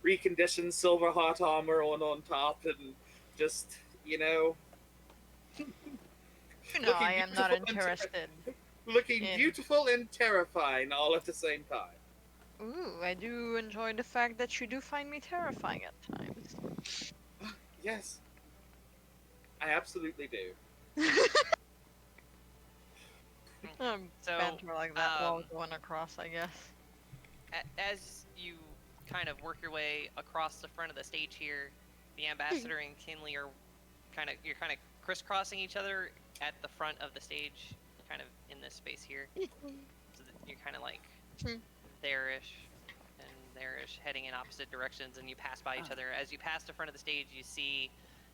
reconditioned silver hot armor on top, and just You know, Looking I am not beautiful and interested. looking In- beautiful and terrifying all at the same time. Ooh, I do enjoy the fact that you do find me terrifying at times. Yes, I absolutely do. So, Banter like that while going across, I guess. As you kind of work your way across the front of the stage here, the ambassador and Kinley are you're kind of crisscrossing each other at the front of the stage, kind of in this space here. So that you're kind of like there-ish and there-ish, heading in opposite directions, and you pass by each other. As you pass the front of the stage, you see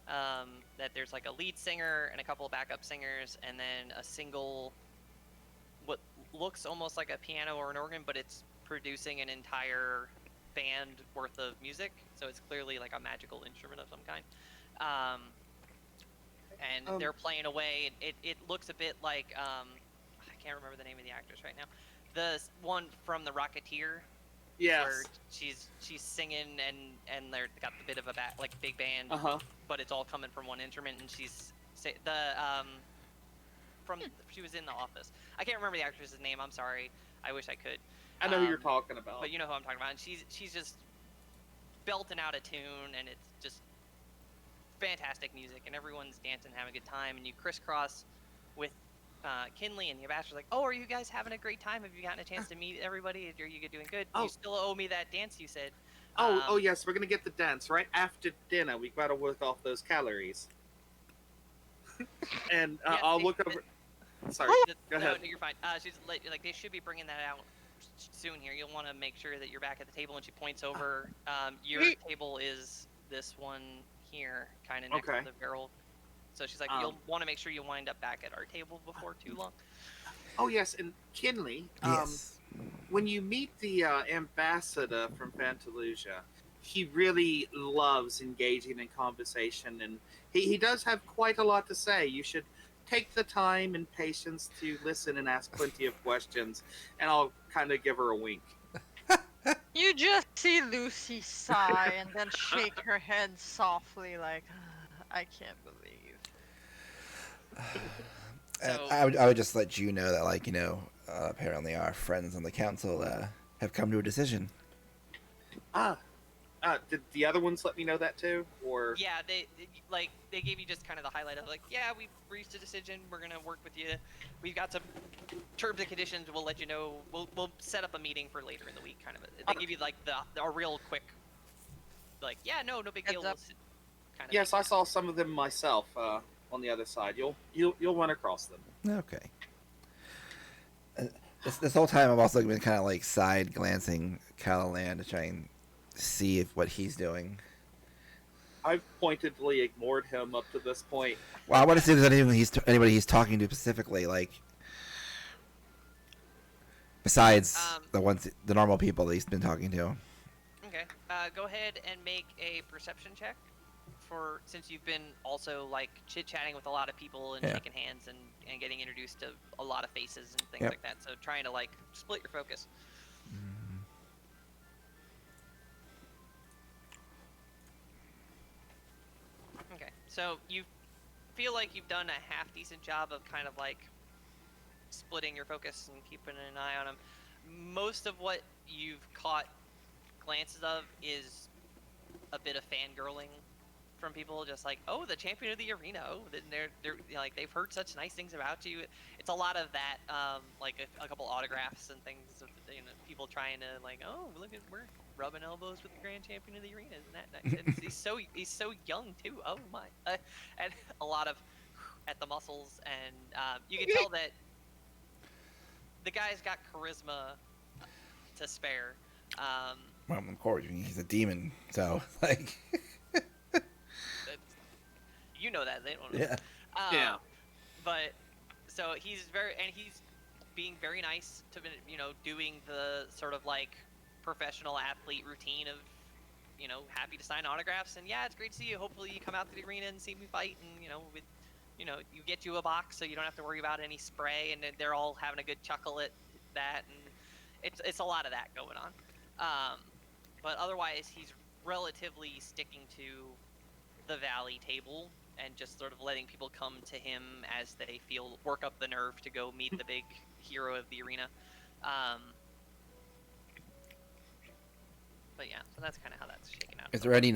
that there's like a lead singer and a couple of backup singers, and then a single, what looks almost like a piano or an organ, but it's producing an entire band worth of music, so it's clearly like a magical instrument of some kind. And they're playing away. It looks a bit like I can't remember the name of the actress right now. The one from The Rocketeer, Yes. where she's singing and they're got the bit of a big band, but it's all coming from one instrument, and she was in The Office. I can't remember the actress's name. I'm sorry. I wish I could. I know who you're talking about. But you know who I'm talking about. And she's just belting out a tune, and it's just fantastic music, and everyone's dancing, having a good time, and you crisscross with Kinley, and the ambassador's like, "Oh, are you guys having a great time? Have you gotten a chance to meet everybody? Are you doing good? Oh. You still owe me that dance you said." Oh yes, we're gonna get the dance right after dinner. We gotta work off those calories. And Yeah, I'll they- look over. Sorry, go ahead. No, you're fine. She's like they should be bringing that out soon here. You'll want to make sure that you're back at the table, and she points over. Your table is this one here, kind of next Okay. to the barrel. So she's like, you'll want to make sure you wind up back at our table before too long. Oh yes, and Kinley. Yes. When you meet the ambassador from Fantalusia, he really loves engaging in conversation, and he does have quite a lot to say. You should take the time and patience to listen and ask plenty of questions, and I'll kind of give her a wink. You just see Lucy sigh and then shake her head softly, like, I can't believe. So I would just let you know that, like, apparently our friends on the council have come to a decision. Did the other ones let me know that too, or yeah, they gave you just kind of the highlight of like, yeah, we've reached a decision. We're gonna work with you. We've got some terms and conditions. We'll let you know. We'll set up a meeting for later in the week. Kind of. They give you like a real quick, like, yeah, no big deal. Heads up. Kind of yes, thing. I saw some of them myself on the other side. You'll run across them. Okay. This whole time I've also been kind of like side glancing Calalan to try and see what he's doing. I've pointedly ignored him up to this point. Well, I want to see if there's anybody he's talking to specifically, like besides the normal people that he's been talking to. Okay. Go ahead and make a perception check since you've been also like chit-chatting with a lot of people and shaking hands and getting introduced to a lot of faces and things like that. So trying to like split your focus. Okay. So you feel like you've done a half decent job of kind of like splitting your focus and keeping an eye on them. Most of what you've caught glances of is a bit of fangirling from people, just like, oh, the champion of the arena, oh, they're like, they've heard such nice things about you. It's a lot of that, like a couple autographs and things of, people trying to like, oh, look at, we're rubbing elbows with the grand champion of the arena, isn't that nice? And he's so young too, oh my. And a lot of at the muscles, and you can tell that the guy's got charisma to spare. Well, of course, he's a demon, so like. You know that, they don't know. Yeah. Yeah. But so he's being very nice to, doing the sort of like professional athlete routine of, happy to sign autographs, and yeah, it's great to see you. Hopefully you come out to the arena and see me fight, and you get you a box so you don't have to worry about any spray, and they're all having a good chuckle at that, and it's a lot of that going on. But otherwise he's relatively sticking to the Valley table and just sort of letting people come to him as they work up the nerve to go meet the big hero of the arena. But yeah, so that's kind of how that's shaking out. Is there any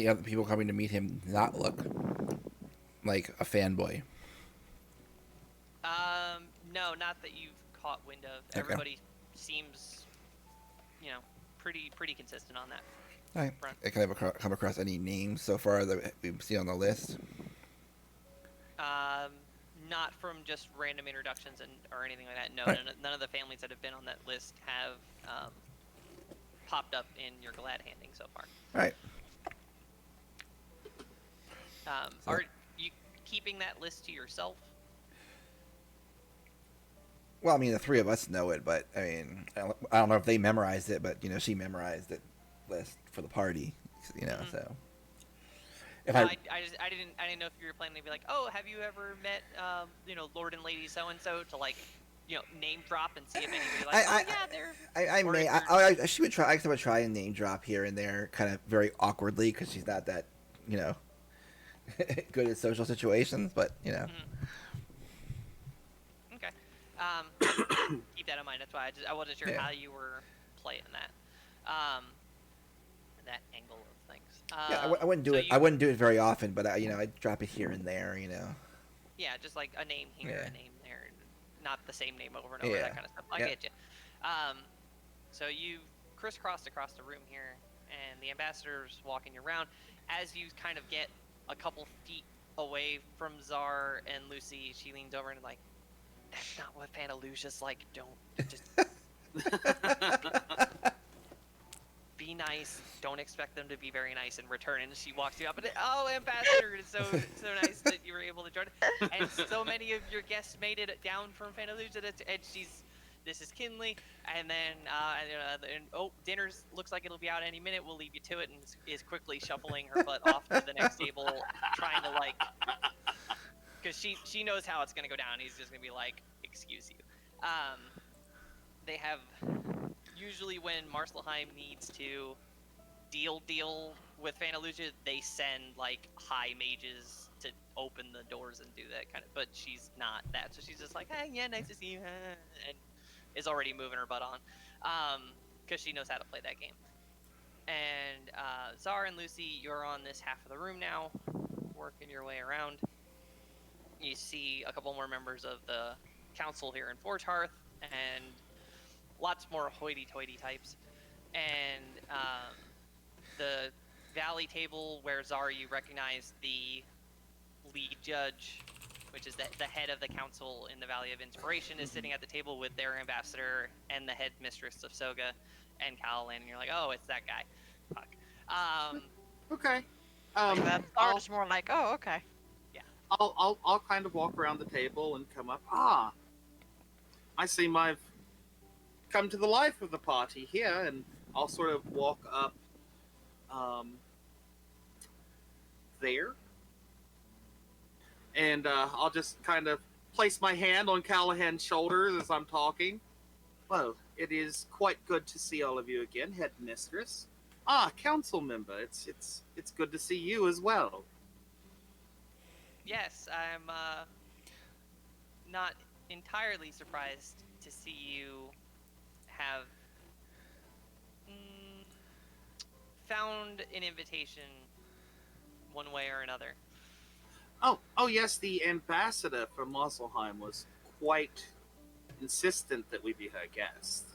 other people coming to meet him not look like a fanboy? No, not that you've caught wind of. Okay. Everybody seems, pretty consistent on that. All right. Can I come across any names so far that we've seen on the list? Not from just random introductions or anything like that. No, Right. none of the families that have been on that list have popped up in your glad handing so far. All right. Are you keeping that list to yourself? Well, I mean, the three of us know it, but I mean, I don't know if they memorized it, but she memorized it list for the party, Mm-hmm. So. I didn't know if you were planning to be like, oh, have you ever met, Lord and Lady so and so, to like, name drop and see if anybody they're. She would try. I would try and name drop here and there, kind of very awkwardly, because she's not that, good at social situations. But Mm-hmm. Okay. Keep that in mind. That's why I wasn't sure how you were playing that. That angle of things. I wouldn't do it. I wouldn't do it very often, but I'd drop it here and there. Yeah, just like a name here, Yeah. a name there, not the same name over and over, that kind of stuff. I get you. So you crisscrossed across the room here, and the ambassador's walking you around. As you kind of get a couple feet away from Czar and Lucy, she leans over and like, that's not what Fantalucia's like. Don't just be nice. Don't expect them to be very nice in return. And she walks you up and, oh, ambassador, it's so nice that you were able to join. And so many of your guests made it down from Fantalucia, and she's this is Kinley, and then dinner's looks like it'll be out any minute. We'll leave you to it, and is quickly shuffling her butt off to the next table, trying to like, because she knows how it's gonna go down. He's just gonna be like, excuse you. They have usually when Marcelheim needs to deal with Fantalucia, they send like high mages to open the doors and do that kind of, but she's not that, so she's just like, hey, yeah, nice to see you, and is already moving her butt on, because she knows how to play that game. And Zara and Lucy, you're on this half of the room now, working your way around. You see a couple more members of the council here in Forge Hearth, and lots more hoity-toity types, and the Valley table where Zara, you recognize the lead judge, which is the head of the council in the Valley of Inspiration, is sitting at the table with their ambassador and the head mistress of Soga and Calalan, and you're like, oh, it's that guy. Fuck. Okay. That Zara's more like, oh, okay. I'll kind of walk around the table and come up. Ah, I seem I've come to the life of the party here, and I'll sort of walk up there, and I'll just kind of place my hand on Callahan's shoulders as I'm talking. Well, it is quite good to see all of you again, headmistress. Ah, council member, it's good to see you as well. Yes, I'm not entirely surprised to see you have found an invitation one way or another. Oh yes, the ambassador from Mosselheim was quite insistent that we be her guest.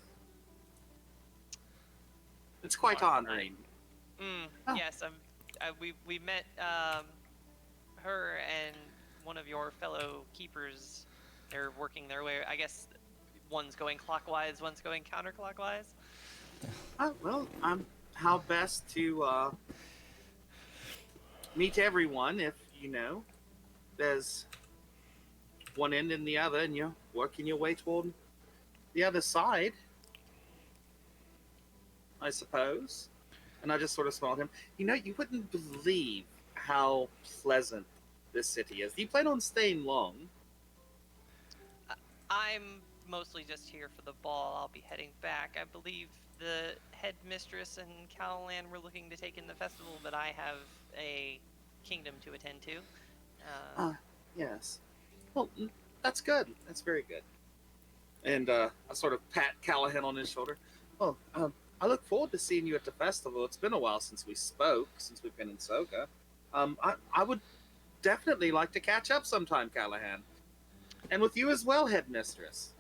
It's quite honoring. Oh. Yes, we met her and one of your fellow keepers. They're working their way. I guess one's going clockwise, one's going counterclockwise. Well, how best to meet everyone if, there's one end and the other, and you're working your way toward the other side, I suppose. And I just sort of smiled at him. You wouldn't believe how pleasant this city is. Do you plan on staying long? I'm mostly just here for the ball. I'll be heading back. I believe the headmistress and Calalan were looking to take in the festival, but I have a kingdom to attend to. Yes. Well, that's good. That's very good. And I sort of pat Callahan on his shoulder. Oh, I look forward to seeing you at the festival. It's been a while since we spoke, since we've been in Soga. I would definitely like to catch up sometime, Callahan. And with you as well, headmistress.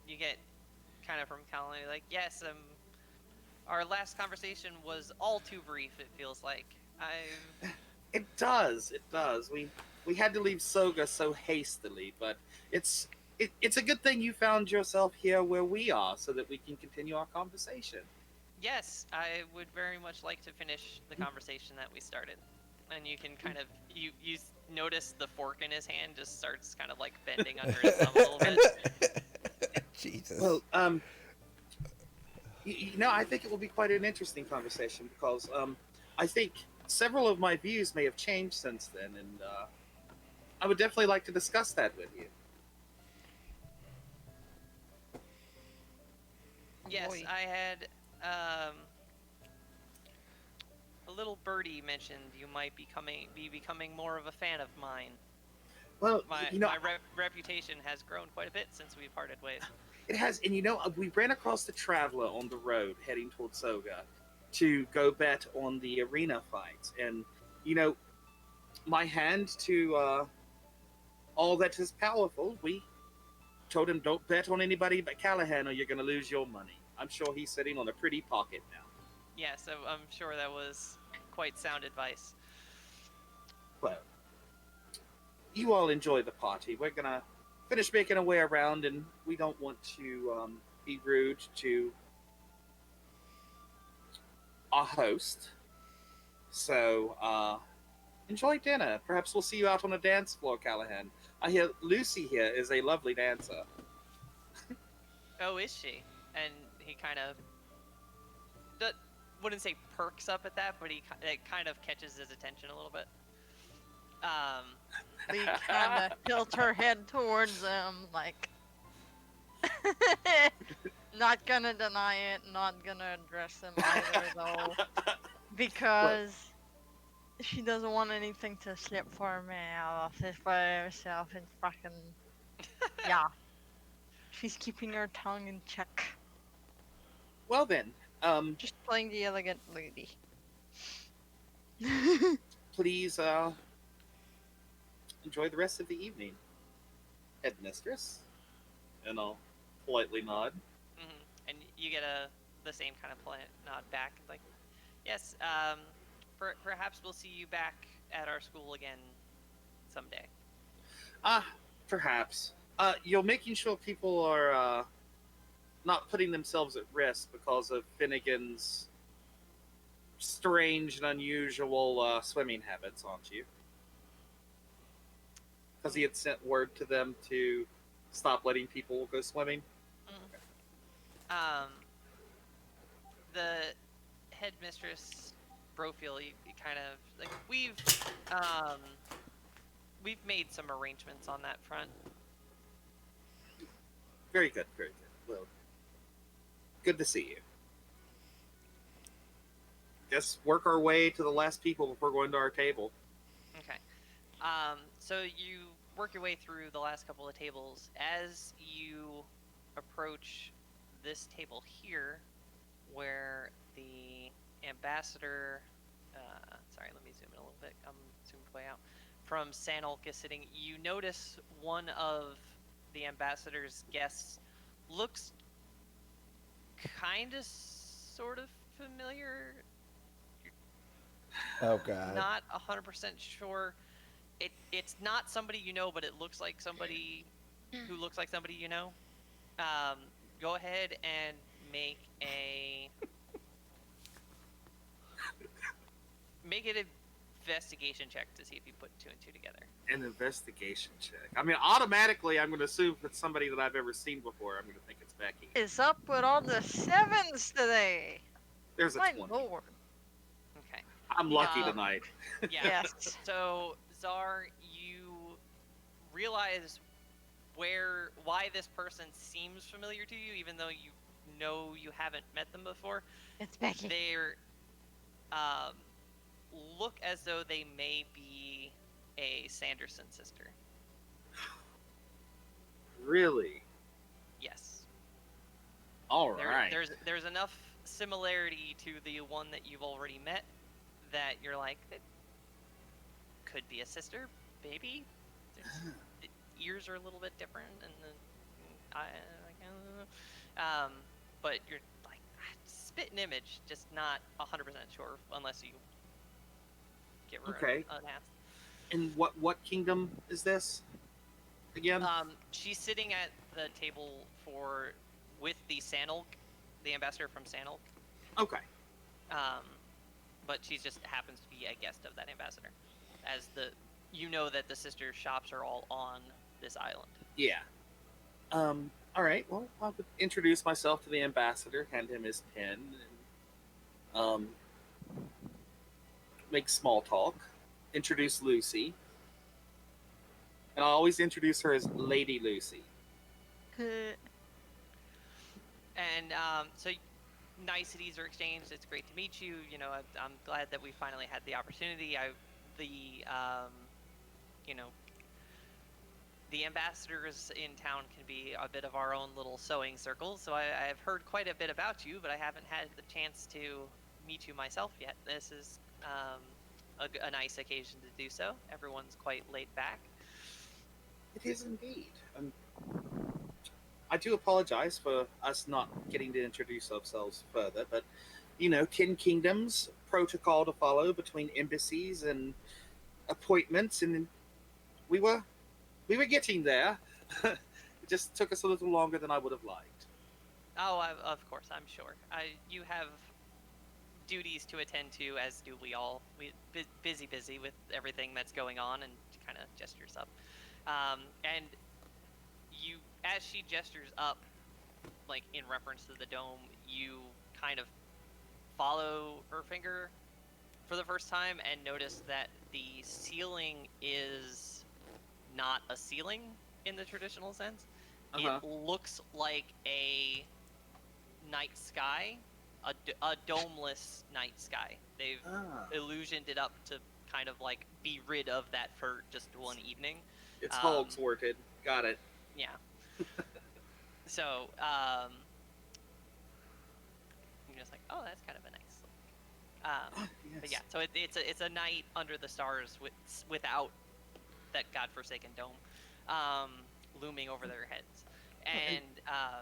You get kind of from Callahan, like, yes, our last conversation was all too brief, it feels like. It does. We had to leave Soga so hastily, but it's a good thing you found yourself here where we are, so that we can continue our conversation. Yes, I would very much like to finish the conversation that we started. And you can kind of you notice the fork in his hand just starts kind of like bending under his thumb a little bit. Jesus. Well, I think it will be quite an interesting conversation because I think several of my views may have changed since then, and I would definitely like to discuss that with you. Yes, Boy. I had a little birdie mentioned you might be becoming more of a fan of mine. Well, My reputation has grown quite a bit since we parted ways. It has, and we ran across the Traveler on the road heading towards Soga to go bet on the arena fight, and my hand to all that is powerful. We told him don't bet on anybody but Callahan, or you're going to lose your money. I'm sure he's sitting on a pretty pocket now. Yes, I'm sure that was quite sound advice. Well, you all enjoy the party. We're gonna finish making our way around, and we don't want to be rude to our host. So, enjoy dinner. Perhaps we'll see you out on a dance floor, Callahan. I hear Lucy here is a lovely dancer. Oh, is she? And he kind of wouldn't say perks up at that, but it kind of catches his attention a little bit. We kind of tilt her head towards him, like, not gonna deny it, not gonna address him either, though, because she doesn't want anything to slip for her mouth for herself and fucking, yeah. She's keeping her tongue in check. Well then, Just playing the elegant lady. please enjoy the rest of the evening, headmistress. And I'll politely nod. And you get the same kind of nod back, like, yes. Perhaps we'll see you back at our school again someday. Perhaps. You're making sure people are not putting themselves at risk because of Finnegan's strange and unusual swimming habits, aren't you? Because he had sent word to them to stop letting people go swimming. The headmistress, Brofield, you kind of like we've made some arrangements on that front. Very good, very good. Well, good to see you. Guess work our way to the last people before going to our table. Okay. So you work your way through the last couple of tables. As you approach this table here, where the ambassador, sorry, let me zoom in a little bit. I'm zoomed way out. From Sanolk is sitting. You notice one of the ambassador's guests looks kind of, sort of familiar. Oh god. Not 100% sure. It's not somebody you know, but it looks like somebody who looks like somebody you know. Go ahead and make an investigation check to see if you put two and two together. An investigation check. I mean, automatically, I'm going to assume if it's somebody that I've ever seen before, I'm going to think it's Becky. Is up with all the sevens today. There's a My 20. lord. Okay. I'm lucky tonight. Yeah. Yes. So, Czar, you realize why this person seems familiar to you, even though you know you haven't met them before. It's Becky. They're look as though they may be a Sanderson sister. Really? Yes. All right. There's enough similarity to the one that you've already met that you're like, it could be a sister, maybe. The ears are a little bit different, and but you're like, spit an image, just not 100% sure unless you get rid of an ass. And what kingdom is this again? She's sitting at the table with the Sanolk, the ambassador from Sanolk. Okay. But she just happens to be a guest of that ambassador, as you know that the sister shops are all on this island. Yeah. All right. Well, I would introduce myself to the ambassador, hand him his pen, and make small talk. Introduce Lucy, and I always introduce her as Lady Lucy. And so niceties are exchanged. It's great to meet you. You know, I'm glad that we finally had the opportunity. The ambassadors in town can be a bit of our own little sewing circle. So I've heard quite a bit about you, but I haven't had the chance to meet you myself yet. This is a nice occasion to do so. Everyone's quite laid back. It is indeed. I do apologize for us not getting to introduce ourselves further, but 10 kingdoms, protocol to follow between embassies and appointments, and we were getting there. It just took us a little longer than I would have liked. Oh, of course, I'm sure. You have duties to attend to, as do we all. Busy with everything that's going on, and kind of gestures up. And as she gestures up, like in reference to the dome, you kind of follow her finger for the first time and notice that the ceiling is not a ceiling in the traditional sense. Uh-huh. It looks like a night sky, a domeless night sky. They've Ah, illusioned it up to kind of like be rid of that for just one evening. it's Um, Hogsworted. Got it. Yeah. So, you're just like, oh, that's kind of a nice look. But yeah, Yes. so it's a night under the stars without that godforsaken dome looming over their heads. And yeah.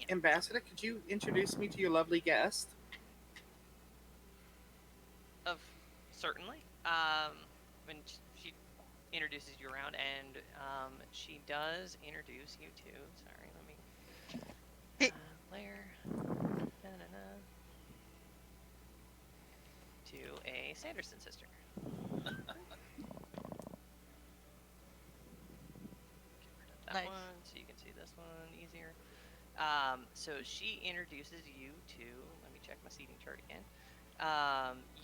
Ambassador, could you introduce me to your lovely guest? Of certainly. When she introduces you around, and she does introduce you to. Sorry, let me. Player. Da-da-da, to a Sanderson sister. Get rid of that Nice. one so you can see this one easier. So she introduces you to. Let me check my seating chart again.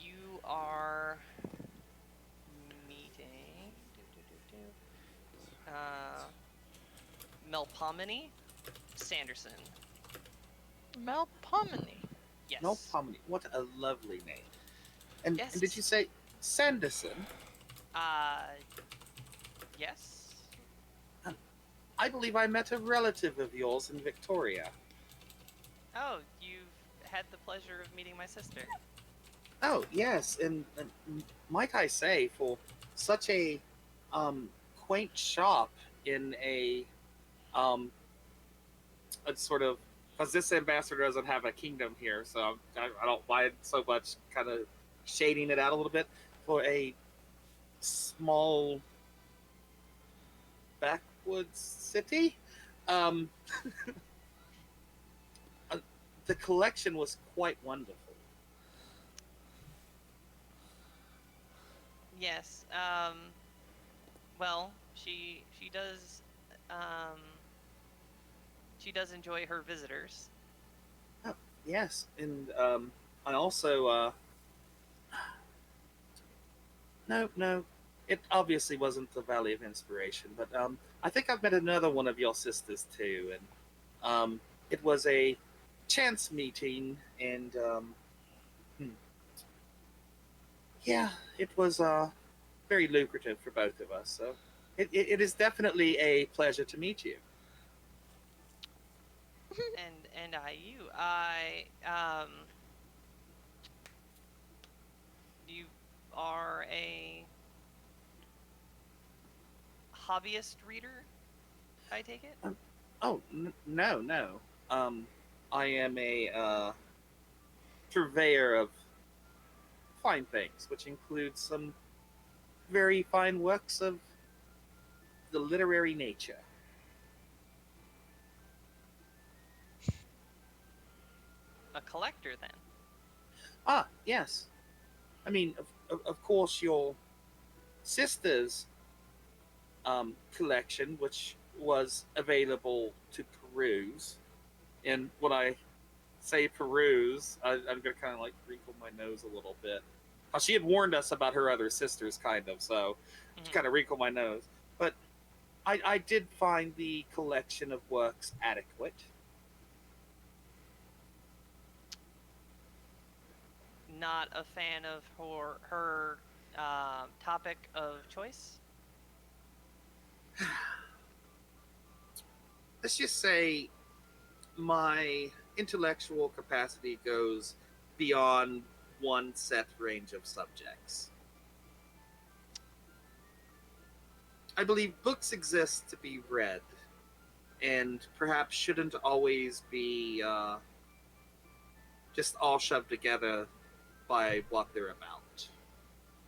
You are meeting Melpomene Sanderson. Melpomene. Yes. No, Pomini. What a lovely name. And, Yes. and did you say Sanderson? Yes. I believe I met a relative of yours in Victoria. Oh, you've had the pleasure of meeting my sister. Oh, yes, and might I say, for such a quaint shop in a sort of, because this ambassador doesn't have a kingdom here, so I don't mind so much kind of shading it out a little bit for a small backwoods city. Um, the collection was quite wonderful. Yes. Well, um she does enjoy her visitors. Oh, yes, and I also no, it obviously wasn't the Valley of Inspiration, but I think I've met another one of your sisters too, and it was a chance meeting, and hmm, yeah, it was very lucrative for both of us. So it is definitely a pleasure to meet you. And you are a hobbyist reader, I take it? Oh no. Um, I am a purveyor of fine things, which includes some very fine works of the literary nature. A collector then. Ah, yes. I mean, of course, your sister's collection, which was available to peruse. And when I say peruse, I'm going to kind of like wrinkle my nose a little bit. She had warned us about her other sisters, kind of, so Mhm. kind of wrinkle my nose. But I did find the collection of works adequate. Not a fan of her topic of choice. Let's just say my intellectual capacity goes beyond one set range of subjects. I believe books exist to be read, and perhaps shouldn't always be just all shoved together by what they're about.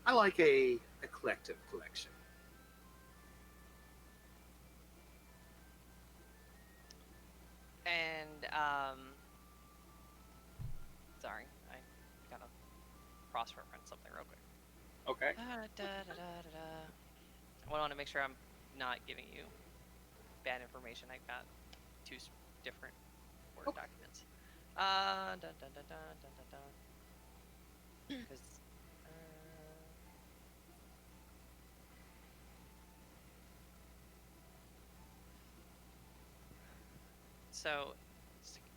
I like a collective collection. And sorry, I gotta cross-reference something real quick. Okay. I want to make sure I'm not giving you bad information. I got different Word Okay. documents. Dun dun dun dun dun dun dun. 'Cause, so,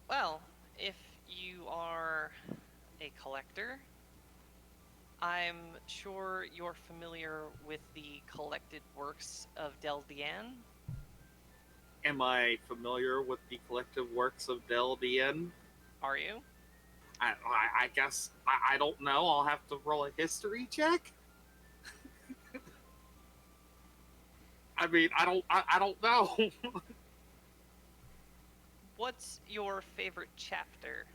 well, if you are a collector, I'm sure you're familiar with the collected works of Del Diane. Am I familiar with the collective works of Del Dien? Are you? I guess I don't know. I'll have to roll a history check. I mean, I don't know. What's your favorite chapter?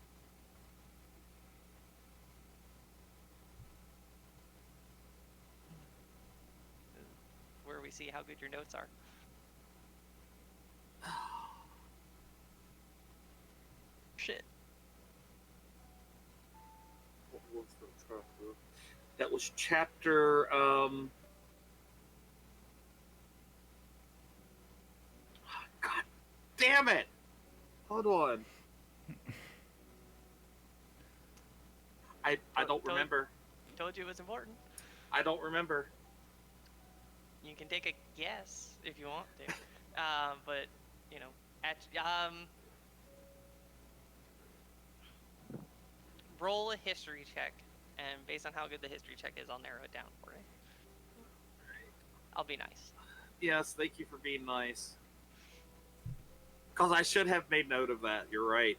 Where we see how good your notes are. Shit. What was the chapter? That was chapter. God damn it! Hold on. I don't remember. Told you it was important. I don't remember. You can take a guess if you want to, but you know, roll a history check, and based on how good the history check is, I'll narrow it down for you. I'll be nice. Yes, thank you for being nice. Because I should have made note of that. You're right.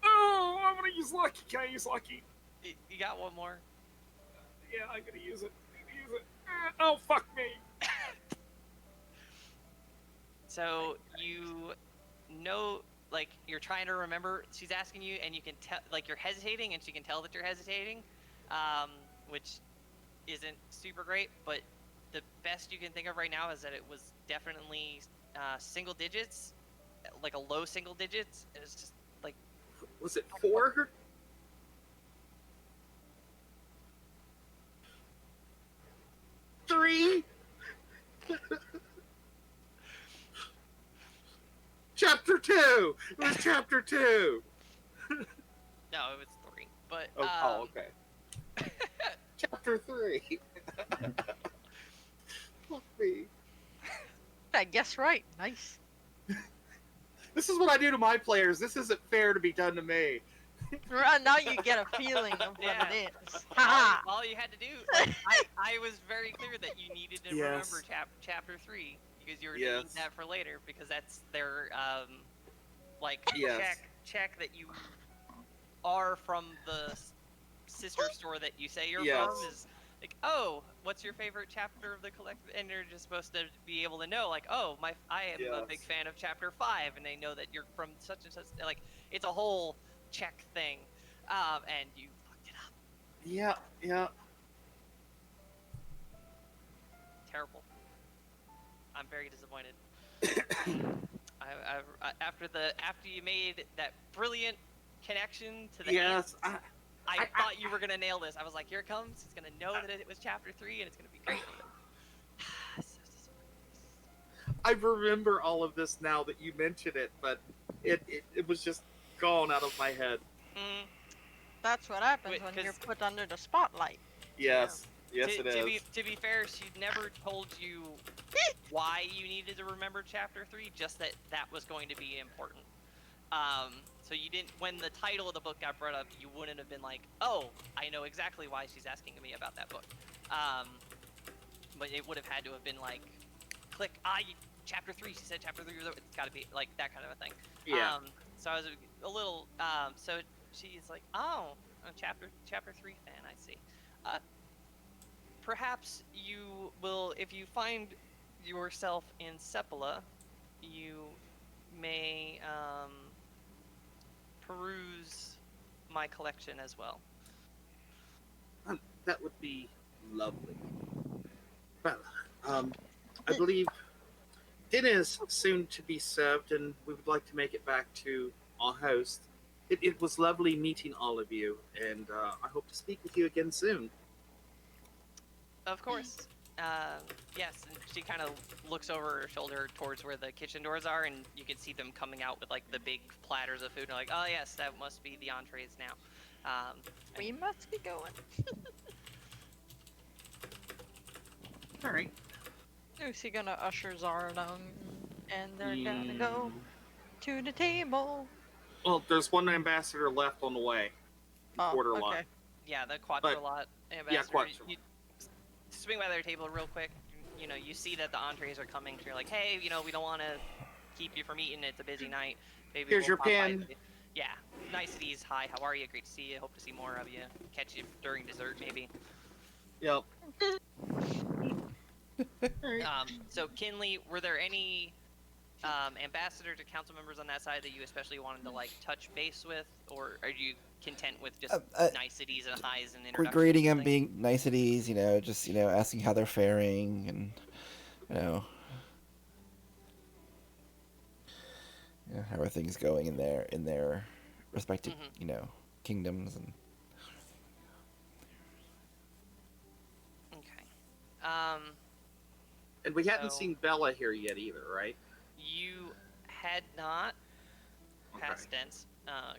Oh, I'm gonna use lucky. Can I use lucky? You got one more. Yeah, I'm gonna use it. Oh, fuck me. So you know, like you're trying to remember. She's asking you, and you can tell, like you're hesitating, and she can tell that you're hesitating, which isn't super great. But the best you can think of right now is that it was definitely single digits, like a low single digits. It was just like Was it 4? Three? Chapter 2! It was chapter 2! no, it was 3. But Oh, okay. Chapter 3. Fuck me. I guess right. Nice. This is what I do to my players. This isn't fair to be done to me. Right, now you get a feeling of what Yeah. it is. Haha. all you had to do, like, I was very clear that you needed to Yes. remember chapter 3 because you were Yes. needing that for later because that's their like Yes. check that you are from the sister store that you say you're Yes. from is like, oh, what's your favorite chapter of the collective? And you're just supposed to be able to know, like, oh, I am a big Yes. fan of chapter 5, and they know that you're from such and such. Like, it's a whole check thing, and you fucked it up. Yeah. Terrible. I'm very disappointed. After you made that brilliant connection to the Yes. ants, I thought you were gonna nail this. I was like, here it comes. He's gonna know that it was chapter 3, and it's gonna be great. So disappointed. I remember all of this now that you mention it, but it was just gone out of my head. Mm, That's what happens Wait, when you're 'cause- put under the spotlight. Yes. Yes, it to is. be fair, she never told you why you needed to remember chapter 3, just that was going to be important. So you didn't, when the title of the book got brought up, you wouldn't have been like, oh, I know exactly why she's asking me about that book. But it would have had to have been like, click, chapter 3, she said chapter 3, it's got to be like that kind of a thing. Yeah. So I was a little, so she's like, oh, a chapter 3 fan, I see. Perhaps you will, if you find yourself in Sepala, you may peruse my collection as well. That would be lovely. Well, I believe dinner is soon to be served, and we would like to make it back to our host. It was lovely meeting all of you, and I hope to speak with you again soon. Of course. Yes, and she kind of looks over her shoulder towards where the kitchen doors are, and you can see them coming out with like the big platters of food. And like, oh yes, that must be the entrees now. We must be going. All right. Lucy gonna usher Zara down, and they're gonna go to the table. Well, there's one ambassador left on the way. Oh, Quarter okay. lot. Yeah, the quadrilot ambassador. quadrilot. You swing by their table real quick. You know, you see that the entrees are coming. So you're like, hey, you know, we don't want to keep you from eating. It's a busy night. Maybe Here's we'll your pop by pen. the- Yeah, niceties. Hi, how are you? Great to see you. Hope to see more of you. Catch you during dessert, maybe. Yep. So Kinley, were there any ambassadors or council members on that side that you especially wanted to like touch base with, or are you content with just niceties and highs and introductions? Greeting them, being nice at ease, just asking how they're faring, and how are things going in their respective kingdoms and. Okay. And we hadn't So- seen Bella here yet either, right? You had not Okay. past tense,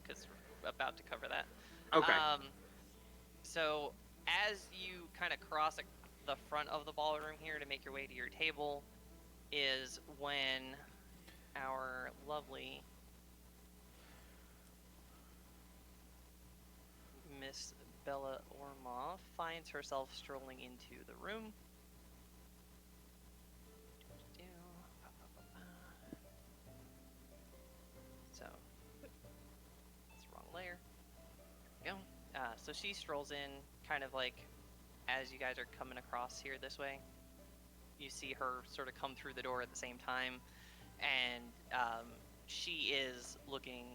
because we're about to cover that. Okay. So as you kind of cross the front of the ballroom here to make your way to your table, is when our lovely Miss Bella Orma finds herself strolling into the room. So, that's the wrong layer. There we go. So she strolls in, kind of like as you guys are coming across here this way. You see her sort of come through the door at the same time, and she is looking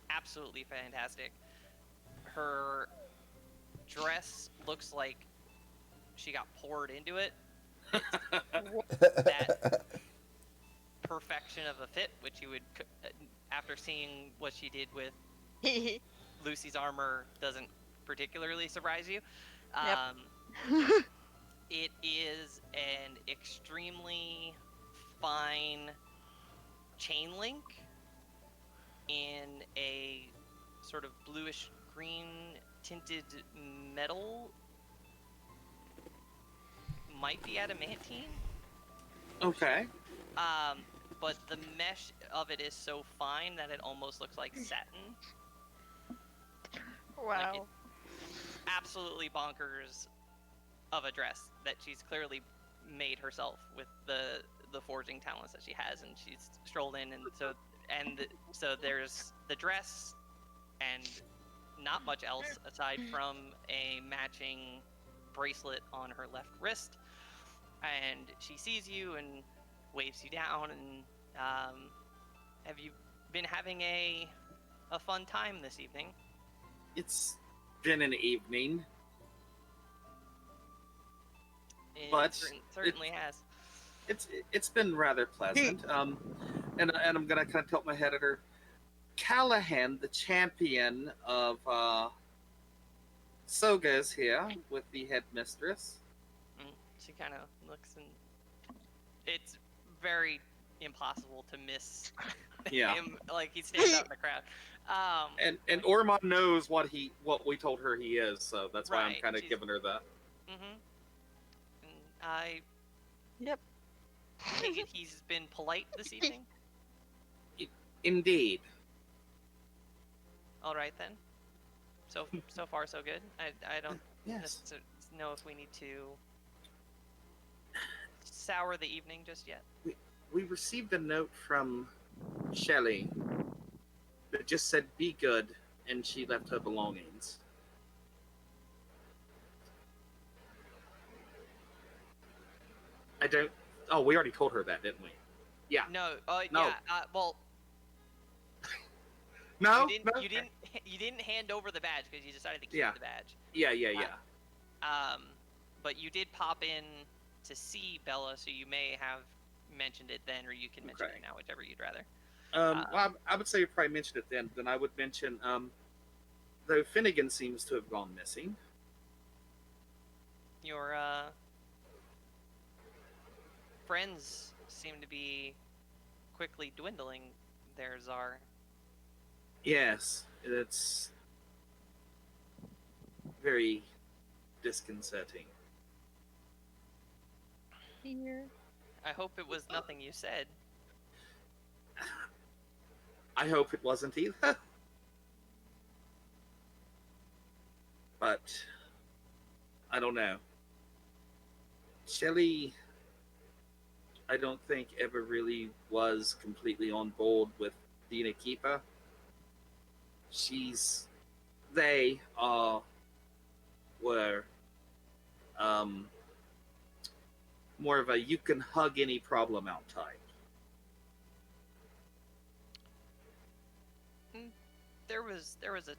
absolutely fantastic. Her dress looks like she got poured into it. That perfection of a fit, which you would, after seeing what she did with Lucy's armor, doesn't particularly surprise you. Yep. It is an extremely fine chain link in a sort of bluish green tinted metal. Might be adamantine. Okay. But the mesh of it is so fine that it almost looks like satin. Wow. Absolutely bonkers of a dress that she's clearly made herself with the forging talents that she has, and she's strolled in, and so there's the dress and not much else aside from a matching bracelet on her left wrist, and she sees you and waves you down. And have you been having a fun time this evening? It's been an evening. It But certainly has. It's been rather pleasant. And I'm gonna kind of tilt my head at her. Callahan, the champion of Soga, is here with the headmistress. She kind of looks, and it's very impossible to miss Yeah. him. Like, he stands out in the crowd. And Ormond knows what we told her he is, so that's why I'm Right, kind of she's- giving her that. Mm-hmm. And I Yep. take it he's been polite this evening. Indeed. All right then. So far so good. I don't Yes. necessarily know if we need to sour the evening just yet. We received a note from Shelley that just said "be good," and she left her belongings. I don't. Oh, we already told her that, didn't we? Yeah. No. No. Yeah. Well, No. you No? didn't hand over the badge because you decided to keep Yeah. the badge. Yeah. But you did pop in to see Bella, so you may have mentioned it then, or you can mention Okay. it now, whichever you'd rather. Well, I would say you probably mentioned it then. Then I would mention, though Finnegan seems to have gone missing. Your friends seem to be quickly dwindling there, Czar. Yes, it's very disconcerting. Here. I hope it was nothing you said. I hope it wasn't either. But I don't know. Shelley, I don't think ever really was completely on board with Dina Keeper. They were um, more of a you can hug any problem out type. There was a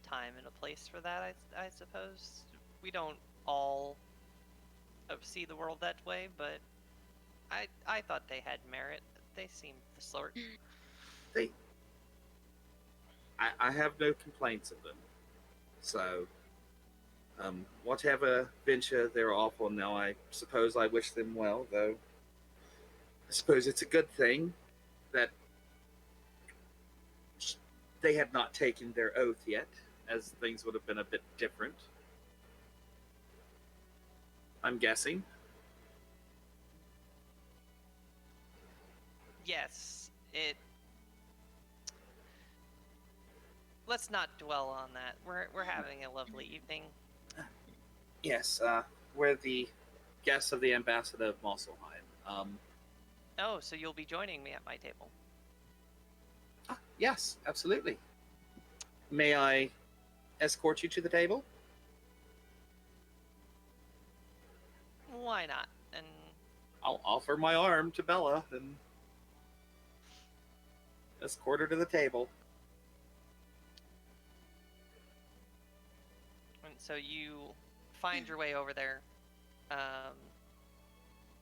time and a place for that, I suppose. We don't all see the world that way, but I thought they had merit. They seemed the sort. They, I have no complaints of them. So, whatever venture they're off on now, I suppose I wish them well, though. I suppose it's a good thing that they had not taken their oath yet, as things would have been a bit different. I'm guessing. Yes, it. Let's not dwell on that. We're having a lovely evening. Yes, we're the guests of the ambassador of Mosselheim. Oh, so you'll be joining me at my table. Yes, absolutely. May I escort you to the table? Why not? And I'll offer my arm to Bella and escort her to the table. so you find your way over there,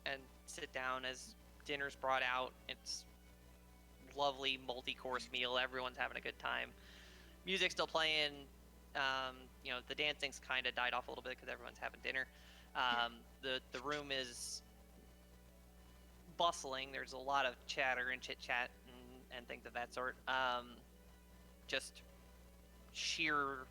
and sit down as dinner's brought out. It's lovely multi-course meal. Everyone's having a good time. Music's still playing. The dancing's kind of died off a little bit because everyone's having dinner. The room is bustling. There's a lot of chatter and chit chat and things of that sort. Just sheer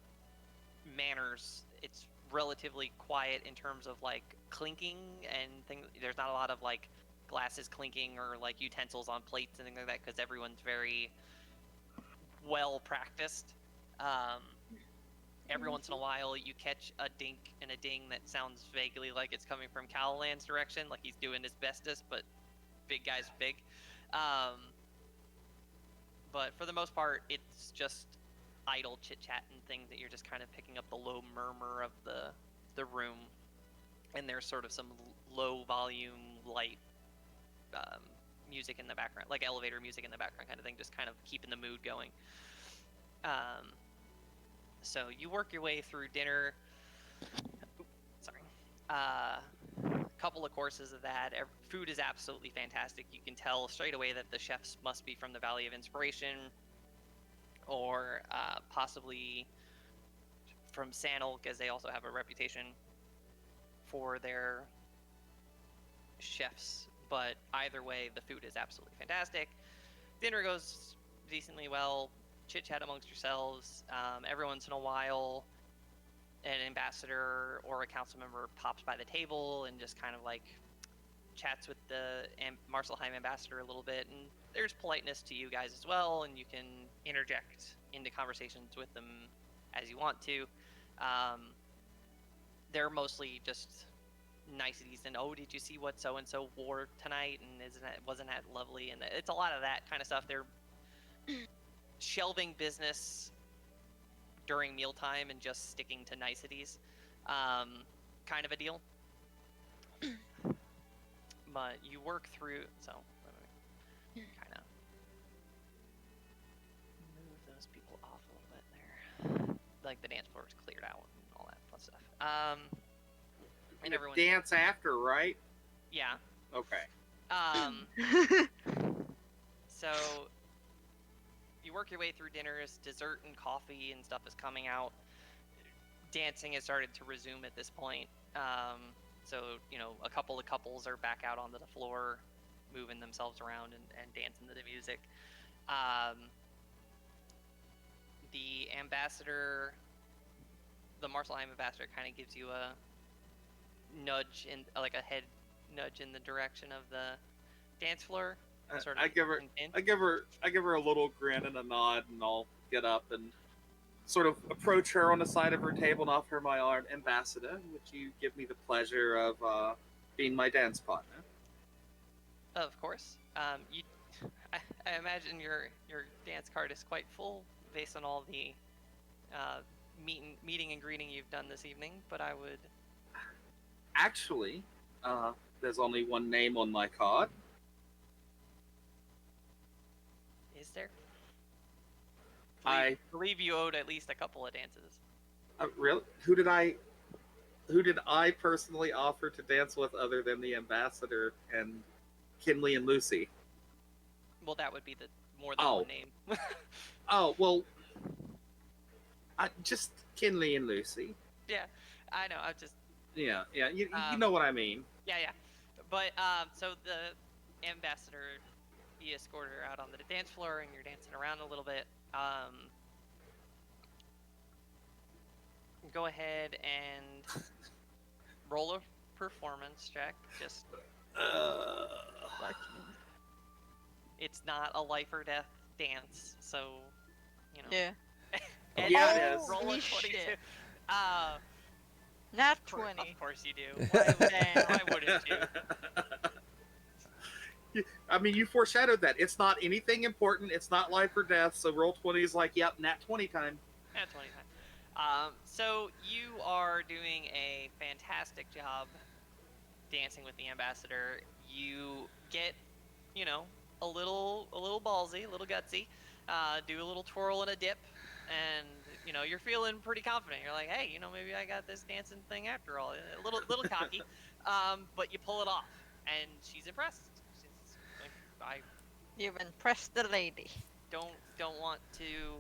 manners. It's relatively quiet in terms of like clinking and things. There's not a lot of like glasses clinking or like utensils on plates and things like that because everyone's very well practiced. Every once in a while, you catch a dink and a ding that sounds vaguely like it's coming from Calaland's direction, like he's doing his bestest, but big guy's big. But for the most part, it's just idle chit-chat and things that you're just kind of picking up the low murmur of the room. And there's sort of some low volume, light music in the background, like elevator music in the background kind of thing, just kind of keeping the mood going. So you work your way through dinner. A couple of courses of that. Food is absolutely fantastic. You can tell straight away that the chefs must be from the Valley of Inspiration, or possibly from Sanilk, as they also have a reputation for their chefs. But either way, the food is absolutely fantastic. Dinner goes decently well. Chit chat amongst yourselves. Every once in a while, an ambassador or a council member pops by the table and just kind of like chats with the Marcelheim ambassador a little bit. And there's politeness to you guys as well, and you can interject into conversations with them as you want to. They're mostly just niceties and, oh, did you see what so and so wore tonight, and wasn't that lovely? And it's a lot of that kind of stuff. They're shelving business during mealtime and just sticking to niceties, kind of a deal. But you work through, so kind of move those people off a little bit there. Like the dance floor is cleared out and all that fun stuff. And everyone Dance after, right? Yeah. Okay. So you work your way through dinners, dessert and coffee and stuff is coming out. Dancing has started to resume at this point. So, a couple of couples are back out onto the floor, moving themselves around and dancing to the music. The ambassador, the Marcelheim ambassador, kind of gives you a nudge like a head nudge in the direction of the dance floor. Sort of I give her a little grin and a nod, and I'll get up and sort of approach her on the side of her table and offer her my arm. Ambassador, would you give me the pleasure of being my dance partner? Of course. I imagine your dance card is quite full based on all the meeting and greeting you've done this evening, but I would. Actually, there's only one name on my card. Is there? I believe you owed at least a couple of dances. Really? Who did I personally offer to dance with other than the ambassador and Kinley and Lucy? Well, that would be the more than one name. Oh well, just Kinley and Lucy. Yeah, I know. I'm just. Yeah. You know what I mean. Yeah. But so the ambassador, you escort her out onto the dance floor, and you're dancing around a little bit. Go ahead and roll a performance check. Just. It's not a life or death dance, so Yeah. And Yeah, it is. Roll a Holy 22. shit. Not Of 20. course you do. Why wouldn't you? I mean, you foreshadowed that. It's not anything important. It's not life or death. So roll 20 is like, yep, nat 20 time. Nat 20 time. So you are doing a fantastic job dancing with the ambassador. You get, a little ballsy, a little gutsy. Do a little twirl and a dip, and you're feeling pretty confident. You're like, hey, maybe I got this dancing thing after all. A little cocky, but you pull it off, and she's impressed. She's like, You've impressed the lady. don't want to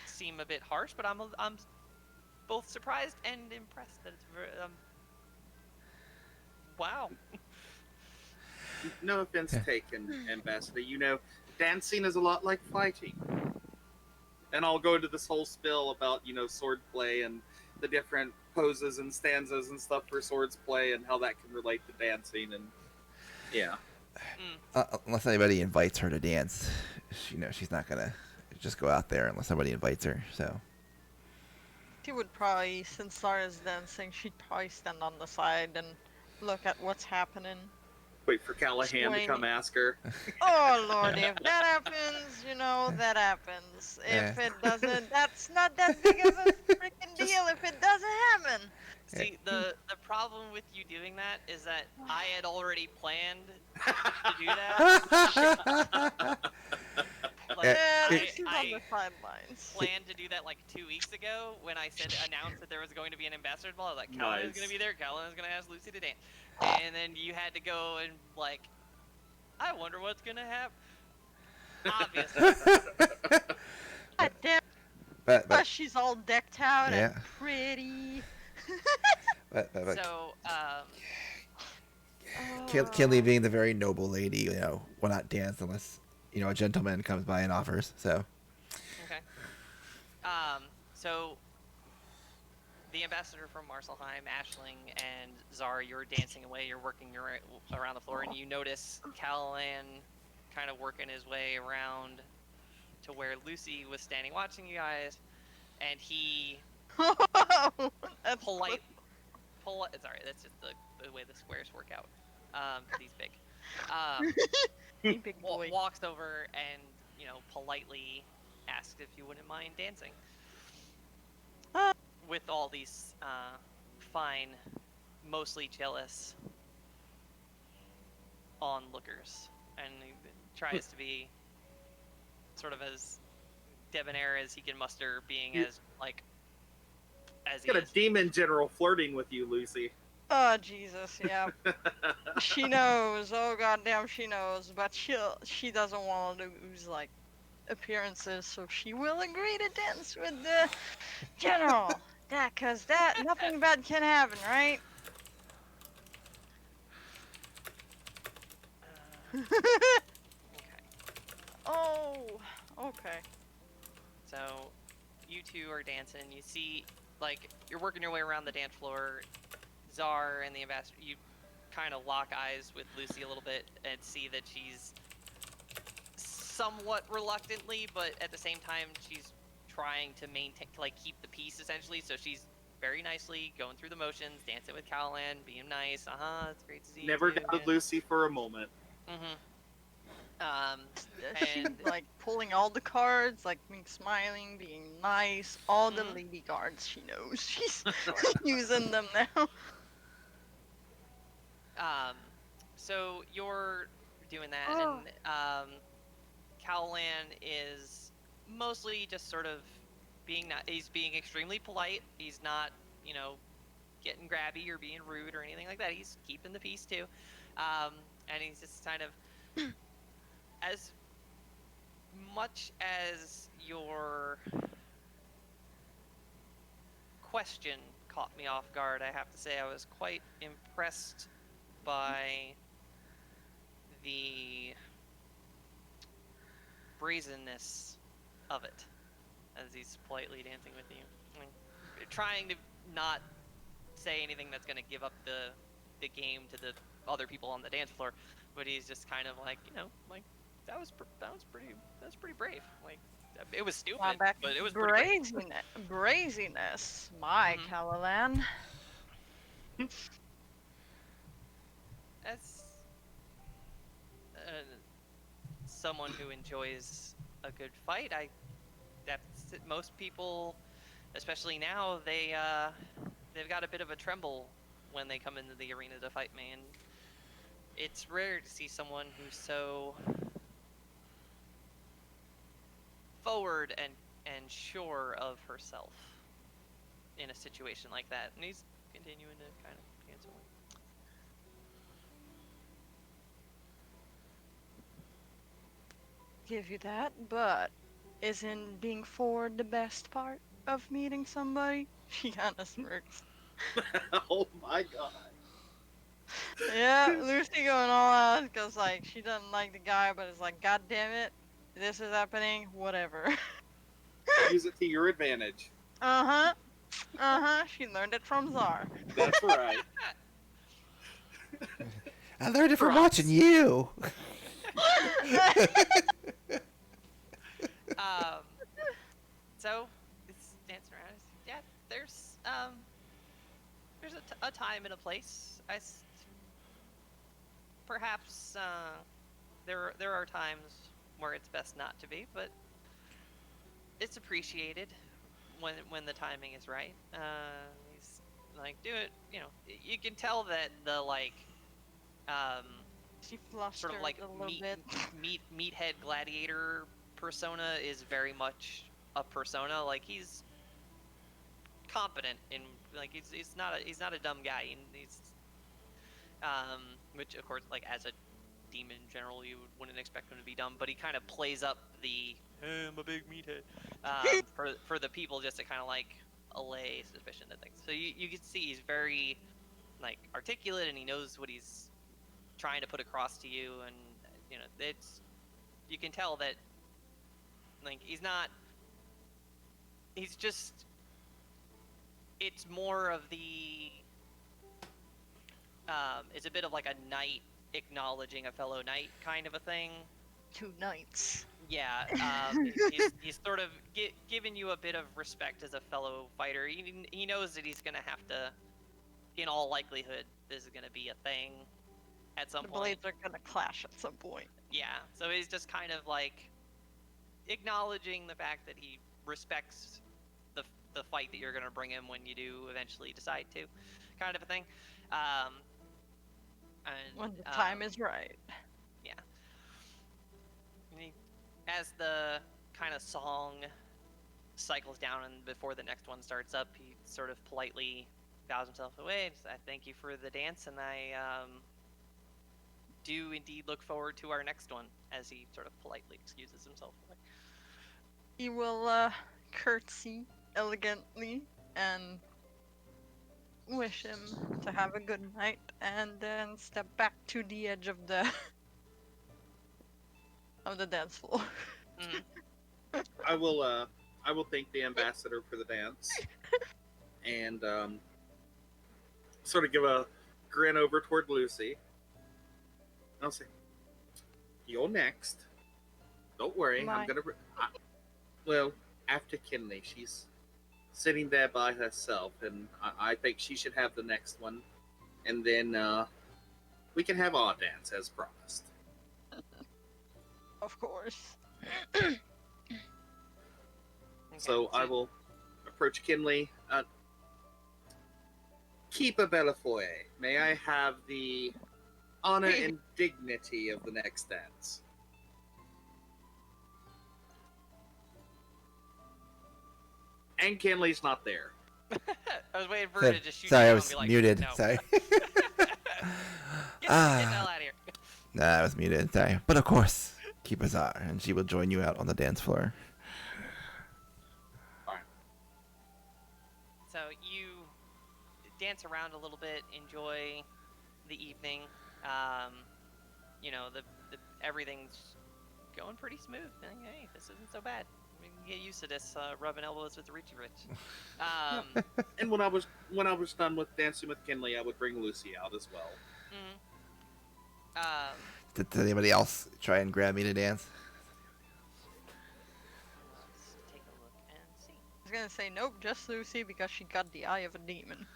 seem a bit harsh, but I'm both surprised and impressed that it's very wow. No offense taken, Ambassador. Dancing is a lot like fighting. And I'll go into this whole spiel about, sword play and the different poses and stanzas and stuff for swords play and how that can relate to dancing. And yeah. Unless anybody invites her to dance, she's not gonna just go out there unless somebody invites her. So She would probably, since Zara's dancing, she'd probably stand on the side and look at what's happening. Wait for Callahan to come ask her. Oh lordy, if that happens, that happens. If it doesn't, that's not that big of a freaking deal if it doesn't happen. See, the problem with you doing that is that I had already planned to do that. She's on the sidelines. Planned to do that like 2 weeks ago when I announced that there was going to be an ambassador ball. I was like, Callan is going to be there. Callan is going to ask Lucy to dance. And then you had to go and I wonder what's going to happen. Obviously. God damn. but She's all decked out Yeah. and pretty. but So, Kinley being the very noble lady, will not dance unless a gentleman comes by and offers. So okay. So the ambassador from Marcelheim, Ashling, and Zara, you're dancing away. You're working around the floor, and you notice Callahan kind of working his way around to where Lucy was standing watching you guys, and he That's polite. Sorry, that's just the way the squares work out. 'Cause he's big. big boy. Walks over and politely asks if you wouldn't mind dancing with all these fine, mostly jealous onlookers, and he tries to be sort of as debonair as he can muster, being as as he Got a is. demon general flirting with you, Lucy. Oh Jesus, yeah. She knows. Oh goddamn, she knows. But she doesn't want to lose appearances, so she will agree to dance with the general. Cause nothing bad can happen, right? Okay. Oh, okay. So, you two are dancing. You see, like, you're working your way around the dance floor. Czar and the ambassador, you kind of lock eyes with Lucy a little bit and see that she's somewhat reluctantly, but at the same time, she's trying to maintain, like, keep the peace essentially. So she's very nicely going through the motions, dancing with Callahan, being nice. It's great to see Never you too. doubted Lucy for a moment. Mm-hmm. She And like pulling all the cards, like being smiling, being nice, all the Mhm. lady cards she knows. She's using them now. So you're doing that, Oh. and Cowlan is mostly just sort of being not. He's being extremely polite. He's not, getting grabby or being rude or anything like that. He's keeping the peace too, and he's just kind of as much as your question caught me off guard. I have to say I was quite impressed by the brazenness of it as he's politely dancing with you. Like, trying to not say anything that's going to give up the game to the other people on the dance floor, but he's just kind of like, like that was pretty brave. Like, it was stupid, Back but it was pretty brave. braziness. My Mhm. Callahan. As uh, someone who enjoys a good fight, that's most people, especially now, they've got a bit of a tremble when they come into the arena to fight me, and it's rare to see someone who's so forward and sure of herself in a situation like that. And he's continuing to kind of dance away. Give you that, but isn't being forward the best part of meeting somebody? She kind of smirks. Oh my god. Yeah, Lucy going all out because like she doesn't like the guy, but it's like, God damn it, this is happening. Whatever. Use it to your advantage. Uh huh. Uh huh. She learned it from Czar. That's right. I learned it from watching Props. you. Um, so it's dancing around. Yeah, there's a time and a place. Perhaps there are times where it's best not to be, but it's appreciated when the timing is right. He's like, do it. You can tell that the um, She sort of flustered like a little bit. meathead gladiator persona is very much a persona. Like, he's competent in, like, he's not a dumb guy. He's which of course, like, as a demon in general, you wouldn't expect him to be dumb, but he kind of plays up the "Hey, I'm a big meathead" for the people, just to kind of like allay suspicion and things. So you can see he's very, like, articulate, and he knows what he's trying to put across to you, and it's, you can tell that, like, he's just, it's more of the it's a bit of like a knight acknowledging a fellow knight kind of a thing. 2 nights. Yeah, he's sort of giving you a bit of respect as a fellow fighter. He knows that he's gonna have to, in all likelihood, this is gonna be a thing at some The point. blades are gonna clash at some point. Yeah, so he's just kind of like acknowledging the fact that he respects the fight that you're gonna bring him when you do eventually decide to, kind of a thing. Um, and When the time is right. yeah. As the kind of song cycles down and before the next one starts up, he sort of politely bows himself away and says, "I thank you for the dance, and I do indeed look forward to our next one," as he sort of politely excuses himself away. He will curtsy elegantly and wish him to have a good night, and then step back to the edge of the of the dance floor. Mhm. I will thank the ambassador for the dance, and sort of give a grin over toward Lucy. I'll say, "You're next. Don't worry, I'm My. gonna." Well, after Kinley, she's sitting there by herself, and I think she should have the next one, and then we can have our dance as promised. Of course. Okay, So I will approach Kinley. Keeper Bellafoy, may I have the honor and dignity of the next dance? And Kinley's not there. I was waiting for her to just shoot Sorry, you I down was and be like, muted. no. Sorry. Get the hell out of here. Nah, I was muted. Sorry. But of course, keepers are, and she will join you out on the dance floor. So you dance around a little bit, enjoy the evening. You know, the everything's going pretty smooth. Hey, this isn't so bad. We can get used to this rubbing elbows with the Richie Rich. And when I was done with dancing with Kinley, I would bring Lucy out as well. Did anybody else try and grab me to dance? Let's take a look and see. I was gonna say nope, just Lucy because she got the eye of a demon.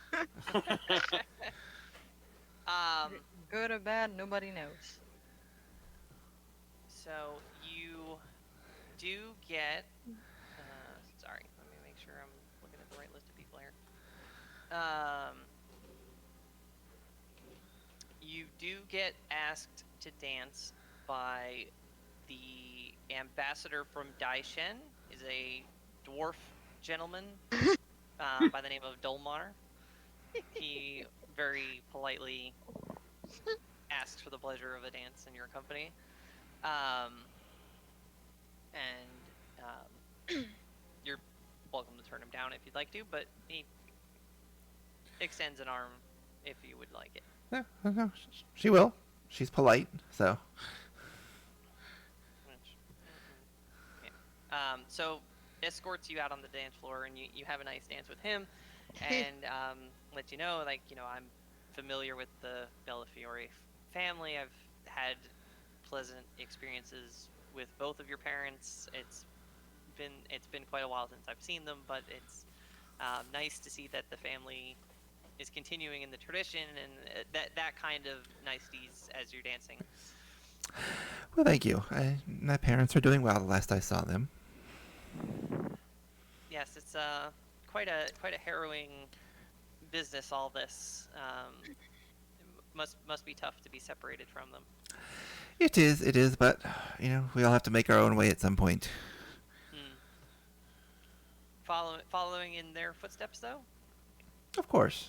Good or bad, nobody knows. So you do get. Sorry, let me make sure I'm looking at the right list of people here. You do get asked to dance by the ambassador from Daishen, is a dwarf gentleman by the name of Dolmar. He very politely asks for the pleasure of a dance in your company. You're welcome to turn him down if you'd like to, but he extends an arm if you would like it. No, she will. She's polite, so. So escorts you out on the dance floor, and you have a nice dance with him, and let you know, like, you know, I'm familiar with the Bellafiore family. I've had pleasant experiences with both of your parents. It's been quite a while since I've seen them, but it's nice to see that the family is continuing in the tradition and that kind of niceties as you're dancing. Well, thank you. My parents are doing well. The last I saw them. Yes, it's quite a harrowing business. All this must be tough to be separated from them. It is, but you know, we all have to make our own way at some point. Following in their footsteps, though. Of course.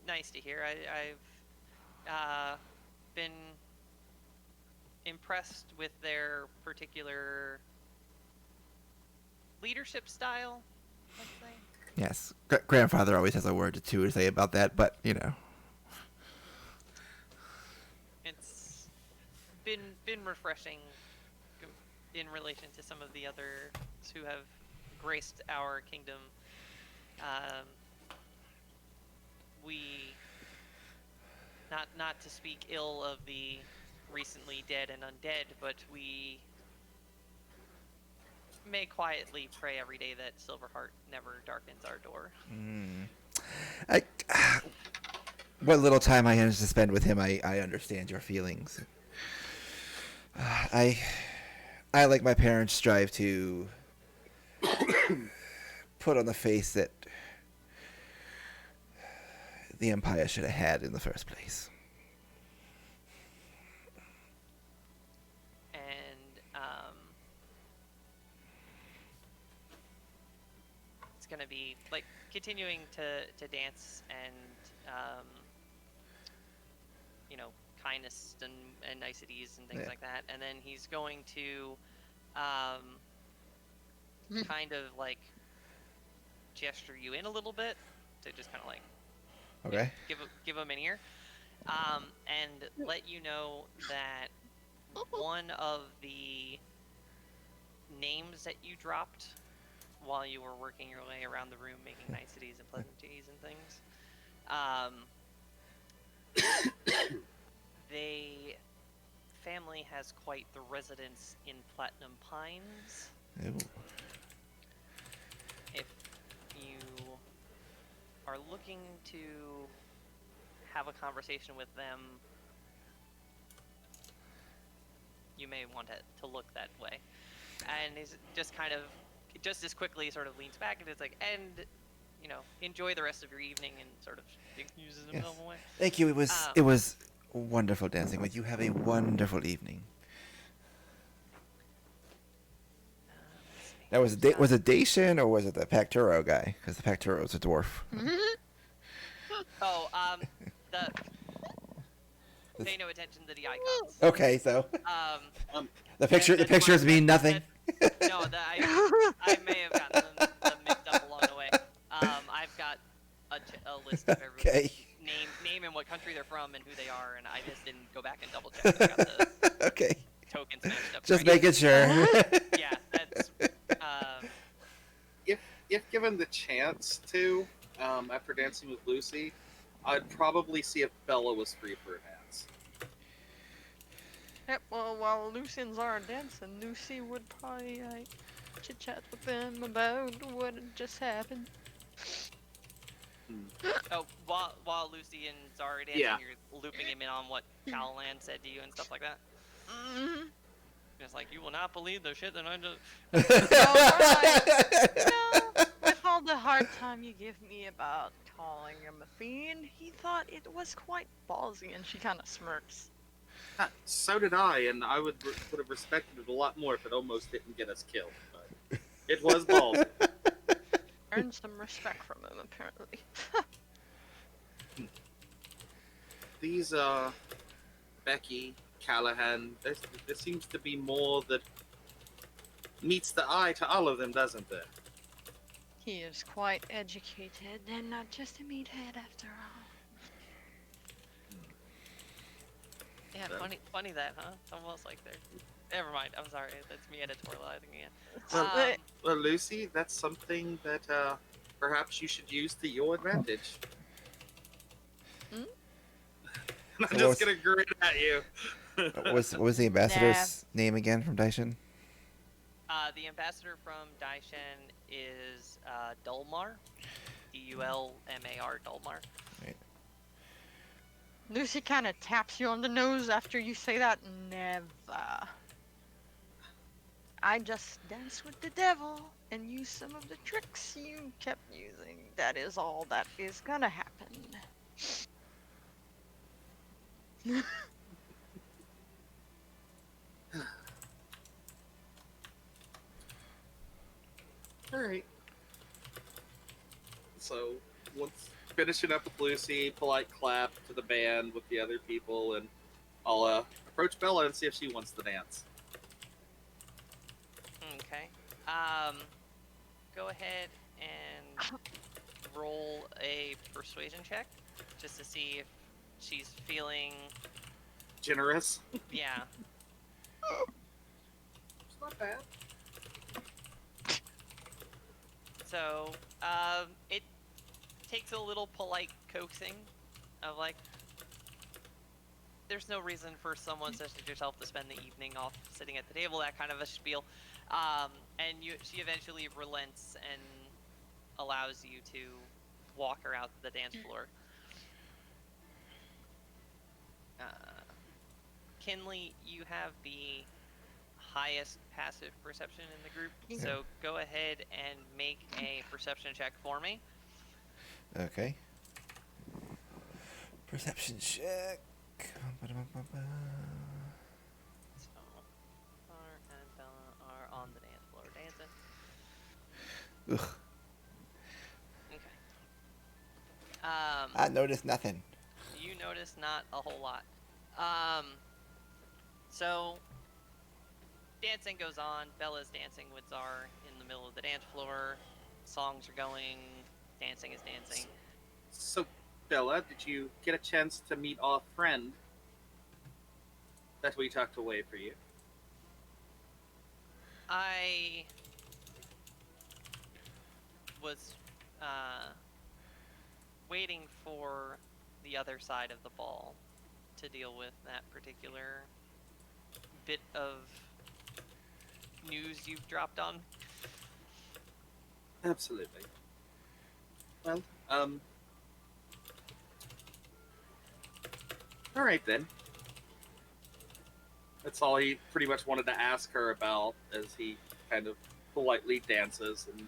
Nice to hear. I've been impressed with their particular leadership style, let's say. Yes, grandfather always has a word or two to say about that, but you know. It's been refreshing in relation to some of the others who have graced our kingdom. We not to speak ill of the recently dead and undead, but we may quietly pray every day that Silverheart never darkens our door. What little time I managed to spend with him, I understand your feelings. I like my parents strive to put on the face that the Empire should have had in the first place. And it's gonna be like continuing to dance and you know, kindness and niceties and things like that, and then he's going to kind of like gesture you in a little bit to just kind of like Okay. give him an ear, and let you know that one of the names that you dropped while you were working your way around the room, making niceties and pleasantries and things, they family has quite the residence in Platinum Pines. Ooh. If you are looking to have a conversation with them, you may want to look that way. And he's just kind of, just as quickly sort of leans back and it's like, and, you know, enjoy the rest of your evening, and sort of uses himself away. Thank you. It was wonderful dancing with you. Have a wonderful evening. Now, was it Dacian or was it the Pacturo guy? Because the Pacturo is a dwarf. Oh, pay no attention to the icons. Okay, so the that's pictures mean nothing. No, I may have gotten them mixed up along the way. I've got a list of everyone's Okay. name and what country they're from and who they are, and I just didn't go back and double check. I got the Okay. tokens matched up. Just right. making sure. Yeah, that's. If given the chance to, after dancing with Lucy, I'd probably see if Bella was free for a dance. Yep, well, while Lucy and Zara dancing, Lucy would probably chit chat with them about what had just happened. Oh, while Lucy and Zara are dancing, Yeah. you're looping him in on what Calalan said to you and stuff like that. Mm-hmm. It's like, you will not believe the shit that I just. With all the hard time you give me about calling him a fiend, he thought it was quite ballsy, and she kind of smirks. So did I, and I would have respected it a lot more if it almost didn't get us killed. But it was balls. Earned some respect from him, apparently. These Becky, Callahan, there seems to be more that meets the eye to all of them, doesn't there? He is quite educated and not just a meathead after all. Yeah, funny that, huh? It's almost like they're. Never mind. I'm sorry. That's me editorializing again. Well, Lucy, that's something that perhaps you should use to your advantage. Hmm? I'm just gonna grin at you. What was the ambassador's name again from Daishin? The ambassador from Daishin is Dulmar. Dulmar. Dulmar. Right. Lucy kind of taps you on the nose after you say that. Never. I just dance with the devil and use some of the tricks you kept using. That is all that is gonna happen. Alright. So, once finishing up with Lucy, polite clap to the band with the other people, and I'll approach Bella and see if she wants to dance. Okay. Go ahead and roll a persuasion check, just to see if she's feeling. Generous? Yeah. It's not bad. So, it takes a little polite coaxing of like, there's no reason for someone such as yourself to spend the evening off sitting at the table, that kind of a spiel. And she eventually relents and allows you to walk her out to the dance floor. Kinley, you have the highest passive perception in the group, so go ahead and make a perception check for me. Okay. Perception check. So, Bar and Bella are on the dance floor dancing. Ugh. Okay. I noticed nothing. You notice not a whole lot. So dancing goes on. Bella's dancing with Czar in the middle of the dance floor. Songs are going. Dancing is dancing. So, Bella, did you get a chance to meet our friend that we tucked away for you? I was waiting for the other side of the ball to deal with that particular bit of news you've dropped on. Absolutely. Well, all right then. That's all he pretty much wanted to ask her about, as he kind of politely dances and,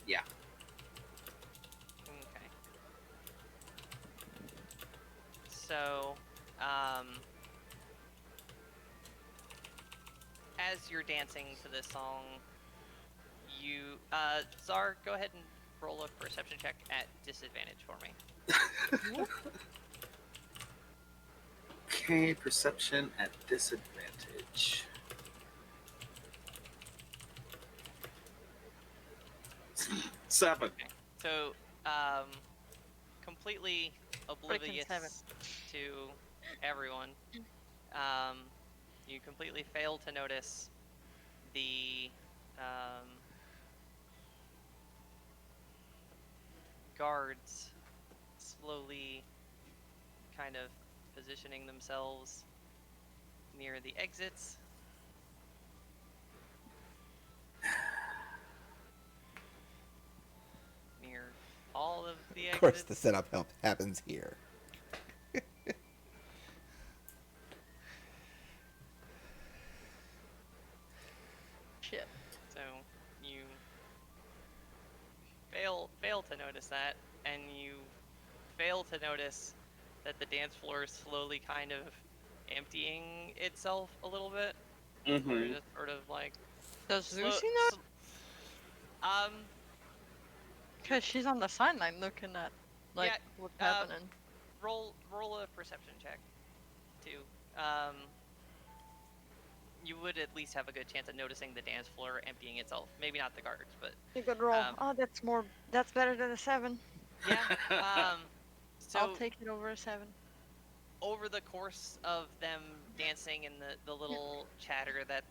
yeah. Okay. So, as you're dancing to this song, you, Czar, go ahead and roll a perception check at disadvantage for me. Okay, perception at disadvantage. 7. Okay. So, completely oblivious seven. to everyone, you completely fail to notice the guards slowly kind of positioning themselves near the exits. Near all of the exits. Of course, the setup happens here. Shit. So you fail to notice that, and you fail to notice that the dance floor is slowly kind of emptying itself a little bit. Or just sort of like Does Lucy know? um Because she's on the sideline looking at, like, Yeah, what's happening. roll a perception check too. You would at least have a good chance of noticing the dance floor emptying itself. Maybe not the guards, but A good roll. um, That's better than a 7. yeah. So I'll take it over a 7. over the course of them dancing and the little chatter that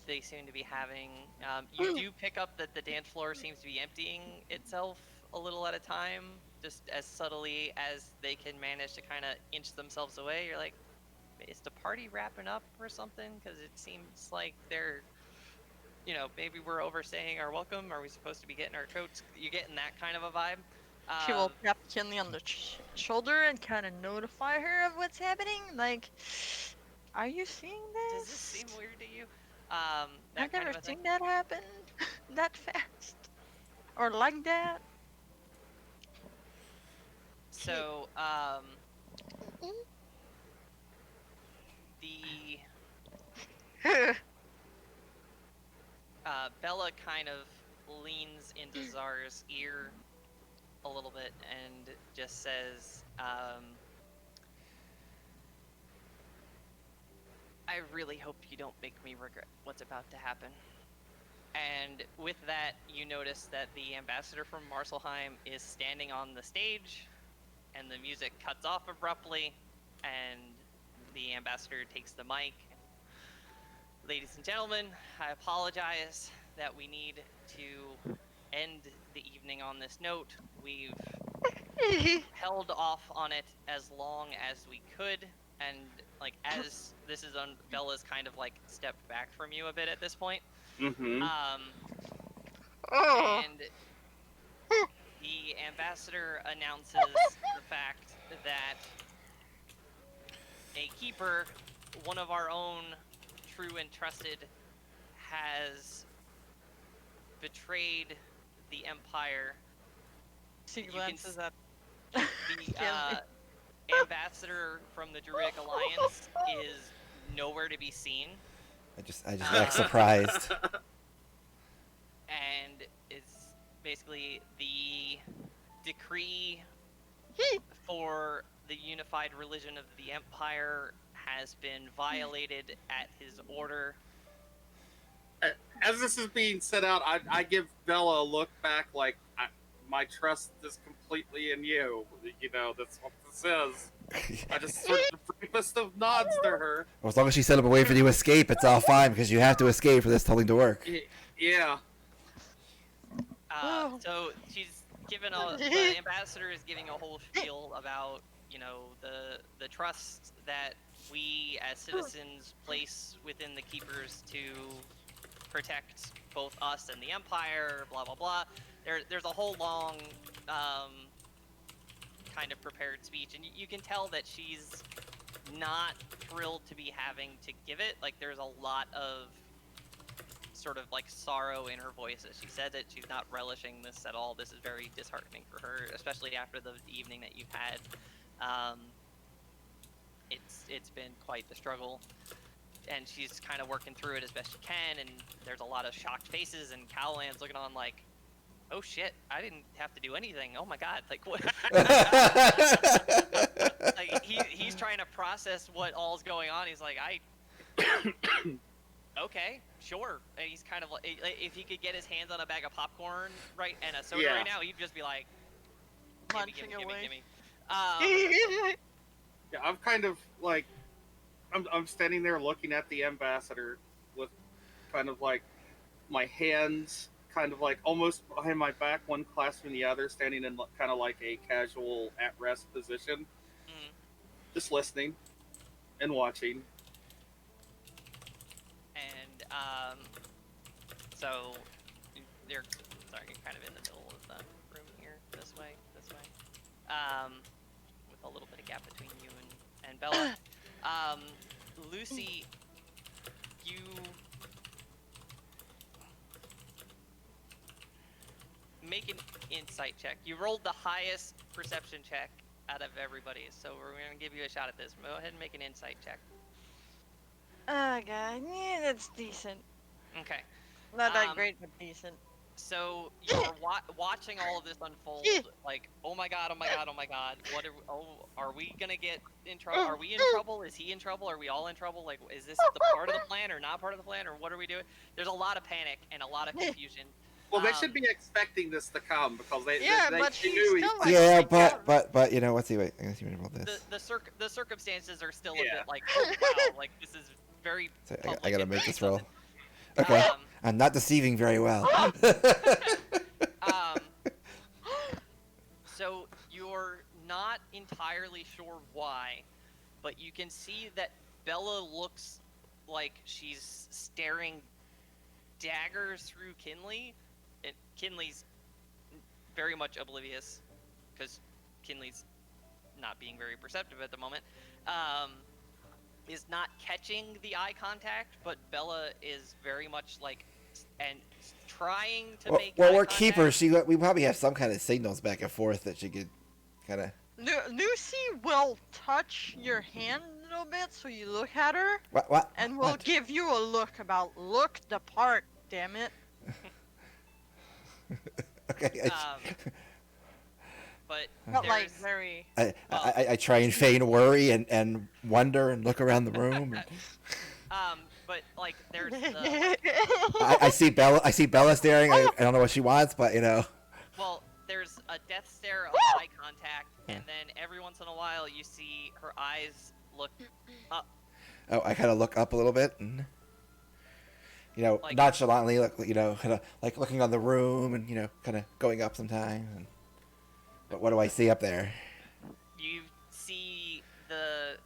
they seem to be having, you do pick up that the dance floor seems to be emptying itself a little at a time, just as subtly as they can manage to kind of inch themselves away. You're like, is the party wrapping up or something? Because it seems like they're, maybe we're overstaying our welcome. Are we supposed to be getting our coats? You're getting that kind of a vibe. She will tap Kinley on the shoulder and kind of notify her of what's happening. Like, are you seeing this? Does this seem weird to you? I've That kind never of a thing. seen that happen that fast. Or like that. So, the Bella kind of leans into Czar's ear a little bit and just says, I really hope you don't make me regret what's about to happen. And with that, you notice that the ambassador from Marselheim is standing on the stage, and the music cuts off abruptly, and the ambassador takes the mic. Ladies and gentlemen, I apologize that we need to end the evening on this note. We've held off on it as long as we could, and as this is on, Bella's kind of stepped back from you a bit at this point. Mm-hmm. And the ambassador announces the fact that a keeper, one of our own true and trusted, has betrayed the Empire. She glances at the ambassador from the Druidic Alliance is nowhere to be seen. I just act surprised. And it's basically the decree for the unified religion of the Empire has been violated at his order. As this is being set out, I give Bella a look back like, my trust is completely in you. You know, that's what this is. I just sort of briefest of nods to her. Well, as long as she set up a way for you to escape, it's all fine because you have to escape for this whole thing to work. Yeah. So she's given the ambassador is giving a whole spiel about, you know, the trust that we as citizens place within the keepers to protect both us and the empire, blah blah blah. There's a whole long kind of prepared speech, and you can tell that she's not thrilled to be having to give it. Like, there's a lot of sort of like sorrow in her voice as she says it. She's not relishing this at all. This is very disheartening for her, especially after the evening that you've had. It's been quite the struggle, and she's kind of working through it as best she can, and there's a lot of shocked faces, and Cowland's looking on like, oh shit, I didn't have to do anything. Oh my god, like what? Like he's trying to process what all's going on. He's like, okay, sure. And he's kind of like, if he could get his hands on a bag of popcorn and a soda right now, he'd just be like, Munching away. gimme. Yeah, I'm kind of like, I'm standing there looking at the ambassador with kind of like my hands kind of like almost behind my back, one clasping the other, standing in kind of like a casual at-rest position, just listening and watching. And so they're sorry, you're kind of in the middle of the room here, this way, with a little bit of gap between you and Bella. Lucy, you make an insight check. You rolled the highest perception check out of everybody, so we're going to give you a shot at this. Go ahead and make an insight check. Oh god, yeah, that's decent. Okay. Not that great, but decent. So you're watching all of this unfold, like, oh my god, what are we gonna get in trouble? Are we in trouble? Is he in trouble? Are we all in trouble? Like, is this the part of the plan or not part of the plan, or what are we doing? There's a lot of panic and a lot of confusion. Well, they should be expecting this to come because they but they she's knew still he- like, Yeah, freaked out. but you know, let's see. Wait, I'm gonna see what about this. The circumstances are still a Yeah. bit like, oh wow, like this is very. So I public gotta and make very this roll. sudden. Okay, I'm not deceiving very well. So you're not entirely sure why, but you can see that Bella looks like she's staring daggers through Kinley, and Kinley's very much oblivious because Kinley's not being very perceptive at the moment. Is not catching the eye contact, but Bella is very much like and trying to make. Well, eye we're contact. keepers. We probably have some kind of signals back and forth that she could kind of. Lucy will touch your hand a little bit so you look at her, What? and will What? give you a look the part, damn it. Okay. But Not like there's- very. I try and feign worry and wonder and look around the room. but like there's the I see Bella. I see Bella staring. I don't know what she wants, but you know. well, there's a death stare of eye contact, and then every once in a while you see her eyes look up. Oh, I kind of look up a little bit and. You know, Like- nonchalantly, kind of like looking on the room and kind of going up sometimes. But what do I see up there? You see the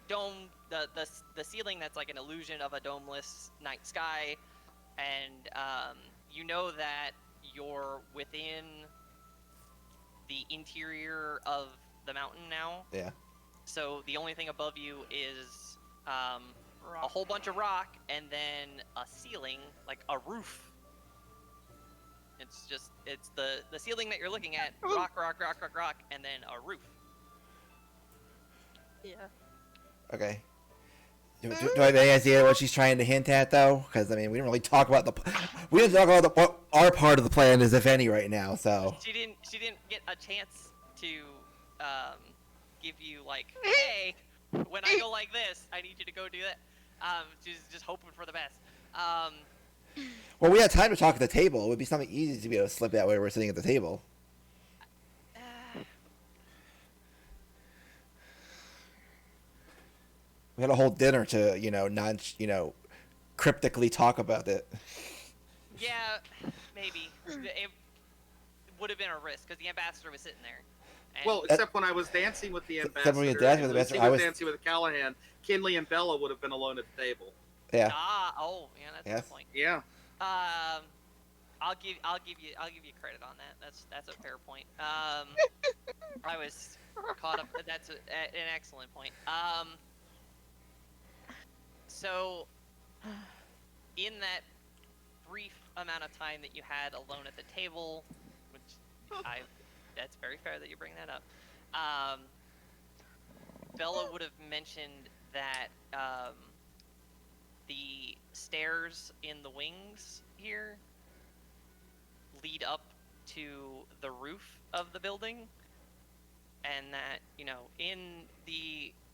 dome, the ceiling that's like an illusion of a domeless night sky, and you know that you're within the interior of the mountain now. Yeah. So the only thing above you is a Rock. whole bunch of rock, and then a ceiling, like a roof. It's the ceiling that you're looking at, rock, and then a roof. Yeah. Okay. Do I have any idea what she's trying to hint at, though? Because I mean, we didn't really talk about what our part of the plan is, if any, right now. So. She didn't get a chance to give you like, hey, when I go like this, I need you to go do that. She's just hoping for the best. Well, we had time to talk at the table. It would be something easy to be able to slip that way. We're sitting at the table. We had a whole dinner to, cryptically talk about it. Yeah, maybe. It would have been a risk because the ambassador was sitting there. And Well, except when I was dancing with the Except when you ambassador, danced and with the ambassador, Lucy I was was- dancing with Callahan, Kinley and Bella would have been alone at the table. Yeah. yeah, that's a Yes. good point. Yeah. I'll give you credit on that. That's a fair point. I was caught up. That's an excellent point. So in that brief amount of time that you had alone at the table, which that's very fair that you bring that up. Bella would have mentioned that the stairs in the wings here lead up to the roof of the building, and that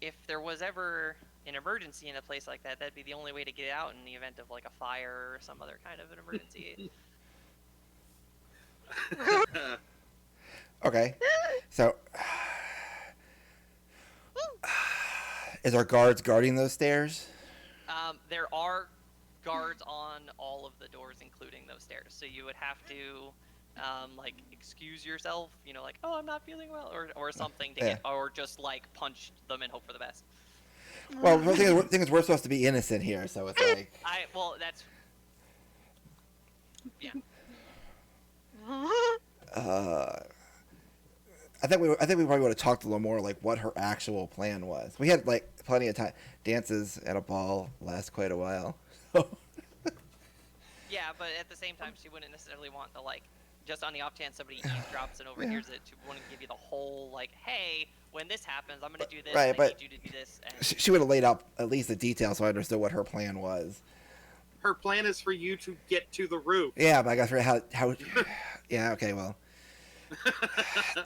if there was ever an emergency in a place like that, that'd be the only way to get out in the event of like a fire or some other kind of an emergency. Okay. So, is our guards guarding those stairs? There are guards on all of the doors, including those stairs. So you would have to, excuse yourself. Like, oh, I'm not feeling well, or something to Yeah. or just like punch them and hope for the best. Well, the thing is, we're supposed to be innocent here, so it's like. That's. Yeah. I think we probably would have talked a little more like what her actual plan was. We had like plenty of time dances at a ball last quite a while. Yeah, but at the same time, she wouldn't necessarily want to just on the off chance somebody eavesdrops and overhears it, she wouldn't give you the whole hey, when this happens, I'm gonna do this. Right, and I but need you to do this. And... she would have laid out at least the details so I understood what her plan was. Her plan is for you to get to the roof. Yeah, but I got to figure out how. Yeah, okay, well.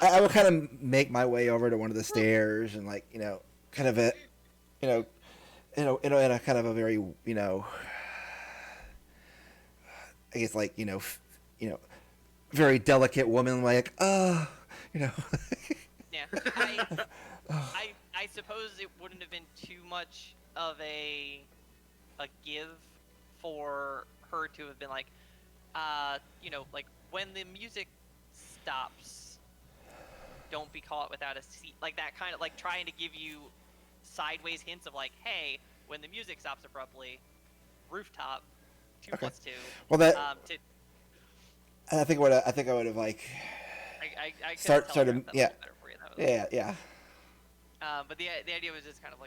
I would kind of make my way over to one of the stairs and kind of in a kind of a very I guess very delicate woman Yeah, I suppose it wouldn't have been too much of a give for her to have been when the music stops, don't be caught without a seat, that kind of trying to give you sideways hints of hey, when the music stops abruptly, rooftop, 2 Okay. + 2. Well, that I I think I would have I start couldn't of telegraph that yeah much better for you, that was- yeah. But the idea was just kind of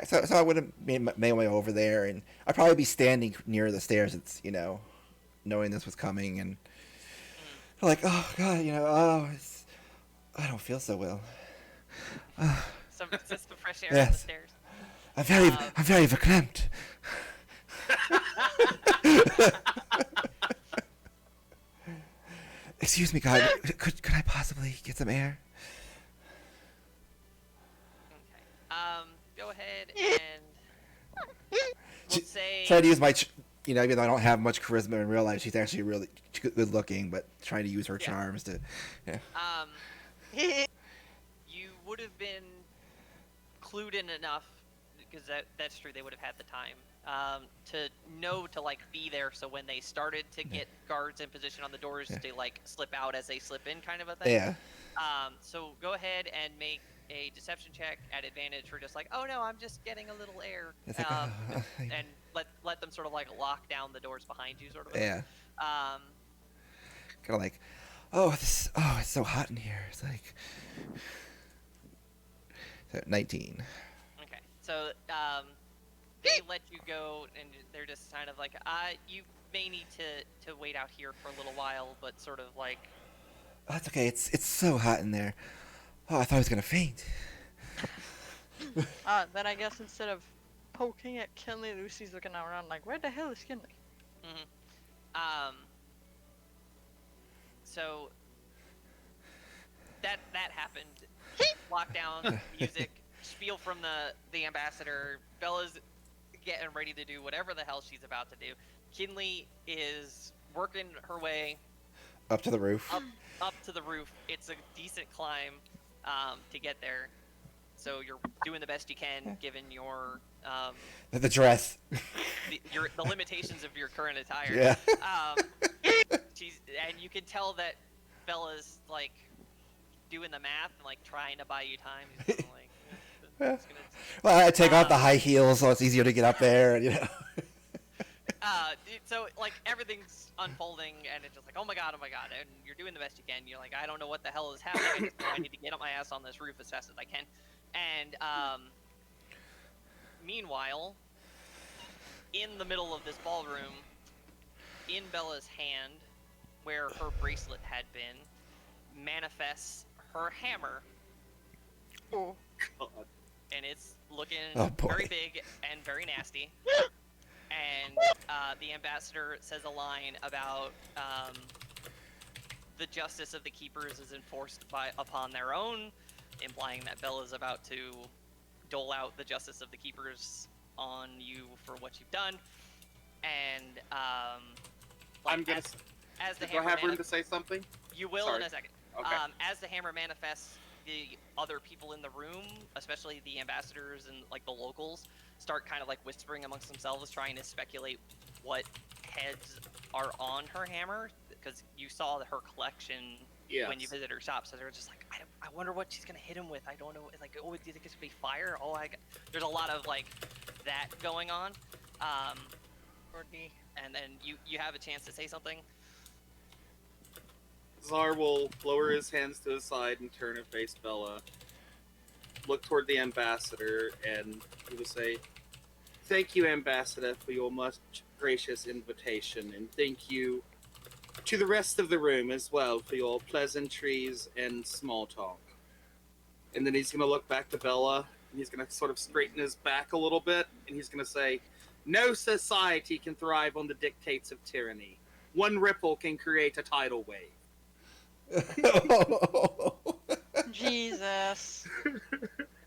So I would have made my way over there, and I'd probably be standing near the stairs. It's knowing this was coming, and oh god, I don't feel so well. some fresh air on the Yes. stairs. I'm very verklempt. Excuse me, God. Could I possibly get some air? Okay. Go ahead and we'll say. Try to use my, even though I don't have much charisma in real life, she's actually really good looking, but trying to use her charms to, yeah. You would have been clued in enough, because that's true. They would have had the time to know to be there. So when they started to get guards in position on the doors to slip out as they slip in, kind of a thing. Yeah. So go ahead and make a deception check at advantage for just oh no, I'm just getting a little air. It's And let them sort of lock down the doors behind you, sort of. Yeah. Um. Kind of it's so hot in here. It's so 19. Okay. So they let you go, and they're just kind of you may need to wait out here for a little while, but sort of Oh, that's okay. It's so hot in there. Oh, I thought I was gonna faint. Then I guess instead of poking at Kinley, Lucy's looking around where the hell is Kinley? Mm-hmm. So that happened. Lockdown, music, spiel from the ambassador. Bella's getting ready to do whatever the hell she's about to do. Kinley is working her way Up to the roof. up to the roof. It's a decent climb to get there. So you're doing the best you can given your The dress. the limitations of your current attire. Yeah. And you can tell that Bella's like doing the math and like trying to buy you time. He's kinda like, it's gonna... Well, I take off the high heels so it's easier to get up there, and So like everything's unfolding and it's just like, oh my god, and you're doing the best you can. You're like, I don't know what the hell is happening. I just know I need to get up my ass on this roof as fast as I can. And meanwhile, in the middle of this ballroom, in Bella's hand, where her bracelet had been, manifests her hammer. Oh. God. And it's looking Oh, boy. very big and very nasty. And the ambassador says a line about the justice of the keepers is enforced upon their own, implying that Bella's about to dole out the justice of the keepers on you for what you've done. And I'm gonna. as the Do I hammer have room to say something? you will Sorry. in a second. Okay. As the hammer manifests, the other people in the room, especially the ambassadors and like the locals, start kind of like whispering amongst themselves, trying to speculate what heads are on her hammer, because you saw her collection when you Yes. visited her shop. So they're just like, I wonder what she's gonna hit him with. I don't know. Like, oh, do you think it's gonna be fire? Oh, there's a lot of like that going on. And then you have a chance to say something. Czar will lower his hands to his side and turn and face Bella. Look toward the ambassador, and he will say, "Thank you, ambassador, for your much gracious invitation, and thank you to the rest of the room as well for your pleasantries and small talk." And then he's going to look back to Bella, and he's going to sort of straighten his back a little bit, and he's going to say, "No society can thrive on the dictates of tyranny. One ripple can create a tidal wave." Jesus.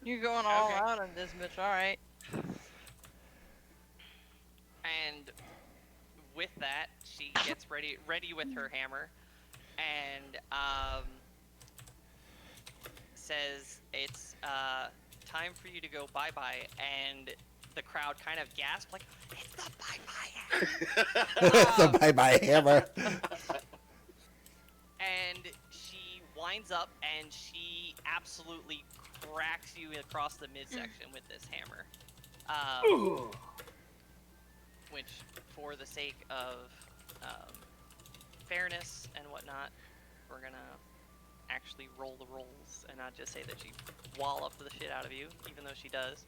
You're going all Okay. out on this bitch, alright. And with that, she gets ready with her hammer, and says it's time for you to go bye-bye. And the crowd kind of gasps like, it's the bye-bye hammer. It's a bye-bye hammer. And she winds up and she absolutely cracks you across the midsection with this hammer. Which, for the sake of fairness and whatnot, we're gonna actually roll the rolls and not just say that she walloped the shit out of you, even though she does.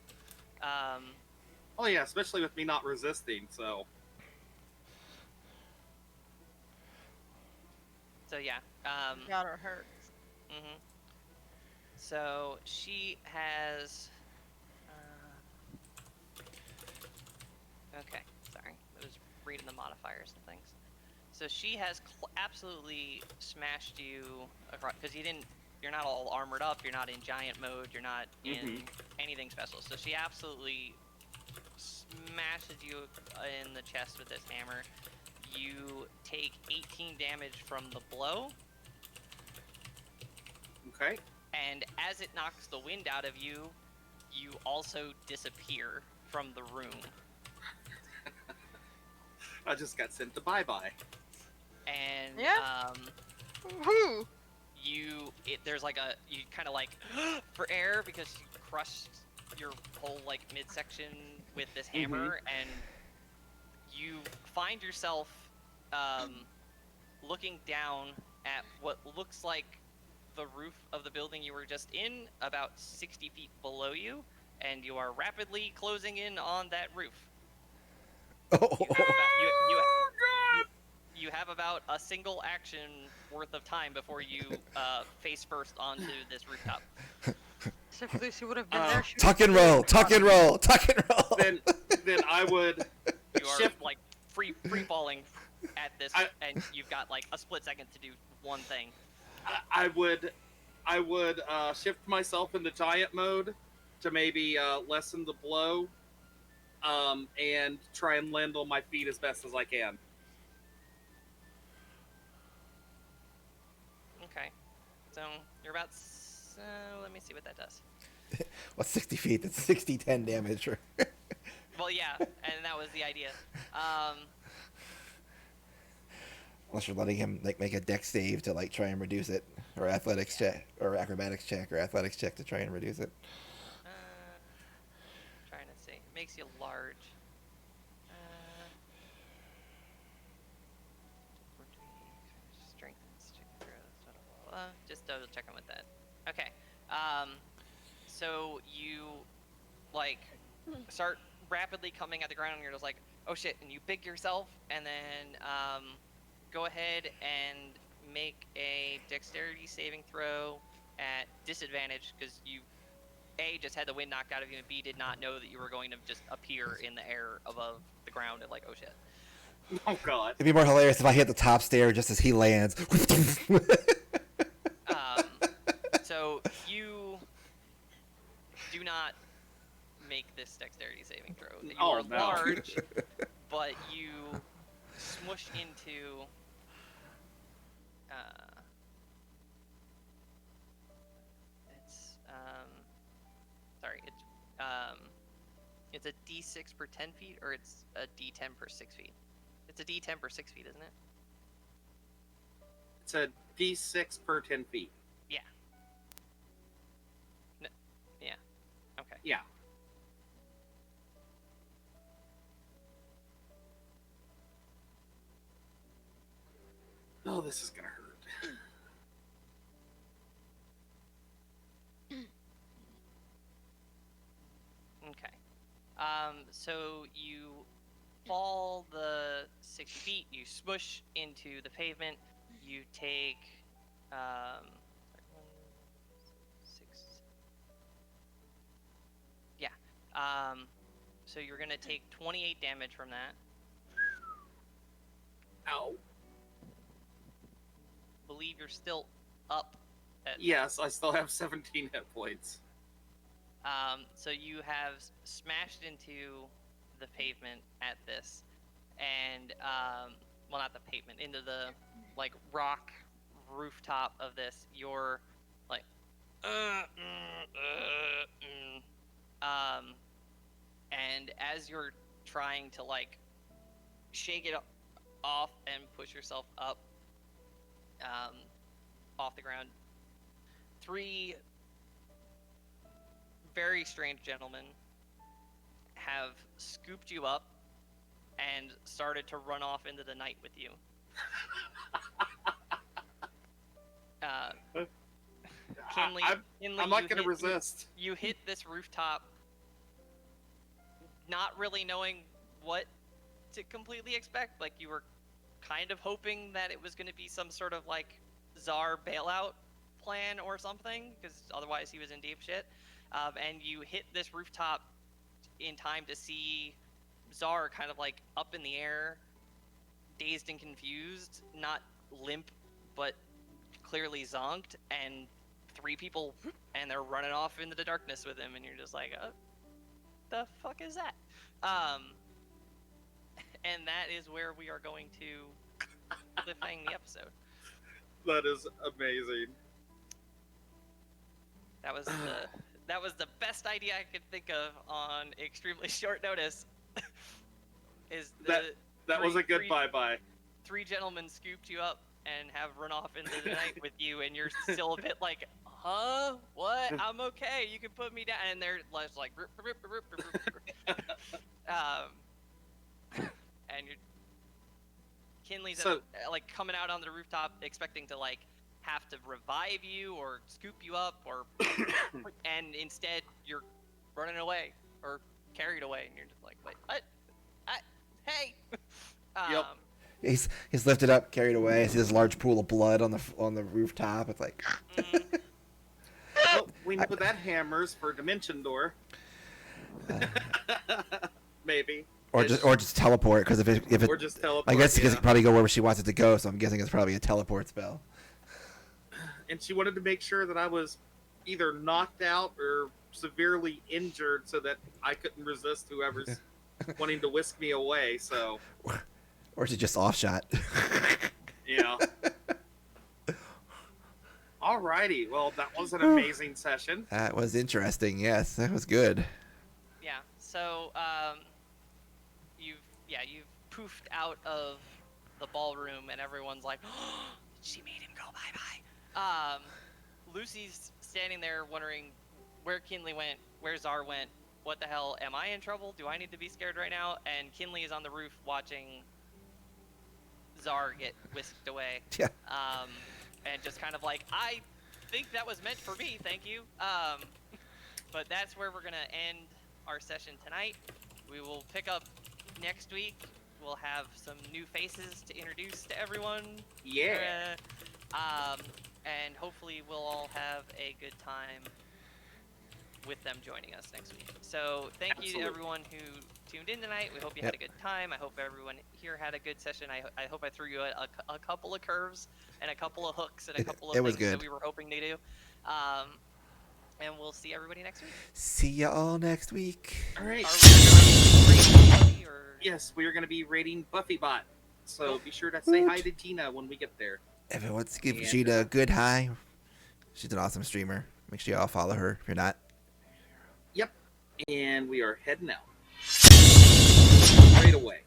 Oh yeah, especially with me not resisting, so... So yeah. Got her hurt. Mm-hmm. So she has. Okay, sorry. I was reading the modifiers and things. So she has absolutely smashed you across because you're not all armored up. You're not in giant mode. You're not in anything special. So she absolutely smashes you in the chest with this hammer. You take 18 damage from the blow. Okay. And as it knocks the wind out of you, you also disappear from the room. I just got sent to bye-bye. And Yeah. Woohoo! there's like you kind of like for air because you crushed your whole like midsection with this hammer, and you find yourself looking down at what looks like the roof of the building you were just in, about 60 feet below you, and you are rapidly closing in on that roof. You have about a single action worth of time before you face first onto this rooftop. So if Lucy would have been there, she Tuck and roll, tuck and roll, tuck and roll. Then I would You are shift. like free falling at this, and you've got like a split second to do one thing. I would shift myself into giant mode to maybe lessen the blow, and try and land on my feet as best as I can. Okay. So you're about. Let me see what that does. Well, 60 feet. That's 60-10 damage. Well, yeah, and that was the idea. Unless you're letting him like make a dex save to like try and reduce it, or athletics check, or acrobatics check, or athletics check to try and reduce it. Trying to see. It makes you large. Strengthens. Just double checking with that. Okay. So you like start rapidly coming at the ground, and you're just like, oh shit, and you pick yourself, and then go ahead and make a dexterity saving throw at disadvantage because you A, just had the wind knocked out of you, and B, did not know that you were going to just appear in the air above the ground and like, oh shit. Oh god. It'd be more hilarious if I hit the top stair just as he lands. So you do not make this dexterity saving throw. You are no. large, but you smush into it's a D6 per 10 feet, or it's a D10 per 6 feet. It's a D10 per 6 feet, isn't it? It's a D6 per 10 feet. Yeah. No. Yeah. Okay. Yeah. Oh, this is gonna hurt. Okay. So you fall the 6 feet, you smush into the pavement, you take, 6, yeah. So you're gonna take 28 damage from that. Ow. Believe you're still up. Yes, I still have 17 hit points. So you have smashed into the pavement at this, and well, not the pavement, into the like rock rooftop of this. You're like, and as you're trying to like shake it off and push yourself up, off the ground, 3 very strange gentlemen have scooped you up and started to run off into the night with you. Kinley, I'm not going to resist. You hit this rooftop not really knowing what to completely expect. Like, you were kind of hoping that it was going to be some sort of like Tsar bailout plan or something, because otherwise he was in deep shit. And you hit this rooftop in time to see Tsar kind of like up in the air, dazed and confused, not limp, but clearly zonked, and 3 people, and they're running off into the darkness with him, and you're just like, the fuck is that? And that is where we are going to cliffhang the episode. That is amazing. That was the best idea I could think of on extremely short notice. That was a good bye-bye. 3 gentlemen scooped you up and have run off into the night with you, and you're still a bit like, huh? What? I'm okay. You can put me down. And they're just like, and you're Kinley's like coming out on the rooftop, expecting to like have to revive you or scoop you up, or and instead you're running away or carried away, and you're just like, wait, what? Hey. Yep. He's lifted up, carried away. I see this large pool of blood on the rooftop. It's like. Well, we know that hammers for dimension door. Maybe. Or just teleport, because if it or just teleport. I guess yeah. it can probably go wherever she wants it to go. So I'm guessing it's probably a teleport spell. And she wanted to make sure that I was either knocked out or severely injured, so that I couldn't resist whoever's wanting to whisk me away. So, Or is it just off shot? yeah. Alrighty. Well, that was an amazing session. That was interesting. Yes, that was good. Yeah. So you've poofed out of the ballroom, and everyone's like, "Oh, she made him go bye-bye." Lucy's standing there wondering where Kinley went, where Czar went. What the hell? Am I in trouble? Do I need to be scared right now? And Kinley is on the roof watching Czar get whisked away. Yeah. And just kind of like, I think that was meant for me, thank you. But that's where we're gonna end our session tonight. We will pick up next week. We'll have some new faces to introduce to everyone. Yeah. And hopefully we'll all have a good time with them joining us next week. So thank you to Absolutely. everyone who tuned in tonight. We hope you had a good time. I hope everyone here had a good session. I hope I threw you a couple of curves and a couple of hooks and a couple of It was things that good. we were hoping to do. And we'll see everybody next week. See ya all next week. All right. Are we gonna rate Buffy or... Yes, we are going to be rating BuffyBot. So be sure to say hi to Tina when we get there. Everyone's give And, Sheeta a good hi. She's an awesome streamer. Make sure y'all follow her if you're not. Yep. And we are heading out. Straight away.